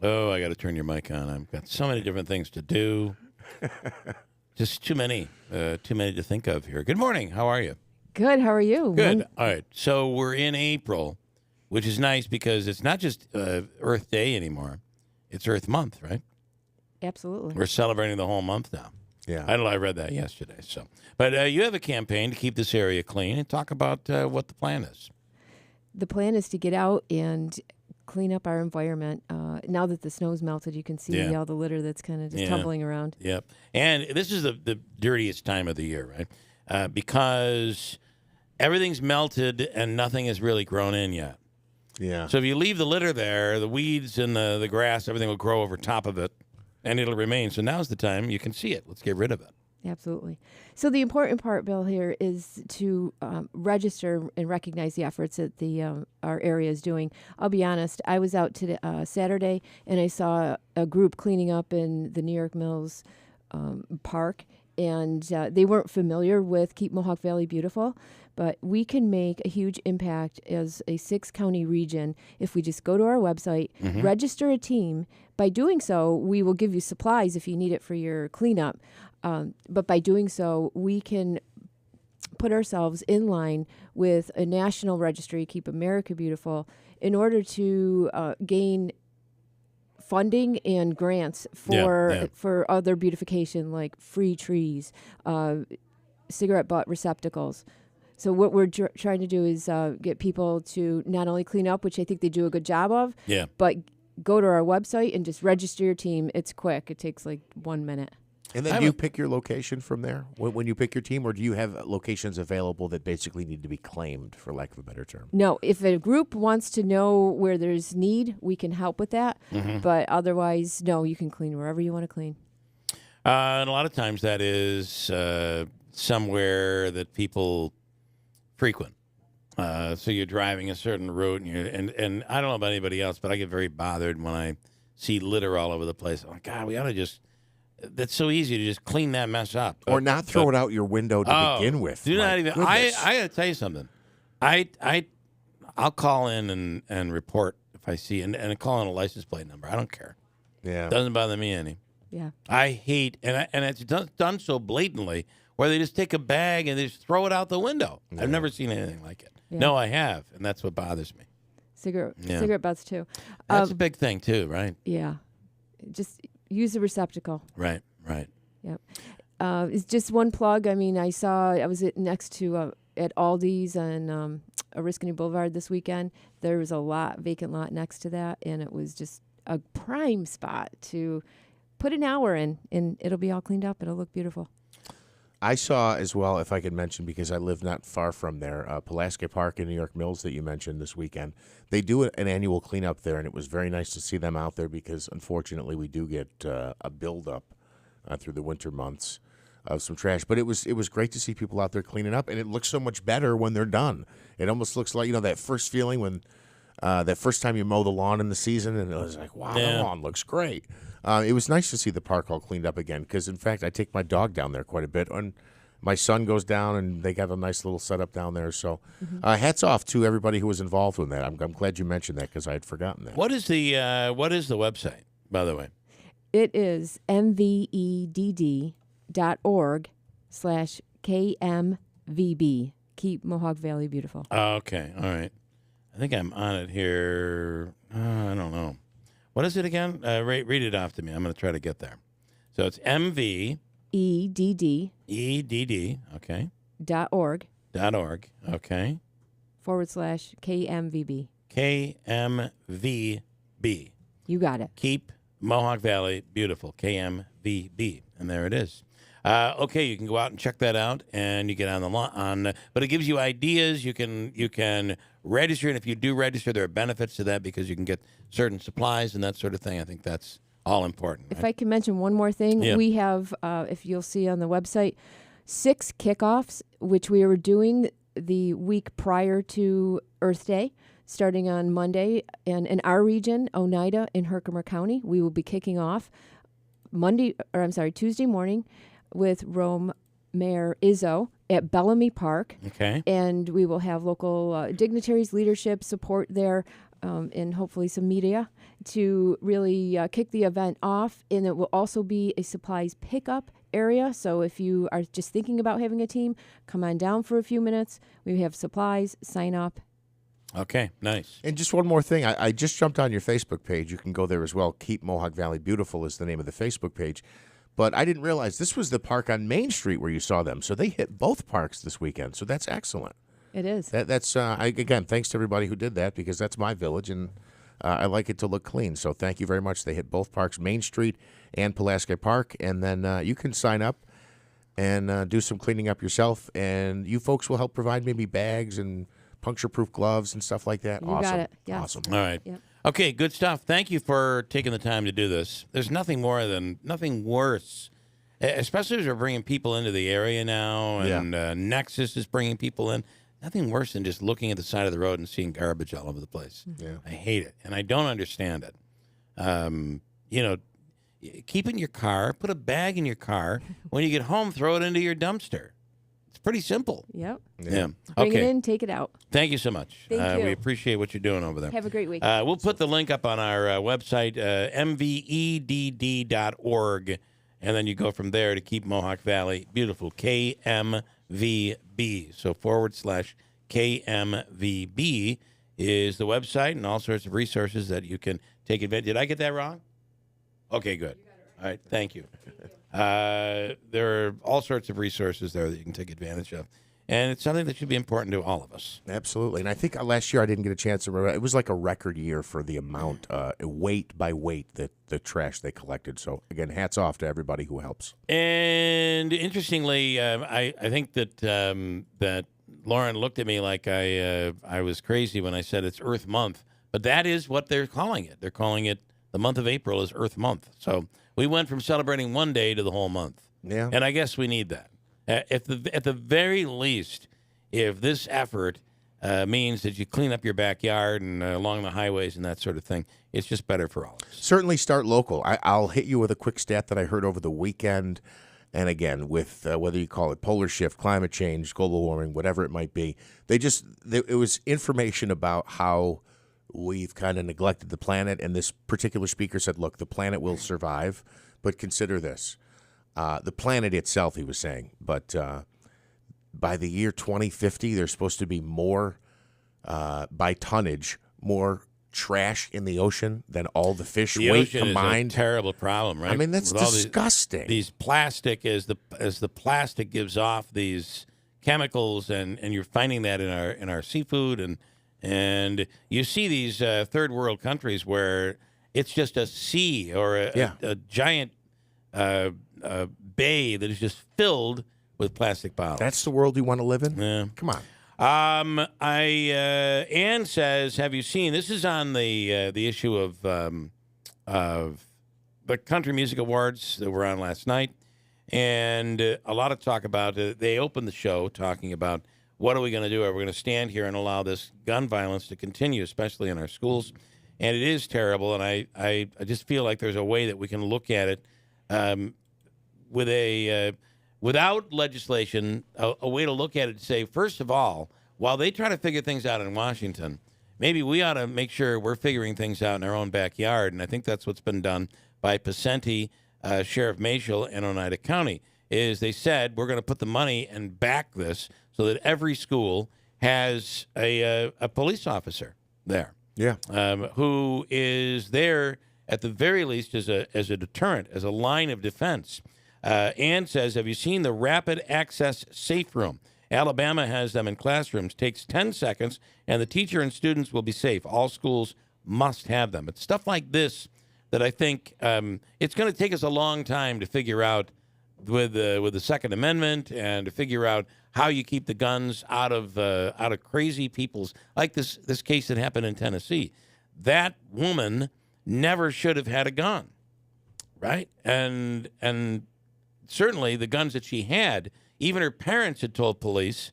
Oh, I got to turn your mic on. I've got so many different things to do. Just too many to think of here. Good morning. How are you? Good. How are you? Good. All right. So we're in April, which is nice because it's not just Earth Day anymore. It's Earth Month, right? Absolutely. We're celebrating the whole month now. Yeah. I read that yesterday. But you have a campaign to keep this area clean and talk about what the plan is. The plan is to get out and clean up our environment. Now that the snow's melted, you can see all the litter that's kind of just tumbling around. Yep. And this is the dirtiest time of the year, right? Because everything's melted and nothing has really grown in yet. Yeah. So if you leave the litter there, the weeds and the grass, everything will grow over top of it, and it'll remain. So now's the time you can see it. Let's get rid of it. Absolutely. So the important part, Bill, here is to register and recognize the efforts that our area is doing. I'll be honest, I was out today, Saturday, and I saw a group cleaning up in the New York Mills Park, and they weren't familiar with Keep Mohawk Valley Beautiful, but we can make a huge impact as a 6-county region if we just go to our website, register a team. By doing so, we will give you supplies if you need it for your cleanup. But by doing so, we can put ourselves in line with a national registry, Keep America Beautiful, in order to gain funding and grants for other beautification, like free trees, cigarette butt receptacles. So what we're trying to do is get people to not only clean up, which I think they do a good job of, but go to our website and just register your team. It's quick. It takes like 1 minute. And then do you pick your location from there when you pick your team, or do you have locations available that basically need to be claimed, for lack of a better term? No, if a group wants to know where there's need, we can help with that. Mm-hmm. But otherwise, no, you can clean wherever you want to clean. And a lot of times that is somewhere that people frequent. So you're driving a certain route, and I don't know about anybody else, but I get very bothered when I see litter all over the place. I'm like, God, we ought to just. That's so easy to just clean that mess up, or not throw it out your window to begin with. Do not even. I got to tell you something. I'll call in and report if I see and call in a license plate number. I don't care. Yeah, doesn't bother me any. Yeah, I hate and it's done so blatantly where they just take a bag and they just throw it out the window. Yeah. I've never seen anything like it. Yeah. No, I have, and that's what bothers me. Cigarette butts too. That's a big thing too, right? Yeah, just use a receptacle. Right. Yep. It's just one plug. I mean, I was next to at Aldi's on Oriskany Boulevard this weekend. There was a vacant lot next to that, and it was just a prime spot to put an hour in, and it'll be all cleaned up. It'll look beautiful. I saw as well, if I could mention, because I live not far from there, Pulaski Park in New York Mills that you mentioned this weekend. They do an annual cleanup there, and it was very nice to see them out there because, unfortunately, we do get a buildup through the winter months of some trash. But it was great to see people out there cleaning up, and it looks so much better when they're done. It almost looks like, that first feeling when that first time you mow the lawn in the season, and it was like, wow, the lawn looks great. It was nice to see the park all cleaned up again because, in fact, I take my dog down there quite a bit. And my son goes down, and they got a nice little setup down there. So hats off to everybody who was involved with that. I'm glad you mentioned that because I had forgotten that. What is the website, by the way? It is mvedd.org/KMVB. Keep Mohawk Valley beautiful. Okay. All right. I think I'm on it here. I don't know. What is it again? Read it off to me. I'm going to try to get there. So it's MVEDD. Okay. .org. Okay. /KMVB. KMVB. You got it. Keep Mohawk Valley beautiful. KMVB. And there it is. Okay, you can go out and check that out, and you get on the but it gives you ideas. You can register, and if you do register, there are benefits to that because you can get certain supplies and that sort of thing. I think that's all important. If I can mention one more thing, we have, if you'll see on the website, 6 kickoffs, which we were doing the week prior to Earth Day, starting on Monday, and in our region, Oneida in Herkimer County, we will be kicking off Tuesday morning with Rome Mayor Izzo at Bellamy Park. Okay. And we will have local dignitaries, leadership support there, and hopefully some media to really kick the event off. And it will also be a supplies pickup area. So if you are just thinking about having a team, come on down for a few minutes. We have supplies, sign up. Okay, nice. And just one more thing. I just jumped on your Facebook page. You can go there as well. Keep Mohawk Valley Beautiful is the name of the Facebook page. But I didn't realize this was the park on Main Street where you saw them. So they hit both parks this weekend. So that's excellent. It is. That's again, thanks to everybody who did that because that's my village, and I like it to look clean. So thank you very much. They hit both parks, Main Street and Pulaski Park. And then you can sign up and do some cleaning up yourself. And you folks will help provide maybe bags and puncture-proof gloves and stuff like that. You awesome. got it. Yes. Awesome. All right. Yep. Okay, good stuff. Thank you for taking the time to do this. There's nothing worse, especially as we're bringing people into the area now, and Nexus is bringing people in. Nothing worse than just looking at the side of the road and seeing garbage all over the place. Yeah. I hate it, and I don't understand it. Keep it in your car, put a bag in your car. When you get home, throw it into your dumpster. It's pretty simple. Yep. Yeah. Bring it in, take it out. Thank you so much. Thank you. We appreciate what you're doing over there. Have a great week. We'll put the link up on our website, mvedd.org, and then you go from there to Keep Mohawk Valley Beautiful, KMVB. So /KMVB is the website and all sorts of resources that you can take advantage. Did I get that wrong? Okay, good. All right, thank you. There are all sorts of resources there that you can take advantage of. And it's something that should be important to all of us. Absolutely. And I think last year I didn't get a chance to remember. It was like a record year for the amount, weight by weight, that the trash they collected. So, again, hats off to everybody who helps. And interestingly, I think that that Lauren looked at me like I was crazy when I said it's Earth Month. But that is what they're calling it. They're calling it the month of April is Earth Month. So we went from celebrating one day to the whole month. Yeah. And I guess we need that. At the very least, if this effort means that you clean up your backyard and along the highways and that sort of thing, it's just better for all of us. Certainly start local. I'll hit you with a quick stat that I heard over the weekend. And again, with whether you call it polar shift, climate change, global warming, whatever it might be, it was information about how we've kind of neglected the planet. And this particular speaker said, look, the planet will survive, but consider this. The planet itself, he was saying, but by the year 2050, there's supposed to be more, by tonnage, more trash in the ocean than all the fish weight combined. Is a terrible problem, right? I mean, that's disgusting. These plastic, as the plastic gives off these chemicals, and you're finding that in our seafood, and you see these third world countries where it's just a sea or a giant bay that is just filled with plastic bottles. That's the world you want to live in? Yeah. Come on. Ann says, have you seen, this is on the issue of the Country Music Awards that were on last night, and a lot of talk about, they opened the show talking about what are we going to do? Are we going to stand here and allow this gun violence to continue, especially in our schools? And it is terrible, and I just feel like there's a way that we can look at it without legislation, a way to look at it to say, first of all, while they try to figure things out in Washington, maybe we ought to make sure we're figuring things out in our own backyard. And I think that's what's been done by Pacenti, Sheriff Mashel, and Oneida County, is they said, we're going to put the money and back this so that every school has a police officer there. Yeah. Who is there at the very least as a deterrent, as a line of defense. Ann says, have you seen the rapid access safe room? Alabama has them in classrooms. Takes 10 seconds, and the teacher and students will be safe. All schools must have them. It's stuff like this that I think it's going to take us a long time to figure out with the Second Amendment, and to figure out how you keep the guns out of crazy people's, like this case that happened in Tennessee. That woman never should have had a gun, right? And certainly the guns that she had, even her parents had told police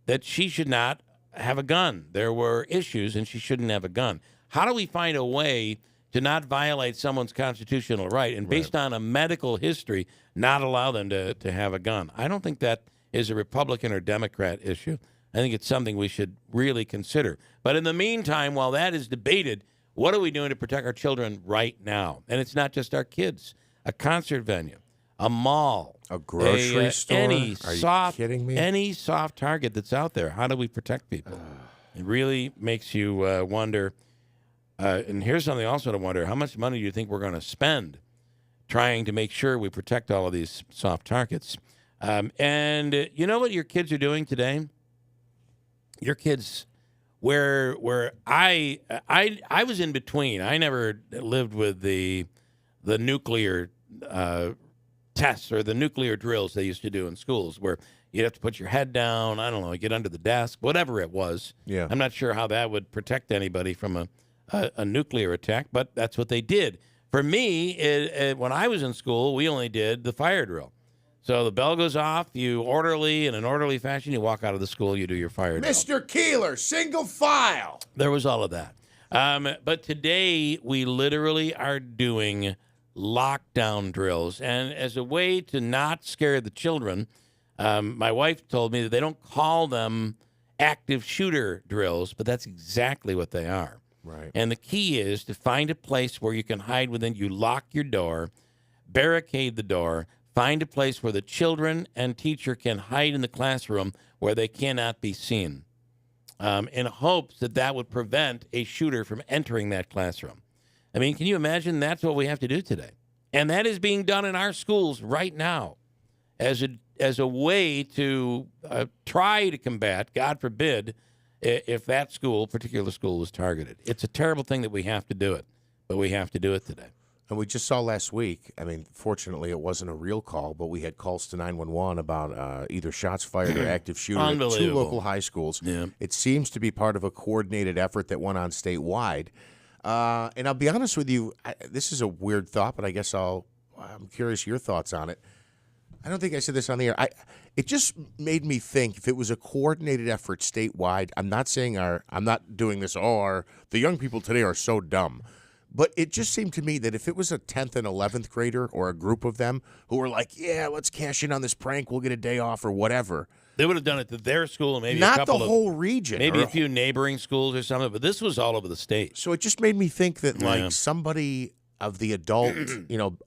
that she should not have a gun. There were issues, and she shouldn't have a gun. How do we find a way to not violate someone's constitutional right, and based on a medical history, not allow them to have a gun? I don't think that is a Republican or Democrat issue. I think it's something we should really consider. But in the meantime, while that is debated, what are we doing to protect our children right now? And it's not just our kids. A concert venue, a mall, a grocery store. Any Are soft, you kidding me? Any soft target that's out there. How do we protect people? It really makes you wonder. And here's something also to wonder: how much money do you think we're going to spend trying to make sure we protect all of these soft targets? And you know what your kids are doing today? Your kids, where I was in between. I never lived with the nuclear tests or the nuclear drills they used to do in schools, where you'd have to put your head down, I don't know, get under the desk, whatever it was. Yeah. I'm not sure how that would protect anybody from a nuclear attack, but that's what they did. For me, when I was in school, we only did the fire drill. So the bell goes off, you in an orderly fashion, you walk out of the school, you do your fire drill. Mr. Keeler, single file. There was all of that. But today, we literally are doing lockdown drills. And as a way to not scare the children, my wife told me that they don't call them active shooter drills, but that's exactly what they are. Right. And the key is to find a place where you can hide within. You lock your door, barricade the door, find a place where the children and teacher can hide in the classroom where they cannot be seen, in hopes that would prevent a shooter from entering that classroom. I mean, can you imagine that's what we have to do today? And that is being done in our schools right now as a way to try to combat, God forbid, if that particular school was targeted. It's a terrible thing that we have to do it, but we have to do it today. And we just saw last week, I mean, fortunately it wasn't a real call, but we had calls to 911 about either shots fired or active shooting at 2 local high schools. Yeah. It seems to be part of a coordinated effort that went on statewide. And I'll be honest with you, this is a weird thought, but I guess I'm curious your thoughts on it. I don't think I said this on the air. It just made me think if it was a coordinated effort statewide, I'm not saying I'm not doing this, the young people today are so dumb. But it just seemed to me that if it was a 10th and 11th grader or a group of them who were like, yeah, let's cash in on this prank, we'll get a day off or whatever. They would have done it to their school and maybe not a couple the whole region. Maybe a few neighboring schools or something, but this was all over the state. So it just made me think that like somebody of the adult,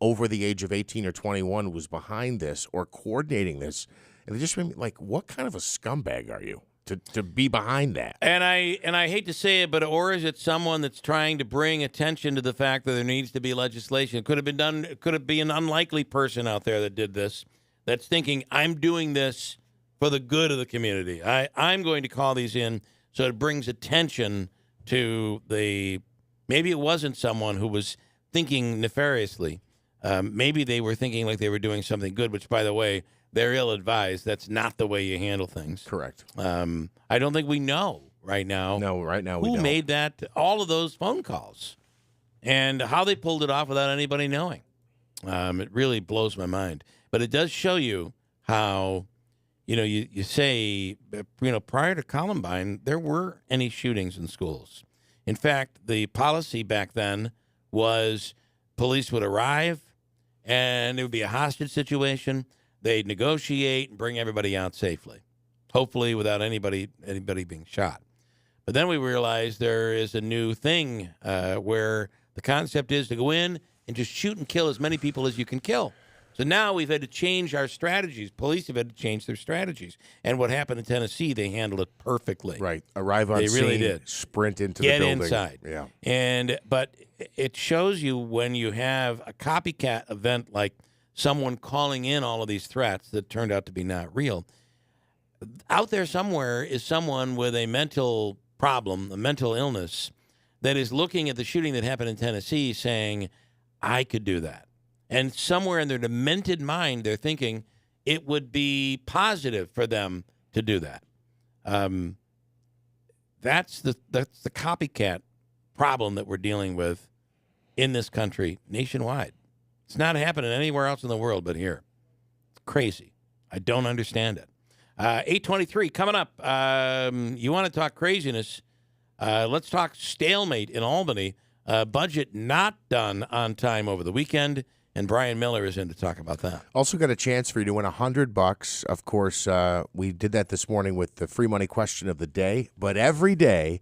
over the age of 18 or 21 was behind this or coordinating this. And it just made me like, what kind of a scumbag are you? To be behind that. And I hate to say it, but or is it someone that's trying to bring attention to the fact that there needs to be legislation? It could have been done. Could it be an unlikely person out there that did this, that's thinking, I'm doing this for the good of the community. I'm going to call these in so it brings attention to maybe it wasn't someone who was thinking nefariously. Maybe they were thinking like they were doing something good, which, by the way, they're ill-advised. That's not the way you handle things. Correct. I don't think we know right now. No, right now we don't. Who made all of those phone calls and how they pulled it off without anybody knowing. It really blows my mind. But it does show you how, you say, prior to Columbine, there were any shootings in schools. In fact, the policy back then was police would arrive and it would be a hostage situation. They'd negotiate and bring everybody out safely, hopefully without anybody being shot. But then we realized there is a new thing where the concept is to go in and just shoot and kill as many people as you can kill. So now we've had to change our strategies. Police have had to change their strategies. And what happened in Tennessee, they handled it perfectly. Right. Arrive on scene, really did. Sprint into the building. Get inside. Yeah. But it shows you when you have a copycat event like someone calling in all of these threats that turned out to be not real. Out there somewhere is someone with a mental problem, a mental illness, that is looking at the shooting that happened in Tennessee saying, I could do that. And somewhere in their demented mind, they're thinking it would be positive for them to do that. That's the copycat problem that we're dealing with in this country nationwide. It's not happening anywhere else in the world but here. It's crazy. I don't understand it. 8:23 coming up. You want to talk craziness? Let's talk stalemate in Albany. Budget not done on time over the weekend, and Brian Miller is in to talk about that. Also got a chance for you to win $100. Of course, we did that this morning with the free money question of the day. But every day,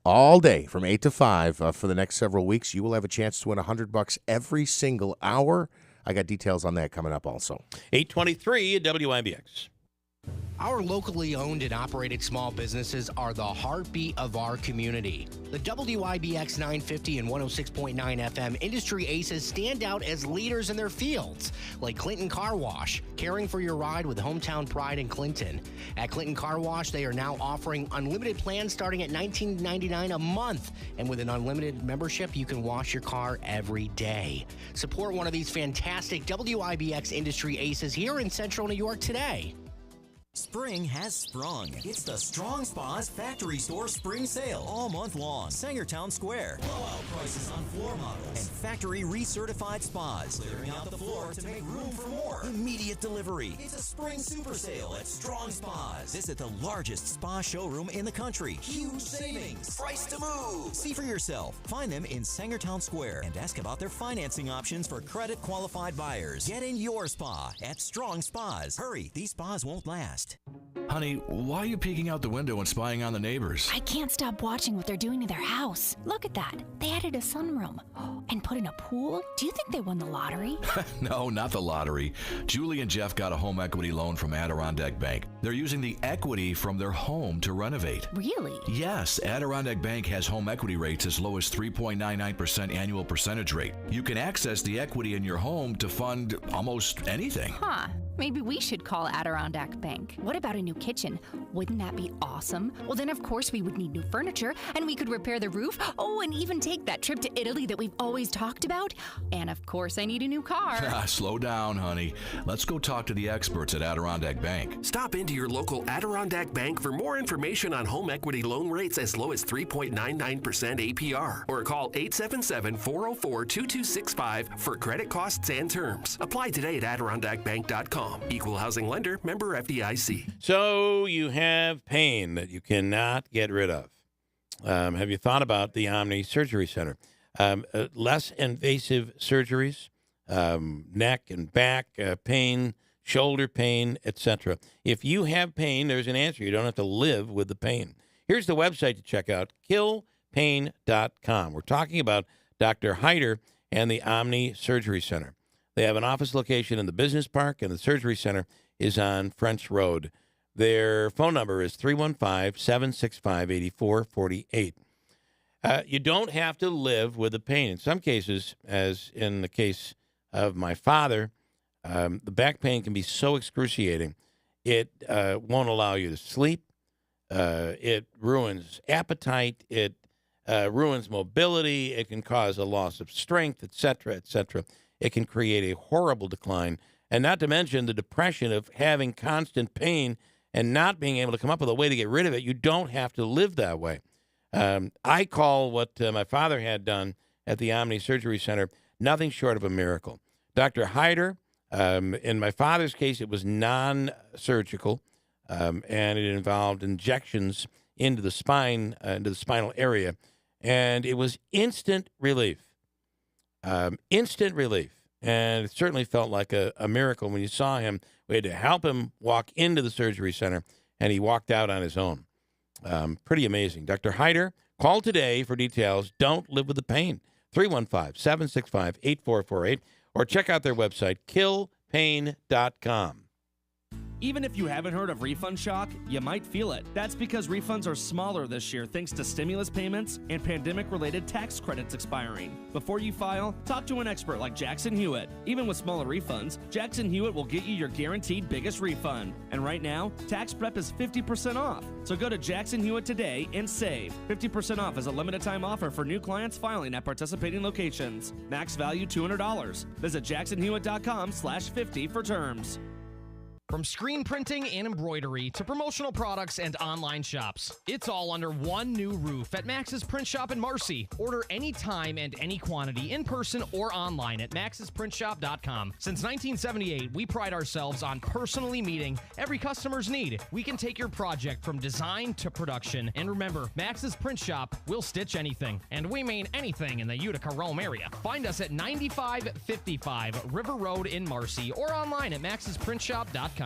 all day, from 8 to 5 for the next several weeks, you will have a chance to win $100 every single hour. I got details on that coming up also. 8:23 at WIBX. Our locally owned and operated small businesses are the heartbeat of our community. The WIBX 950 and 106.9 FM industry aces stand out as leaders in their fields, like Clinton Car Wash, caring for your ride with hometown pride in Clinton. At Clinton Car Wash, they are now offering unlimited plans starting at $19.99 a month. And with an unlimited membership, you can wash your car every day. Support one of these fantastic WIBX industry aces here in Central New York today. Spring has sprung. It's the Strong Spas Factory Store Spring Sale all month long. Sangertown Square. Blowout prices on floor models and factory recertified spas. Clearing out the floor to make room for more. Immediate delivery. It's a spring super sale at Strong Spas. Visit the largest spa showroom in the country. Huge savings. Price to move. See for yourself. Find them in Sangertown Square and ask about their financing options for credit qualified buyers. Get in your spa at Strong Spas. Hurry, these spas won't last. Honey, why are you peeking out the window and spying on the neighbors? I can't stop watching what they're doing to their house. Look at that. They added a sunroom and put in a pool. Do you think they won the lottery? No, not the lottery. Julie and Jeff got a home equity loan from Adirondack Bank. They're using the equity from their home to renovate. Really? Yes, Adirondack Bank has home equity rates as low as 3.99% annual percentage rate. You can access the equity in your home to fund almost anything. Huh. Maybe we should call Adirondack Bank. What about a new kitchen? Wouldn't that be awesome? Well, then, of course, we would need new furniture, and we could repair the roof. Oh, and even take that trip to Italy that we've always talked about. And, of course, I need a new car. Slow down, honey. Let's go talk to the experts at Adirondack Bank. Stop into your local Adirondack Bank for more information on home equity loan rates as low as 3.99% APR. Or call 877-404-2265 for credit costs and terms. Apply today at AdirondackBank.com. Equal housing lender, member FDIC. So you have pain that you cannot get rid of. Have you thought about the Omni Surgery Center? Less invasive surgeries, neck and back pain, shoulder pain, etc. If you have pain, there's an answer. You don't have to live with the pain. Here's the website to check out, killpain.com. We're talking about Dr. Hyder and the Omni Surgery Center. They have an office location in the business park, and the surgery center is on French Road. Their phone number is 315-765-8448. You don't have to live with the pain. In some cases, as in the case of my father, the back pain can be so excruciating, it won't allow you to sleep. It ruins appetite. It ruins mobility. It can cause a loss of strength, et cetera, et cetera. It can create a horrible decline, and not to mention the depression of having constant pain and not being able to come up with a way to get rid of it. You don't have to live that way. I call what my father had done at the Omni Surgery Center nothing short of a miracle. Dr. Hyder, in my father's case, it was non-surgical, and it involved injections into the spine, into the spinal area, and it was instant relief. Instant relief. And it certainly felt like a miracle when you saw him. We had to help him walk into the surgery center, and he walked out on his own. Pretty amazing. Dr. Hyder, call today for details. Don't live with the pain. 315-765-8448, or check out their website, killpain.com. Even if you haven't heard of refund shock, you might feel it. That's because refunds are smaller this year thanks to stimulus payments and pandemic-related tax credits expiring. Before you file, talk to an expert like Jackson Hewitt. Even with smaller refunds, Jackson Hewitt will get you your guaranteed biggest refund. And right now, tax prep is 50% off. So go to Jackson Hewitt today and save. 50% off is a limited time offer for new clients filing at participating locations. Max value $200. Visit jacksonhewitt.com/50 for terms. From screen printing and embroidery to promotional products and online shops, it's all under one new roof at Max's Print Shop in Marcy. Order anytime and any quantity in person or online at maxsprintshop.com. Since 1978, we pride ourselves on personally meeting every customer's need. We can take your project from design to production. And remember, Max's Print Shop will stitch anything. And we mean anything in the Utica-Rome area. Find us at 9555 River Road in Marcy or online at maxsprintshop.com.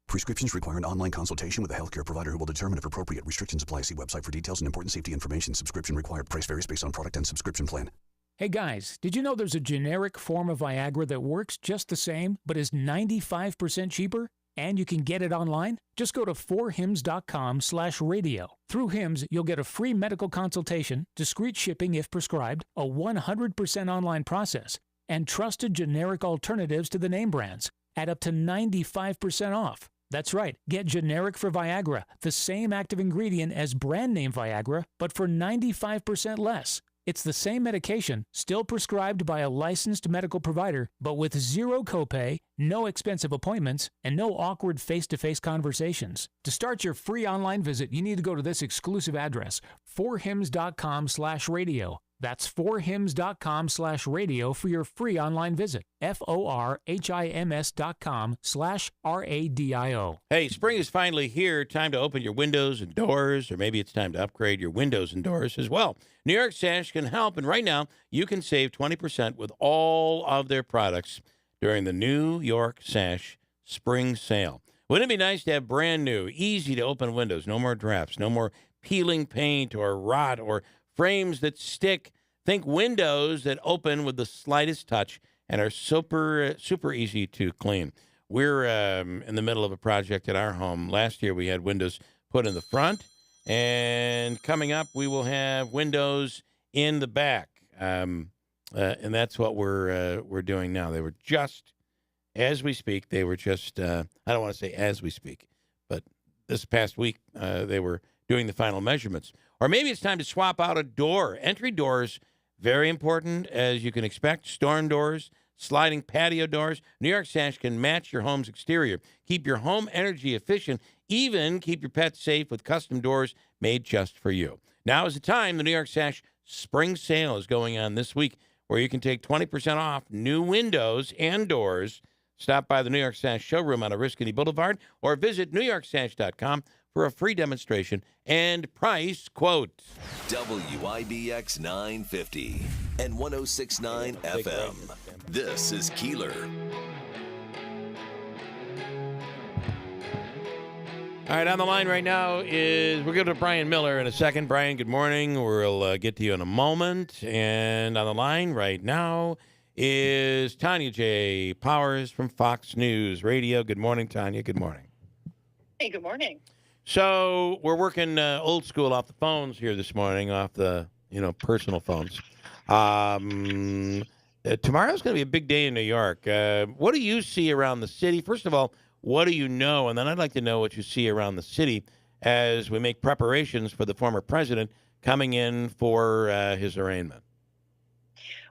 Prescriptions require an online consultation with a healthcare provider who will determine if appropriate. Restrictions apply. See website for details and important safety information. Subscription required. Price varies based on product and subscription plan. Hey guys, did you know there's a generic form of Viagra that works just the same, but is 95% cheaper? And you can get it online? Just go to 4hims.com/radio. Through Hims, you'll get a free medical consultation, discreet shipping if prescribed, a 100% online process, and trusted generic alternatives to the name brands at up to 95% off. That's right, get generic for Viagra, the same active ingredient as brand name Viagra, but for 95% less. It's the same medication, still prescribed by a licensed medical provider, but with zero copay, no expensive appointments, and no awkward face-to-face conversations. To start your free online visit, you need to go to this exclusive address, 4hims.com/radio. That's 4hims.com/radio for your free online visit. FORHIMS.com/RADIO. Hey, spring is finally here. Time to open your windows and doors, or maybe it's time to upgrade your windows and doors as well. New York Sash can help, and right now you can save 20% with all of their products during the New York Sash Spring Sale. Wouldn't it be nice to have brand new, easy to open windows? No more drafts, no more peeling paint or rot or frames that stick. Think windows that open with the slightest touch and are super easy to clean. We're in the middle of a project at our home. Last year we had windows put in the front, and coming up we will have windows in the back, and that's what we're doing now. They were just, as we speak, I don't want to say as we speak, but this past week they were doing the final measurements. Or maybe it's time to swap out a door. Entry doors, very important, as you can expect. Storm doors, sliding patio doors. New York Sash can match your home's exterior. Keep your home energy efficient. Even keep your pets safe with custom doors made just for you. Now is the time. The New York Sash Spring Sale is going on this week, where you can take 20% off new windows and doors. Stop by the New York Sash showroom on Oriskany Boulevard or visit newyorksash.com for a free demonstration and price quote. WIBX 950 and 106.9 FM. This is Keeler. All right, on the line right now we'll go to Brian Miller in a second. Brian, good morning. We'll get to you in a moment. And on the line right now is Tanya J. Powers from Fox News Radio. Good morning, Tanya. Good morning. Hey, good morning. So we're working old school off the phones here this morning, off the personal phones. Tomorrow's going to be a big day in New York. What do you see around the city? First of all, what do you know? And then I'd like to know what you see around the city as we make preparations for the former president coming in for his arraignment.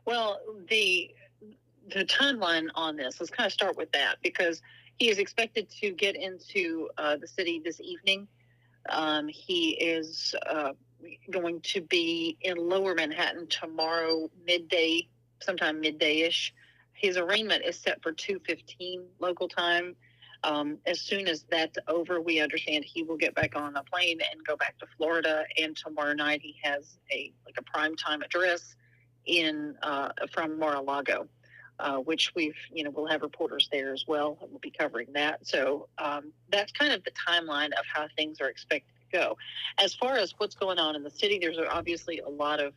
Well, the timeline on this, let's kind of start with that, because he is expected to get into the city this evening. He is going to be in Lower Manhattan tomorrow midday, sometime midday-ish. His arraignment is set for 2:15 local time. As soon as that's over, we understand he will get back on a plane and go back to Florida. And tomorrow night he has a primetime address from Mar-a-Lago. Which we'll have reporters there as well. We'll be covering that. So that's kind of the timeline of how things are expected to go. As far as what's going on in the city, there's obviously a lot of,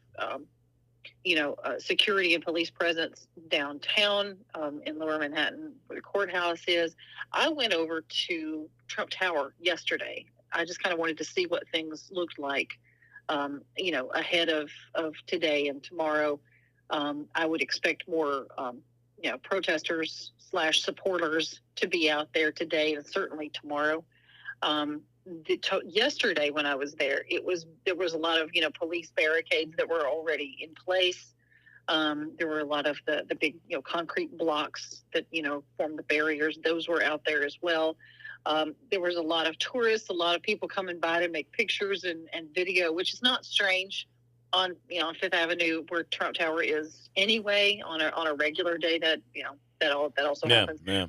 security and police presence downtown in Lower Manhattan, where the courthouse is. I went over to Trump Tower yesterday. I just kind of wanted to see what things looked like, ahead of today and tomorrow. I would expect more, protesters / supporters to be out there today and certainly tomorrow. Yesterday when I was there, there was a lot of, police barricades that were already in place. There were a lot of the big, concrete blocks that, form the barriers. Those were out there as well. There was a lot of tourists, a lot of people coming by to make pictures and video, which is not strange on Fifth Avenue, where Trump Tower is anyway, on a regular day that also happens. Yeah.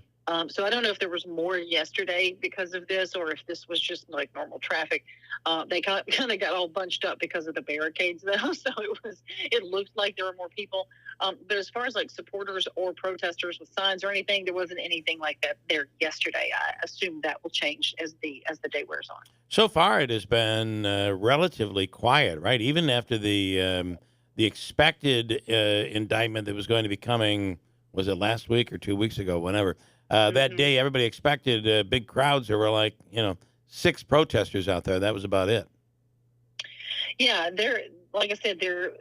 So I don't know if there was more yesterday because of this, or if this was just like normal traffic. They kind of got all bunched up because of the barricades, though. So it looked like there were more people. But as far as like supporters or protesters with signs or anything, there wasn't anything like that there yesterday. I assume that will change as the day wears on. So far, it has been relatively quiet, right? Even after the expected indictment that was going to be coming, was it last week or 2 weeks ago? Whenever. That day, everybody expected big crowds. There were 6 protesters out there. That was about it. Yeah, like I said, they're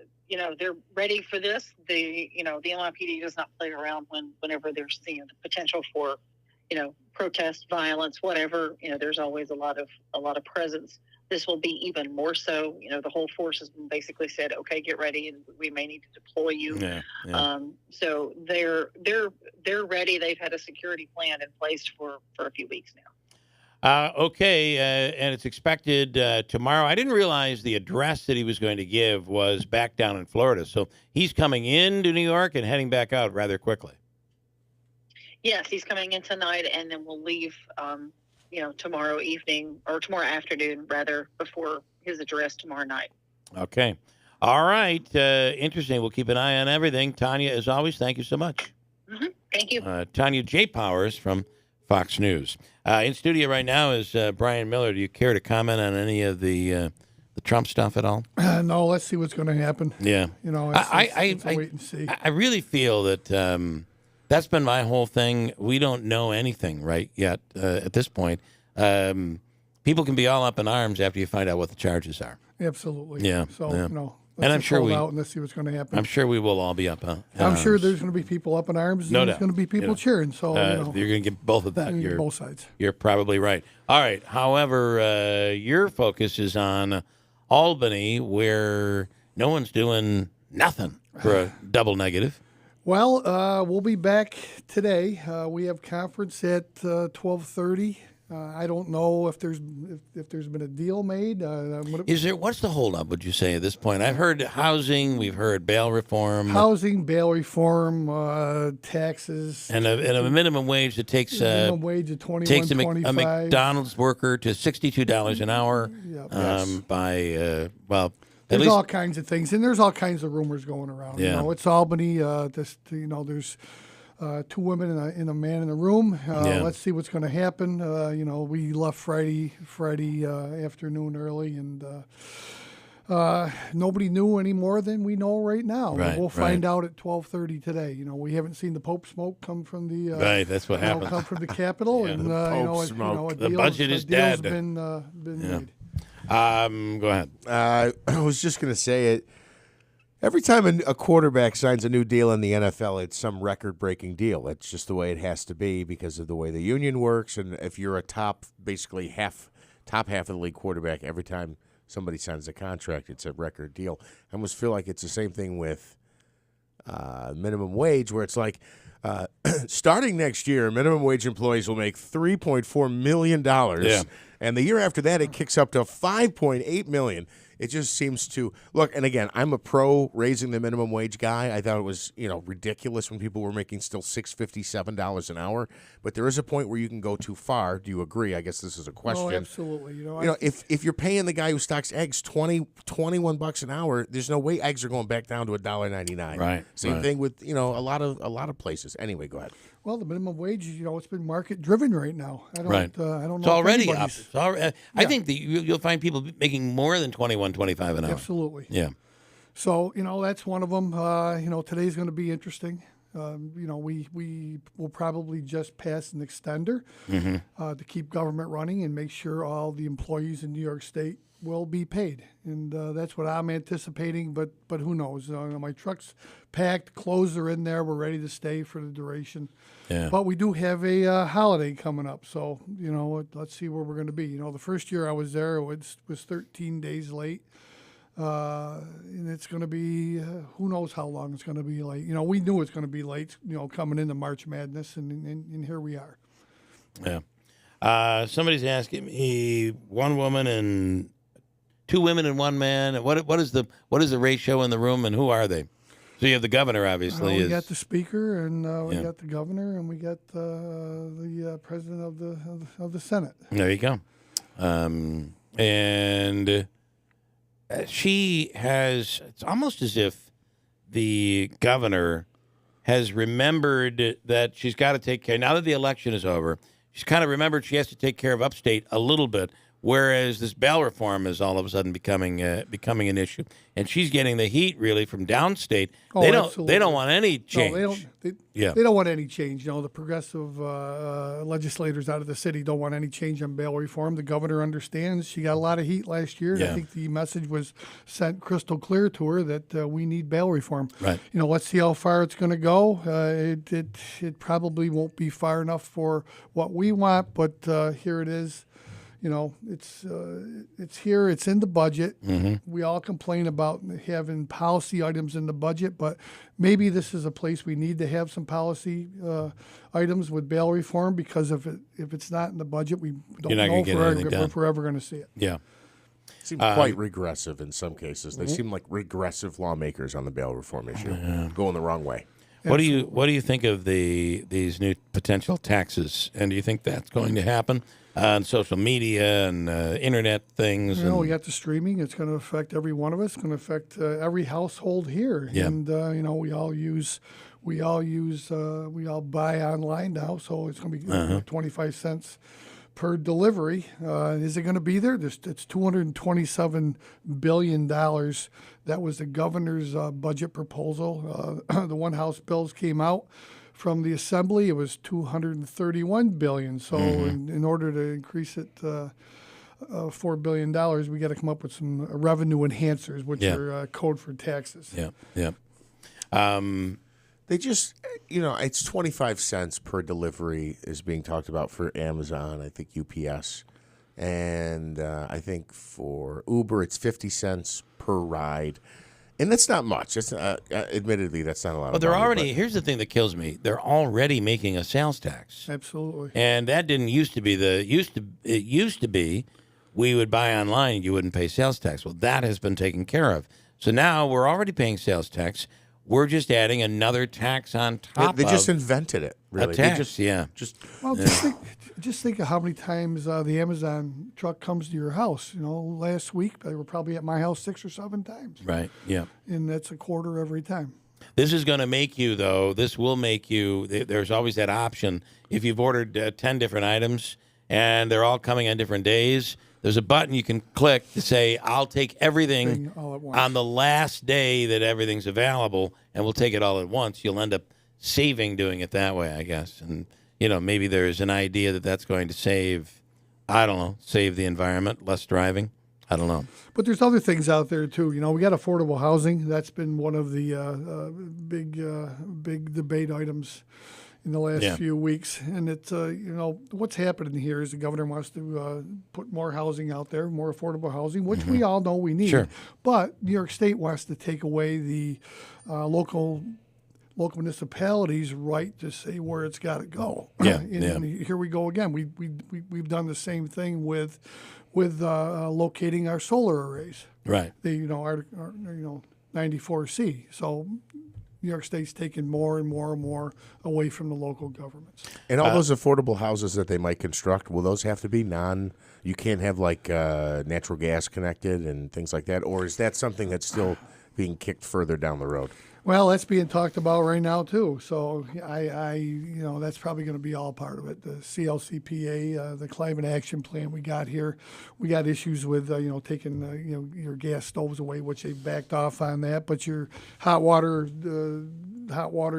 ready for this. The NYPD does not play around whenever there's the potential for, protest, violence, whatever. There's always a lot of presence. This will be even more so. The whole force has been basically said, okay, get ready, and we may need to deploy you. Yeah. So they're ready. They've had a security plan in place for a few weeks now. Okay, and it's expected tomorrow. I didn't realize the address that he was going to give was back down in Florida. So he's coming into New York and heading back out rather quickly. Yes, he's coming in tonight, and then we'll leave tomorrow evening, or tomorrow afternoon, rather, before his address tomorrow night. Okay. All right. Interesting. We'll keep an eye on everything. Tanya, as always, thank you so much. Mm-hmm. Thank you. Tanya J. Powers from Fox News. In studio right now is Brian Miller. Do you care to comment on any of the Trump stuff at all? No, let's see what's going to happen. Yeah. You know, it's a wait and see. I really feel that that's been my whole thing. We don't know anything right yet at this point. People can be all up in arms after you find out what the charges are. Absolutely. Yeah. So, yeah. you know, and I'm sure out and let's see what's going to happen. I'm sure we will all be up. I'm sure there's going to be people up in arms. No and doubt. There's going to be people cheering. So you're going to get both of that. You're both sides. You're probably right. All right. However, your focus is on Albany, where no one's doing nothing for a double negative. Well, we'll be back today. We have conference at 12:30. I don't know if there's been a deal made. Is there? What's the holdup? Would you say at this point? I've heard housing. We've heard bail reform. Housing, bail reform, taxes, and a minimum wage that takes minimum wage of 21, takes a 25. McDonald's worker to $62 an hour. Yes. There's all kinds of things, and there's all kinds of rumors going around. Yeah. You know, it's Albany. There's 2 women and a man in the room. Let's see what's going to happen. We left Friday afternoon early, and nobody knew any more than we know right now. Right, we'll find out at 12:30 today. You know, we haven't seen the Pope smoke come from the right. That's what happened. Come from the Capitol, Yeah. and The budget is dead. Been made. Go ahead. I was just going to say it. Every time a quarterback signs a new deal in the NFL, it's some record-breaking deal. It's just the way it has to be because of the way the union works. And if you're a top half of the league quarterback, every time somebody signs a contract, it's a record deal. I almost feel like it's the same thing with minimum wage, where it's like starting next year, minimum wage employees will make $3.4 million. Yeah. And the year after that, it kicks up to $5.8 million. It just seems to look. And again, I'm a pro raising the minimum wage guy. I thought it was ridiculous when people were making still $6.50, $7 an hour. But there is a point where you can go too far. Do you agree? I guess this is a question. Oh, absolutely. If you're paying the guy who stocks eggs $21 an hour, there's no way eggs are going back down to $1.99. Right. Same thing with a lot of places. Anyway, go ahead. Well, the minimum wage, it's been market driven right now. I don't know. It's already up. I think that you'll find people making more than $21.25 an hour. Absolutely. Yeah. So that's one of them. Today's going to be interesting. We will probably just pass an extender to keep government running and make sure all the employees in New York State will be paid, and that's what I'm anticipating. But who knows? My truck's packed, clothes are in there. We're ready to stay for the duration. Yeah. But we do have a holiday coming up, so let's see where we're going to be. The first year I was there, it was 13 days late. And it's going to be, who knows how long it's going to be late. We knew it's going to be late, coming into March Madness, and here we are. Yeah. Somebody's asking me, 1 woman and 2 women and 1 man. What is the ratio in the room, and who are they? So you have the governor, obviously. We got the speaker, and we got the governor, and we got the president of the Senate. There you go. And she has. It's almost as if the governor has remembered that she's got to take care. Now that the election is over, she's kind of remembered she has to take care of upstate a little bit. Whereas this bail reform is all of a sudden becoming an issue, and she's getting the heat really from downstate. Oh, They absolutely. don't want any change. No, they don't want any change. The progressive legislators out of the city don't want any change on bail reform. The governor understands. She got a lot of heat last year. Yeah. I think the message was sent crystal clear to her that we need bail reform. Right. Let's see how far it's going to go. It probably won't be far enough for what we want, but here it is. It's here. It's in the budget. Mm-hmm. We all complain about having policy items in the budget, but maybe this is a place we need to have some policy items with bail reform, because if it's not in the budget, we don't know if we're ever going to see it. Yeah. Seem quite regressive in some cases. They seem like regressive lawmakers on the bail reform issue, going the wrong way. What do you think of these new potential taxes? And do you think that's going to happen on social media and internet things? We got the streaming. It's going to affect every one of us. It's going to affect every household here. Yeah. And we all buy online now, so it's going to be 25 cents per delivery. Is it going to be there? It's $227 billion. That was the governor's budget proposal. The one House bills came out from the Assembly. It was $231 billion. So in order to increase it $4 billion, we got to come up with some revenue enhancers, which are code for taxes. Yeah. They just, it's 25 cents per delivery is being talked about for Amazon, I think UPS. And I think for Uber, it's 50 cents per ride. And that's not much. It's, admittedly, that's not a lot But they're already, here's the thing that kills me. They're already making a sales tax. Absolutely. And that didn't used to be it used to be we would buy online and you wouldn't pay sales tax. Well, that has been taken care of. So now we're already paying sales tax. We're just adding another tax on top. They just invented it. Really, a tax. Just think of how many times the Amazon truck comes to your house. Last week they were probably at my house 6 or 7 times. Right. Yeah. And that's a quarter every time. This is going to make you, though. This will make you. There's always that option. If you've ordered 10 different items and they're all coming on different days, there's a button you can click to say, I'll take everything on the last day that everything's available, and we'll take it all at once. You'll end up saving doing it that way, I guess. And, maybe there's an idea that that's going to save the environment, less driving. I don't know. But there's other things out there, too. We got affordable housing. That's been one of the big debate items in the last few weeks. And it's, what's happening here is the governor wants to put more housing out there, more affordable housing, which we all know we need. Sure. But New York State wants to take away the local municipalities' right to say where it's got to go. And here we go again. We've done the same thing with locating our solar arrays. Right. Our 94C. So New York State's taking more and more and more away from the local governments. And all those affordable houses that they might construct, will those have to be you can't have natural gas connected and things like that? Or is that something that's still being kicked further down the road? Well, that's being talked about right now too. So that's probably going to be all part of it. The CLCPA, the climate action plan we got here, we got issues with taking your gas stoves away, which they backed off on that. But your hot water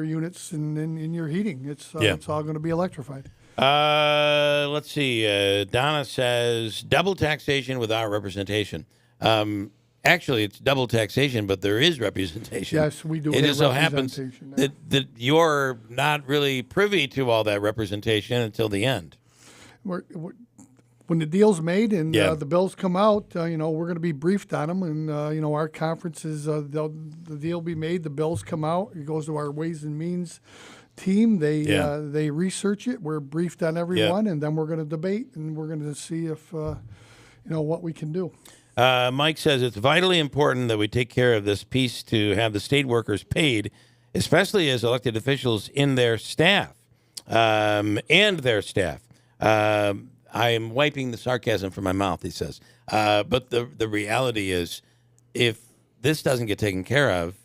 units and your heating, it's all going to be electrified. Let's see. Donna says double taxation without representation. Actually, it's double taxation, but there is representation. Yes, we do. It just so happens that you're not really privy to all that representation until the end. When the deal's made and the bills come out, we're going to be briefed on them. And, our conferences, the deal will be made, the bills come out, it goes to our Ways and Means team. They research it. We're briefed on every one, and then we're going to debate, and we're going to see if, what we can do. Mike says it's vitally important that we take care of this piece to have the state workers paid, especially as elected officials in their staff and their staff. I am wiping the sarcasm from my mouth, he says. But the reality is, if this doesn't get taken care of,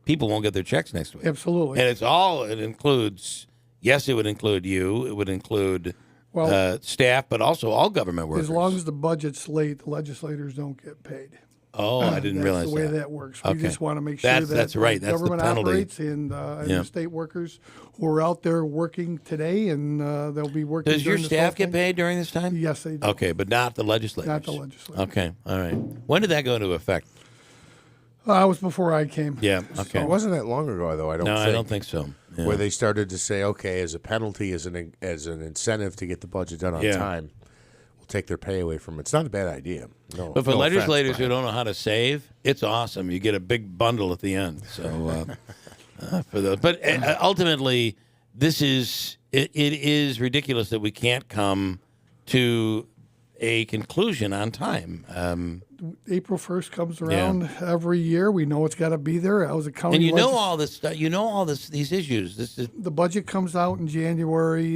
people won't get their checks next week. Absolutely. And it includes, yes, it would include you. It would include staff, but also all government workers. As long as the budget's late, the legislators don't get paid. Oh, I didn't realize that. That's the way that works. We just want to make sure that's right. That's government the penalty. Operates and the state workers who are out there working today, and they'll be working. Does your staff get paid during this time? Yes, they do. Okay, but not the legislators. Not the legislators. Okay, all right. When did that go into effect? It was before I came. Yeah, okay. It wasn't that long ago, though. I don't think so. Yeah. Where they started to say, okay, as a penalty, as an incentive to get the budget done on time, we'll take their pay away from it. It's not a bad idea. No, but for legislators who don't know how to save, it's awesome. You get a big bundle at the end. So for those, but ultimately, it is ridiculous that we can't come to a conclusion on time. April 1st comes around every year. We know it's got to be there. I was a county. And you know all this stuff. You know all these issues. The budget comes out in January.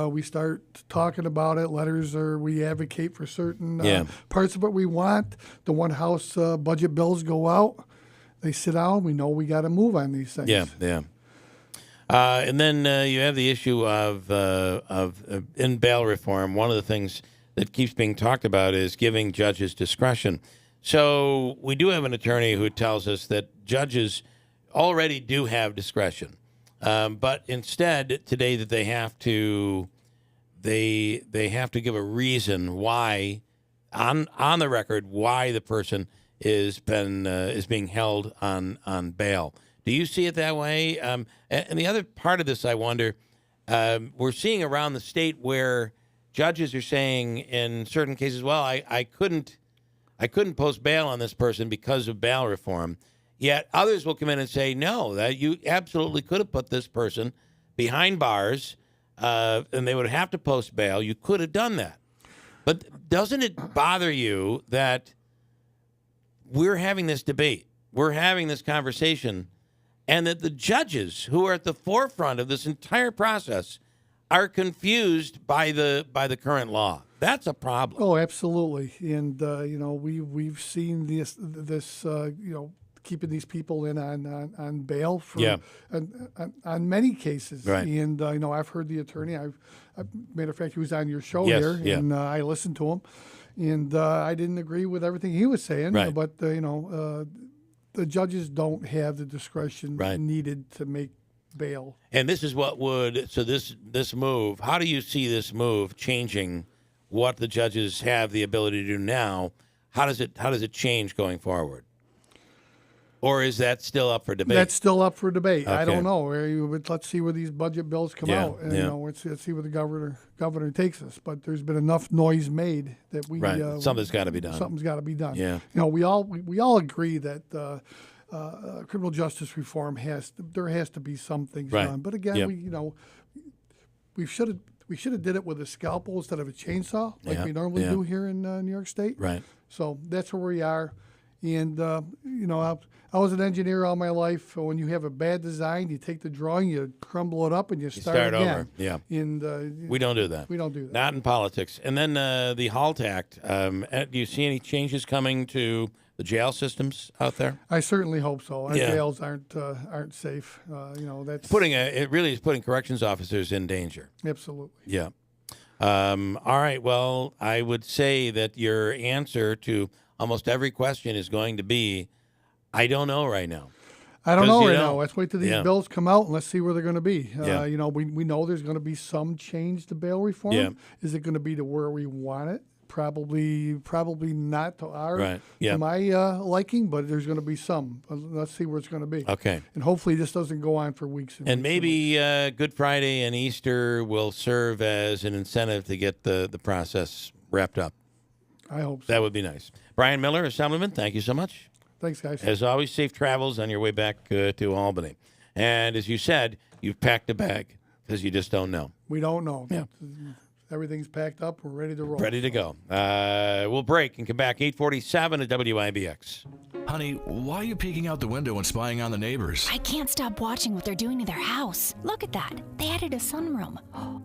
We start talking about it. We advocate for certain parts of it we want. The one house budget bills go out. They sit down. We know we got to move on these things. Yeah. And then you have the issue of in bail reform. One of the things that keeps being talked about is giving judges discretion. So we do have an attorney who tells us that judges already do have discretion, but instead today that they have to give a reason why on the record why the person is being held on bail. Do you see it that way? And the other part of this, I wonder, we're seeing around the state where judges are saying in certain cases, well, I couldn't post bail on this person because of bail reform. Yet others will come in and say, no, that you absolutely could have put this person behind bars, and they would have to post bail. You could have done that. But doesn't it bother you that we're having this debate, we're having this conversation, and that the judges who are at the forefront of this entire process are confused by the current law? That's a problem. Oh, absolutely. And we've seen this keeping these people in on bail for on many cases. Right. And I've heard the attorney. Matter of fact, he was on your show and I listened to him, and I didn't agree with everything he was saying. Right. But the judges don't have the discretion needed to make bail. And this is what this move. How do you see this move changing what the judges have the ability to do now? How does it change going forward? Or is that still up for debate? That's still up for debate. Okay. I don't know. Let's see where these budget bills come out, and let's see where the governor takes us. But there's been enough noise made that something's got to be done. Something's got to be done. Yeah. We all agree that criminal justice reform has to be some things done. But again, we should have did it with a scalpel instead of a chainsaw, like we normally do here in New York State. Right. So that's where we are. And I was an engineer all my life. When you have a bad design, you take the drawing, you crumble it up, and you start again. Over. Yeah. And we don't do that. We don't do that. Not in politics. And then the HALT Act. Do you see any changes coming to the jail systems out there? I certainly hope so. Our jails aren't safe. That's it really is putting corrections officers in danger. Absolutely. Yeah. All right. Well, I would say that your answer to almost every question is going to be, I don't know right now. I don't know right now. Let's wait till these bills come out and let's see where they're going to be. We know there's going to be some change to bail reform. Yeah. Is it going to be to where we want it? Probably not to to my liking, but there's going to be some. Let's see where it's going to be. Okay. And hopefully this doesn't go on for weeks. And maybe Good Friday and Easter will serve as an incentive to get the process wrapped up. I hope so. That would be nice. Brian Miller, Assemblyman, thank you so much. Thanks, guys. As always, safe travels on your way back to Albany. And as you said, you've packed a bag because you just don't know. We don't know. Yeah. Everything's packed up. We're ready to roll. Ready to go. We'll break and come back 8:47 at WIBX. Honey, why are you peeking out the window and spying on the neighbors? I can't stop watching what they're doing to their house. Look at that. They added a sunroom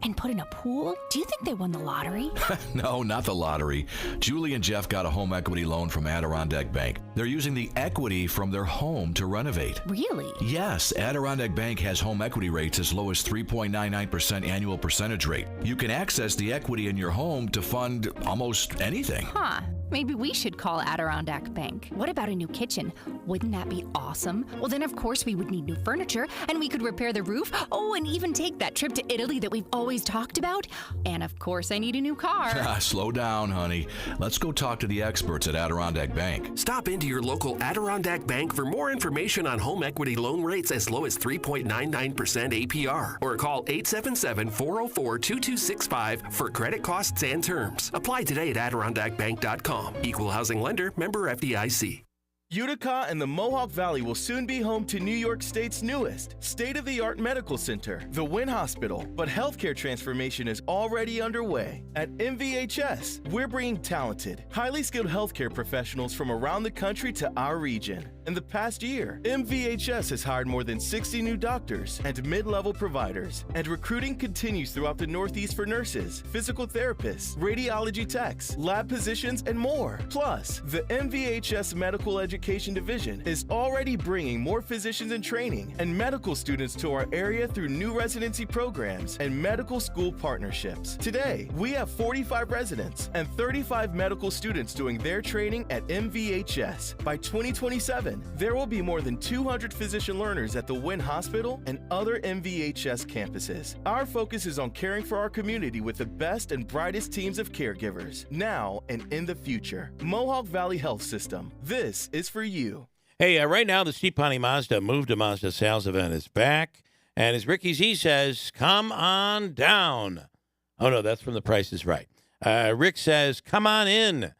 and put in a pool. Do you think they won the lottery? No, not the lottery. Julie and Jeff got a home equity loan from Adirondack Bank. They're using the equity from their home to renovate. Really? Yes, Adirondack Bank has home equity rates as low as 3.99% annual percentage rate. You can access the equity in your home to fund almost anything. Huh. Maybe we should call Adirondack Bank. What about a new kitchen? Wouldn't that be awesome? Well, then, of course, we would need new furniture, and we could repair the roof. Oh, and even take that trip to Italy that we've always talked about. And, of course, I need a new car. Slow down, honey. Let's go talk to the experts at Adirondack Bank. Stop into your local Adirondack Bank for more information on home equity loan rates as low as 3.99% APR. Or call 877-404-2265 for credit costs and terms. Apply today at AdirondackBank.com. Equal housing lender, member FDIC. Utica and the Mohawk Valley will soon be home to New York State's newest state-of-the-art medical center, the Wynn Hospital. But healthcare transformation is already underway. At MVHS, we're bringing talented, highly skilled healthcare professionals from around the country to our region. In the past year, MVHS has hired more than 60 new doctors and mid-level providers, and recruiting continues throughout the Northeast for nurses, physical therapists, radiology techs, lab positions, and more. Plus, the MVHS Medical Education Division is already bringing more physicians in training and medical students to our area through new residency programs and medical school partnerships. Today, we have 45 residents and 35 medical students doing their training at MVHS. By 2027, there will be more than 200 physician learners at the Wynn Hospital and other MVHS campuses. Our focus is on caring for our community with the best and brightest teams of caregivers, now and in the future. Mohawk Valley Health System. This is for you. Hey, right now the Steve Pawnee Mazda Move to Mazda sales event is back. And as Ricky Z says, come on down. Oh, no, that's from The Price is Right. Rick says, come on in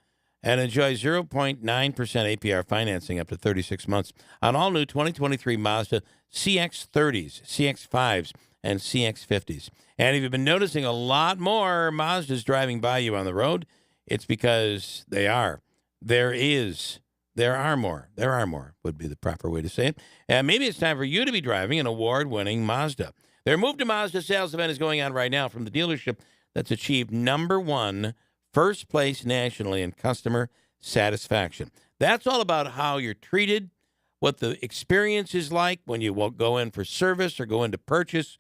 and enjoy 0.9% APR financing up to 36 months on all new 2023 Mazda CX-30s, CX-5s, and CX-50s. And if you've been noticing a lot more Mazdas driving by you on the road, it's because they are. There are more would be the proper way to say it. And maybe it's time for you to be driving an award-winning Mazda. Their Move to Mazda sales event is going on right now from the dealership that's achieved #1 first place nationally in customer satisfaction. That's all about how you're treated, what the experience is like when you go in for service or go in to purchase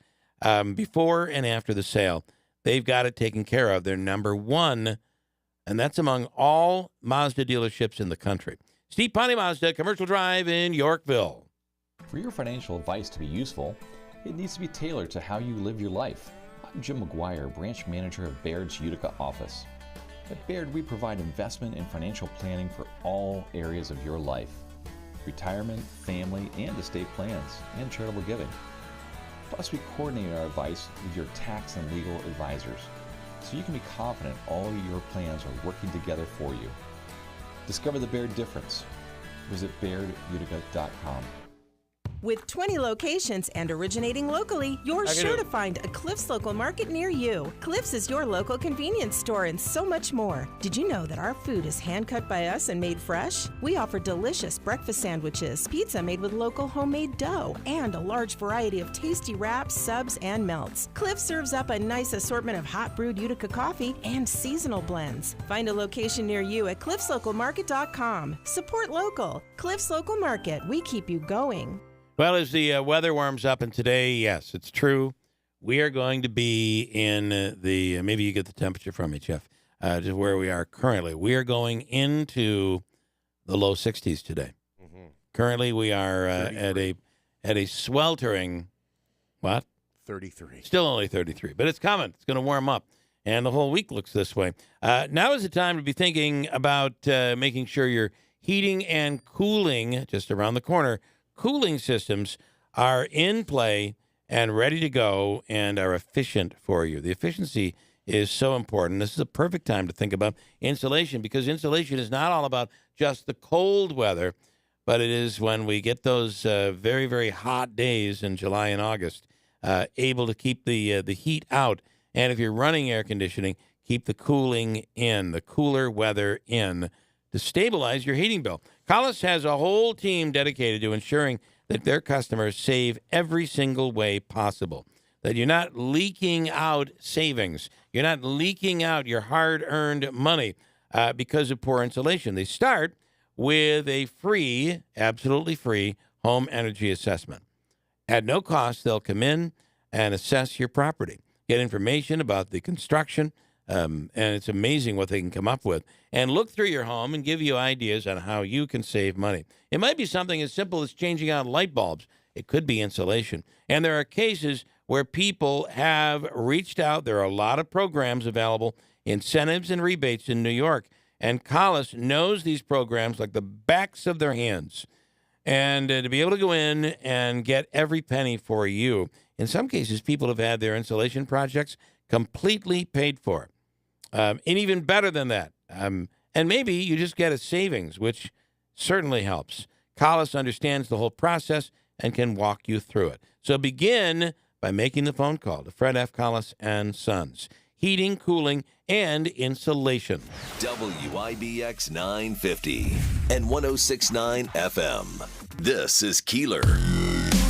before and after the sale. They've got it taken care of. They're #1, and that's among all Mazda dealerships in the country. Steve Pawnee Mazda, Commercial Drive in Yorkville. For your financial advice to be useful, it needs to be tailored to how you live your life. I'm Jim McGuire, branch manager of Baird's Utica office. At Baird, we provide investment and financial planning for all areas of your life: retirement, family, and estate plans, and charitable giving. Plus, we coordinate our advice with your tax and legal advisors, so you can be confident all your plans are working together for you. Discover the Baird difference. Visit BairdUtica.com. With 20 locations and originating locally, you're sure to find a Cliff's Local Market near you. Cliff's is your local convenience store and so much more. Did you know that our food is hand-cut by us and made fresh? We offer delicious breakfast sandwiches, pizza made with local homemade dough, and a large variety of tasty wraps, subs, and melts. Cliff serves up a nice assortment of hot brewed Utica coffee and seasonal blends. Find a location near you at cliffslocalmarket.com. Support local. Cliff's Local Market. We keep you going. Well, as the weather warms up, and today, yes, it's true, we are going to be in the, maybe you get the temperature from me, Jeff, just where we are currently. We are going into the low 60s today. Mm-hmm. Currently, we are at a sweltering, what? 33. Still only 33, but it's coming. It's going to warm up, and the whole week looks this way. Now is the time to be thinking about making sure your heating and cooling, just around the corner, cooling systems are in play and ready to go and are efficient for you. The efficiency is so important. This is a perfect time to think about insulation, because insulation is not all about just the cold weather, but it is when we get those very, very hot days in July and August, able to keep the heat out. And if you're running air conditioning, keep the cooling in, the cooler weather in, to stabilize your heating bill. Collis has a whole team dedicated to ensuring that their customers save every single way possible, that you're not leaking out savings. You're not leaking out your hard-earned money because of poor insulation. They start with a free, absolutely free, home energy assessment. At no cost, they'll come in and assess your property, get information about the construction, and it's amazing what they can come up with, and look through your home and give you ideas on how you can save money. It might be something as simple as changing out light bulbs. It could be insulation. And there are cases where people have reached out. There are a lot of programs available, incentives and rebates in New York. And Collis knows these programs like the backs of their hands. And to be able to go in and get every penny for you. In some cases, people have had their insulation projects completely paid for. And even better than that. And maybe you just get a savings, which certainly helps. Collis understands the whole process and can walk you through it. So begin by making the phone call to Fred F. Collis and Sons. Heating, cooling, and insulation. WIBX 950 and 106.9 FM. This is Keeler.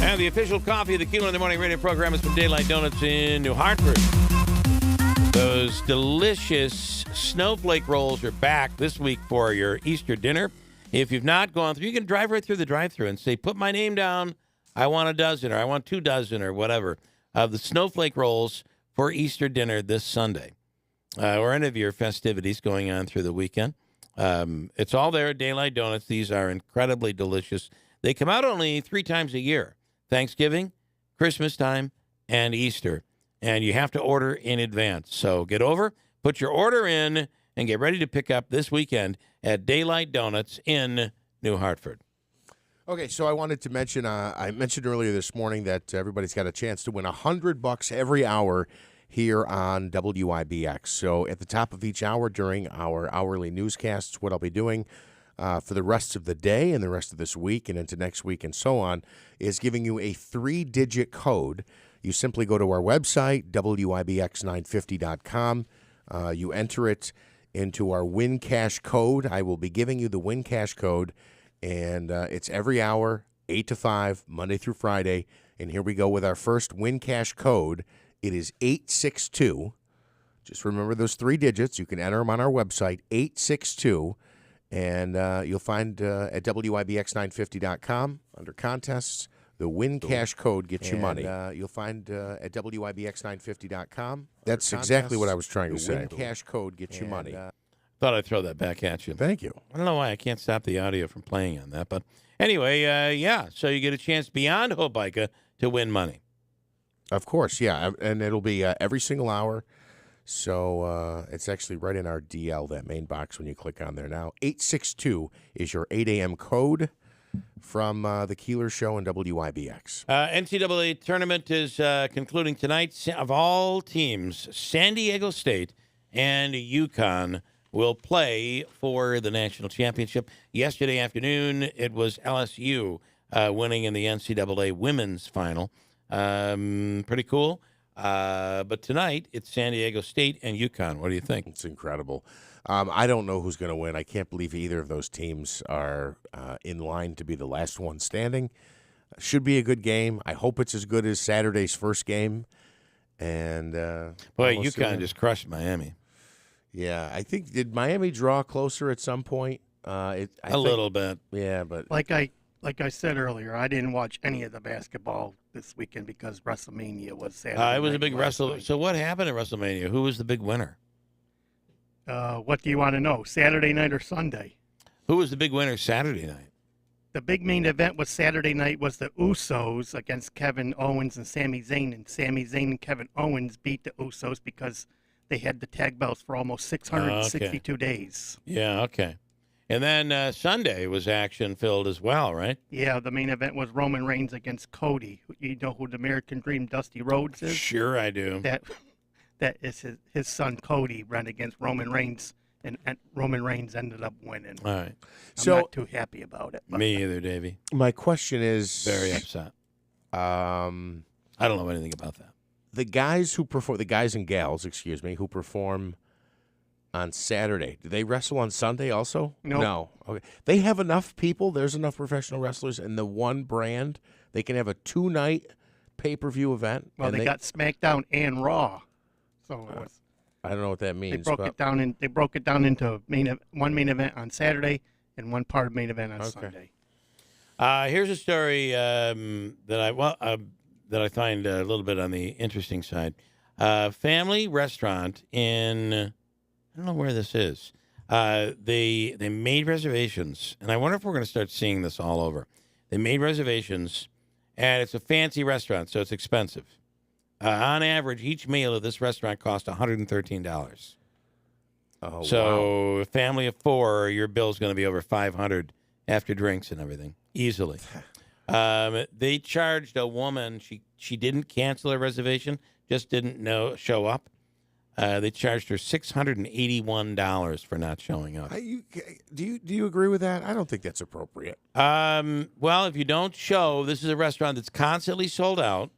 And the official coffee of the Keeler in the Morning radio program is from Daylight Donuts in New Hartford. Those delicious snowflake rolls are back this week for your Easter dinner. If you've not gone through, you can drive right through the drive-thru and say, put my name down. I want a dozen, or I want 2 dozen, or whatever, of the snowflake rolls for Easter dinner this Sunday, or any of your festivities going on through the weekend. It's all there at Daylight Donuts. These are incredibly delicious. They come out only 3 times a year, Thanksgiving, Christmas time, and Easter. And you have to order in advance. So get over, put your order in, and get ready to pick up this weekend at Daylight Donuts in New Hartford. Okay, so I wanted to mention, I mentioned earlier this morning that everybody's got a chance to win $100 every hour here on WIBX. So at the top of each hour during our hourly newscasts, what I'll be doing for the rest of the day and the rest of this week and into next week and so on is giving you a 3-digit code. You simply go to our website, WIBX950.com. You enter it into our Win Cash code. I will be giving you the Win Cash code, and it's every hour, 8 to 5, Monday through Friday. And here we go with our first Win Cash code. It is 862. Just remember those 3 digits. You can enter them on our website, 862. And you'll find at WIBX950.com under contests, the Win Cash code gets you money. You'll find at WIBX950.com. That's exactly what I was trying to say. The Win Cash code gets you money. Thought I'd throw that back at you. Thank you. I don't know why I can't stop the audio from playing on that. But anyway, yeah, so you get a chance beyond Hobica to win money. Of course, yeah. And it'll be every single hour. So it's actually right in our DL, that main box, when you click on there now. 862 is your 8 a.m. code from the Keeler Show and WIBX. NCAA tournament is concluding tonight. Of all teams, San Diego State and UConn will play for the national championship. Yesterday afternoon, it was LSU winning in the NCAA women's final. Pretty cool. But tonight, it's San Diego State and UConn. What do you think? It's incredible. I don't know who's going to win. I can't believe either of those teams are in line to be the last one standing. Should be a good game. I hope it's as good as Saturday's first game. And boy, UConn just crushed Miami. Yeah, I think, did Miami draw closer at some point? A little bit. Yeah, but like I said earlier, I didn't watch any of the basketball this weekend because WrestleMania was Saturday. It was a big WrestleMania. So what happened at WrestleMania? Who was the big winner? What do you want to know? Saturday night or Sunday? Who was the big winner Saturday night? The big main event was Saturday night was the Usos against Kevin Owens and Sami Zayn. And Sami Zayn and Kevin Owens beat the Usos because they had the tag belts for almost 662 days. Yeah, okay. And then Sunday was action-filled as well, right? Yeah, the main event was Roman Reigns against Cody. You know who the American Dream Dusty Rhodes is? Sure I do. That is his son Cody ran against Roman Reigns, and Roman Reigns ended up winning. All right. I'm not too happy about it. But. Me either, Davey. My question is... Very upset. I don't know anything about that. The guys and gals, who perform on Saturday, do they wrestle on Sunday also? Nope. No. Okay. They have enough people. There's enough professional wrestlers in the one brand. They can have a 2-night pay-per-view event. Well, they got SmackDown and Raw. So it was, I don't know what that means. They broke it down into one main event on Saturday and one part of main event on Sunday. Here's a story that I find a little bit on the interesting side. Family restaurant in, I don't know where this is. They made reservations, and I wonder if we're going to start seeing this all over. They made reservations, and it's a fancy restaurant, so it's expensive. On average, each meal at this restaurant cost $113. Oh, so wow. a family of 4, your bill's going to be over $500 after drinks and everything, easily. They charged a woman. She didn't cancel her reservation, just didn't show up. They charged her $681 for not showing up. Do you agree with that? I don't think that's appropriate. Well, if you don't show, this is a restaurant that's constantly sold out,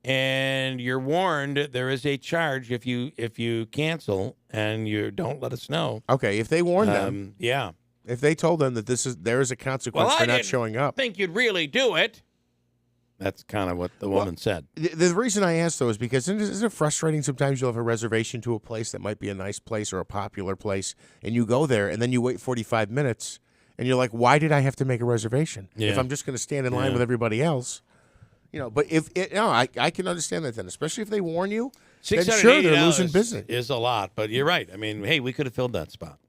and you're warned there is a charge if you cancel and you don't let us know. Okay, if they warned them, yeah. If they told them that there is a consequence for not showing up, I think you'd really do it. That's kind of what the woman said. The reason I asked, though, is because isn't it frustrating sometimes you'll have a reservation to a place that might be a nice place or a popular place, and you go there, and then you wait 45 minutes, and you're like, why did I have to make a reservation? Yeah. If I'm just going to stand in line with everybody else. But I can understand that then, especially if they warn you, then sure, they're losing business. Is a lot, but you're right. I mean, hey, we could have filled that spot.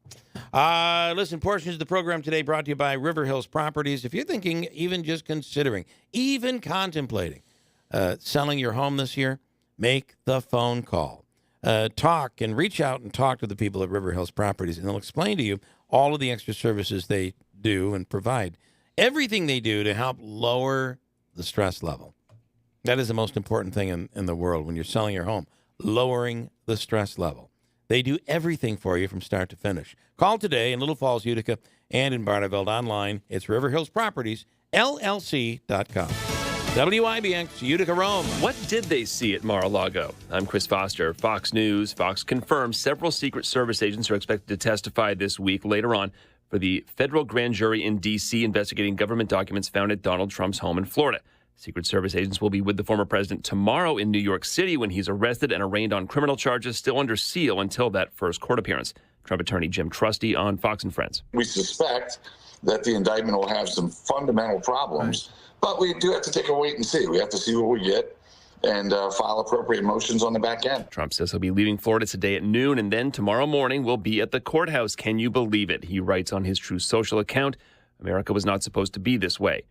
Listen, portions of the program today brought to you by River Hills Properties. If you're thinking, even just considering, even contemplating selling your home this year, make the phone call. Talk and reach out and talk to the people at River Hills Properties, and they'll explain to you all of the extra services they do and provide. Everything they do to help lower the stress level. That is the most important thing in the world when you're selling your home, lowering the stress level. They do everything for you from start to finish. Call today in Little Falls, Utica, and in Barneveld online. It's River Hills Properties, LLC.com. WIBX, Utica, Rome. What did they see at Mar-a-Lago? I'm Chris Foster, Fox News. Fox confirms several Secret Service agents are expected to testify this week later on for the federal grand jury in D.C. investigating government documents found at Donald Trump's home in Florida. Secret Service agents will be with the former president tomorrow in New York City when he's arrested and arraigned on criminal charges still under seal until that first court appearance. Trump attorney Jim Trusty on Fox and Friends. We suspect that the indictment will have some fundamental problems, but we do have to take a wait and see. We have to see what we get and file appropriate motions on the back end. Trump says he'll be leaving Florida today at noon, and then tomorrow morning will be at the courthouse. Can you believe it? He writes on his Truth Social account, America was not supposed to be this way.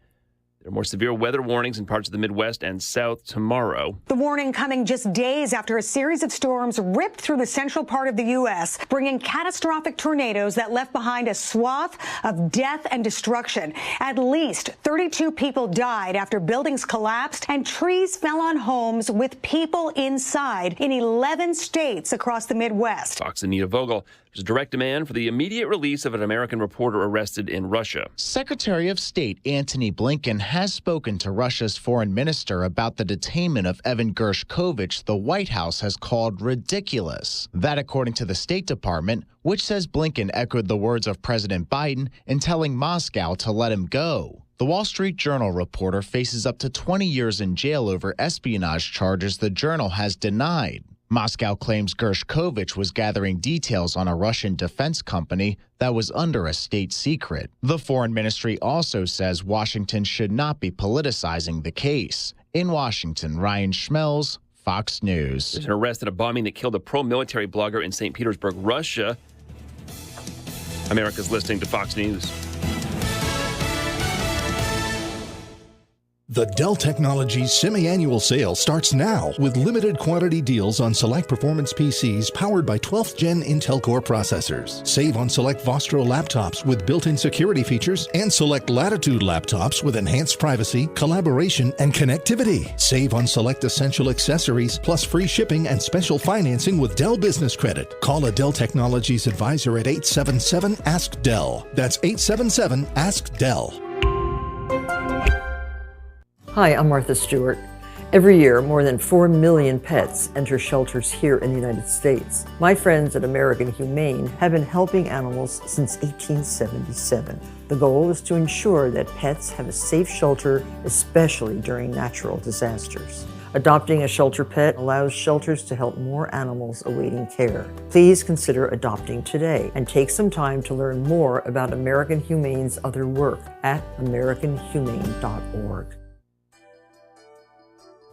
There are more severe weather warnings in parts of the Midwest and South tomorrow. The warning coming just days after a series of storms ripped through the central part of the U.S., bringing catastrophic tornadoes that left behind a swath of death and destruction. At least 32 people died after buildings collapsed and trees fell on homes with people inside in 11 states across the Midwest. Fox Anita Vogel. There's a direct demand for the immediate release of an American reporter arrested in Russia. Secretary of State Antony Blinken has spoken to Russia's foreign minister about the detainment of Evan Gershkovich the White House has called ridiculous. That according to the State Department, which says Blinken echoed the words of President Biden in telling Moscow to let him go. The Wall Street Journal reporter faces up to 20 years in jail over espionage charges the Journal has denied. Moscow claims Gershkovich was gathering details on a Russian defense company that was under a state secret. The Foreign Ministry also says Washington should not be politicizing the case. In Washington, Ryan Schmelz, Fox News. There's an arrest at a bombing that killed a pro-military blogger in St. Petersburg, Russia. America's listening to Fox News. The Dell Technologies semi-annual sale starts now with limited quantity deals on select performance PCs powered by 12th Gen Intel Core processors. Save on select Vostro laptops with built-in security features and select Latitude laptops with enhanced privacy, collaboration, and connectivity. Save on select essential accessories plus free shipping and special financing with Dell Business Credit. Call a Dell Technologies advisor at 877-ASK-DELL. That's 877-ASK-DELL. Hi, I'm Martha Stewart. Every year, more than 4 million pets enter shelters here in the United States. My friends at American Humane have been helping animals since 1877. The goal is to ensure that pets have a safe shelter, especially during natural disasters. Adopting a shelter pet allows shelters to help more animals awaiting care. Please consider adopting today and take some time to learn more about American Humane's other work at americanhumane.org.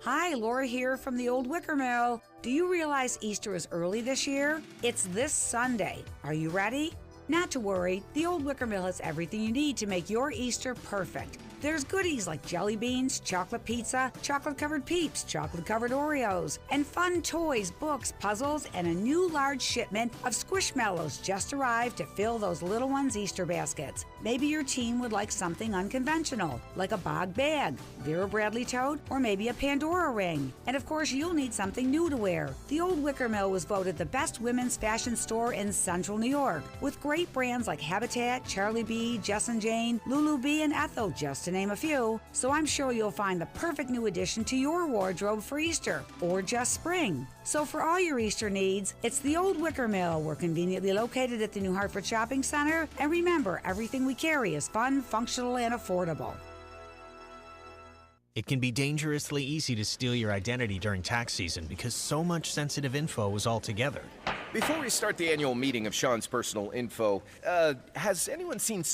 Hi, Laura here from the Old Wicker Mill. Do you realize Easter is early this year? It's this Sunday. Are you ready? Not to worry, the Old Wicker Mill has everything you need to make your Easter perfect. There's goodies like jelly beans, chocolate pizza, chocolate-covered Peeps, chocolate-covered Oreos, and fun toys, books, puzzles, and a new large shipment of Squishmallows just arrived to fill those little ones' Easter baskets. Maybe your teen would like something unconventional, like a bog bag, Vera Bradley tote, or maybe a Pandora ring. And of course, you'll need something new to wear. The Old Wicker Mill was voted the best women's fashion store in Central New York, with great brands like Habitat, Charlie B, Jess and Jane, Lulu B, and Ethel, just to name a few. So I'm sure you'll find the perfect new addition to your wardrobe for Easter, or just spring. So for all your Easter needs, it's the Old Wicker Mill. We're conveniently located at the New Hartford Shopping Center. And remember, everything we carry is fun, functional, and affordable. It can be dangerously easy to steal your identity during tax season because so much sensitive info is all together. Before we start the annual meeting of Sean's personal info, has anyone seen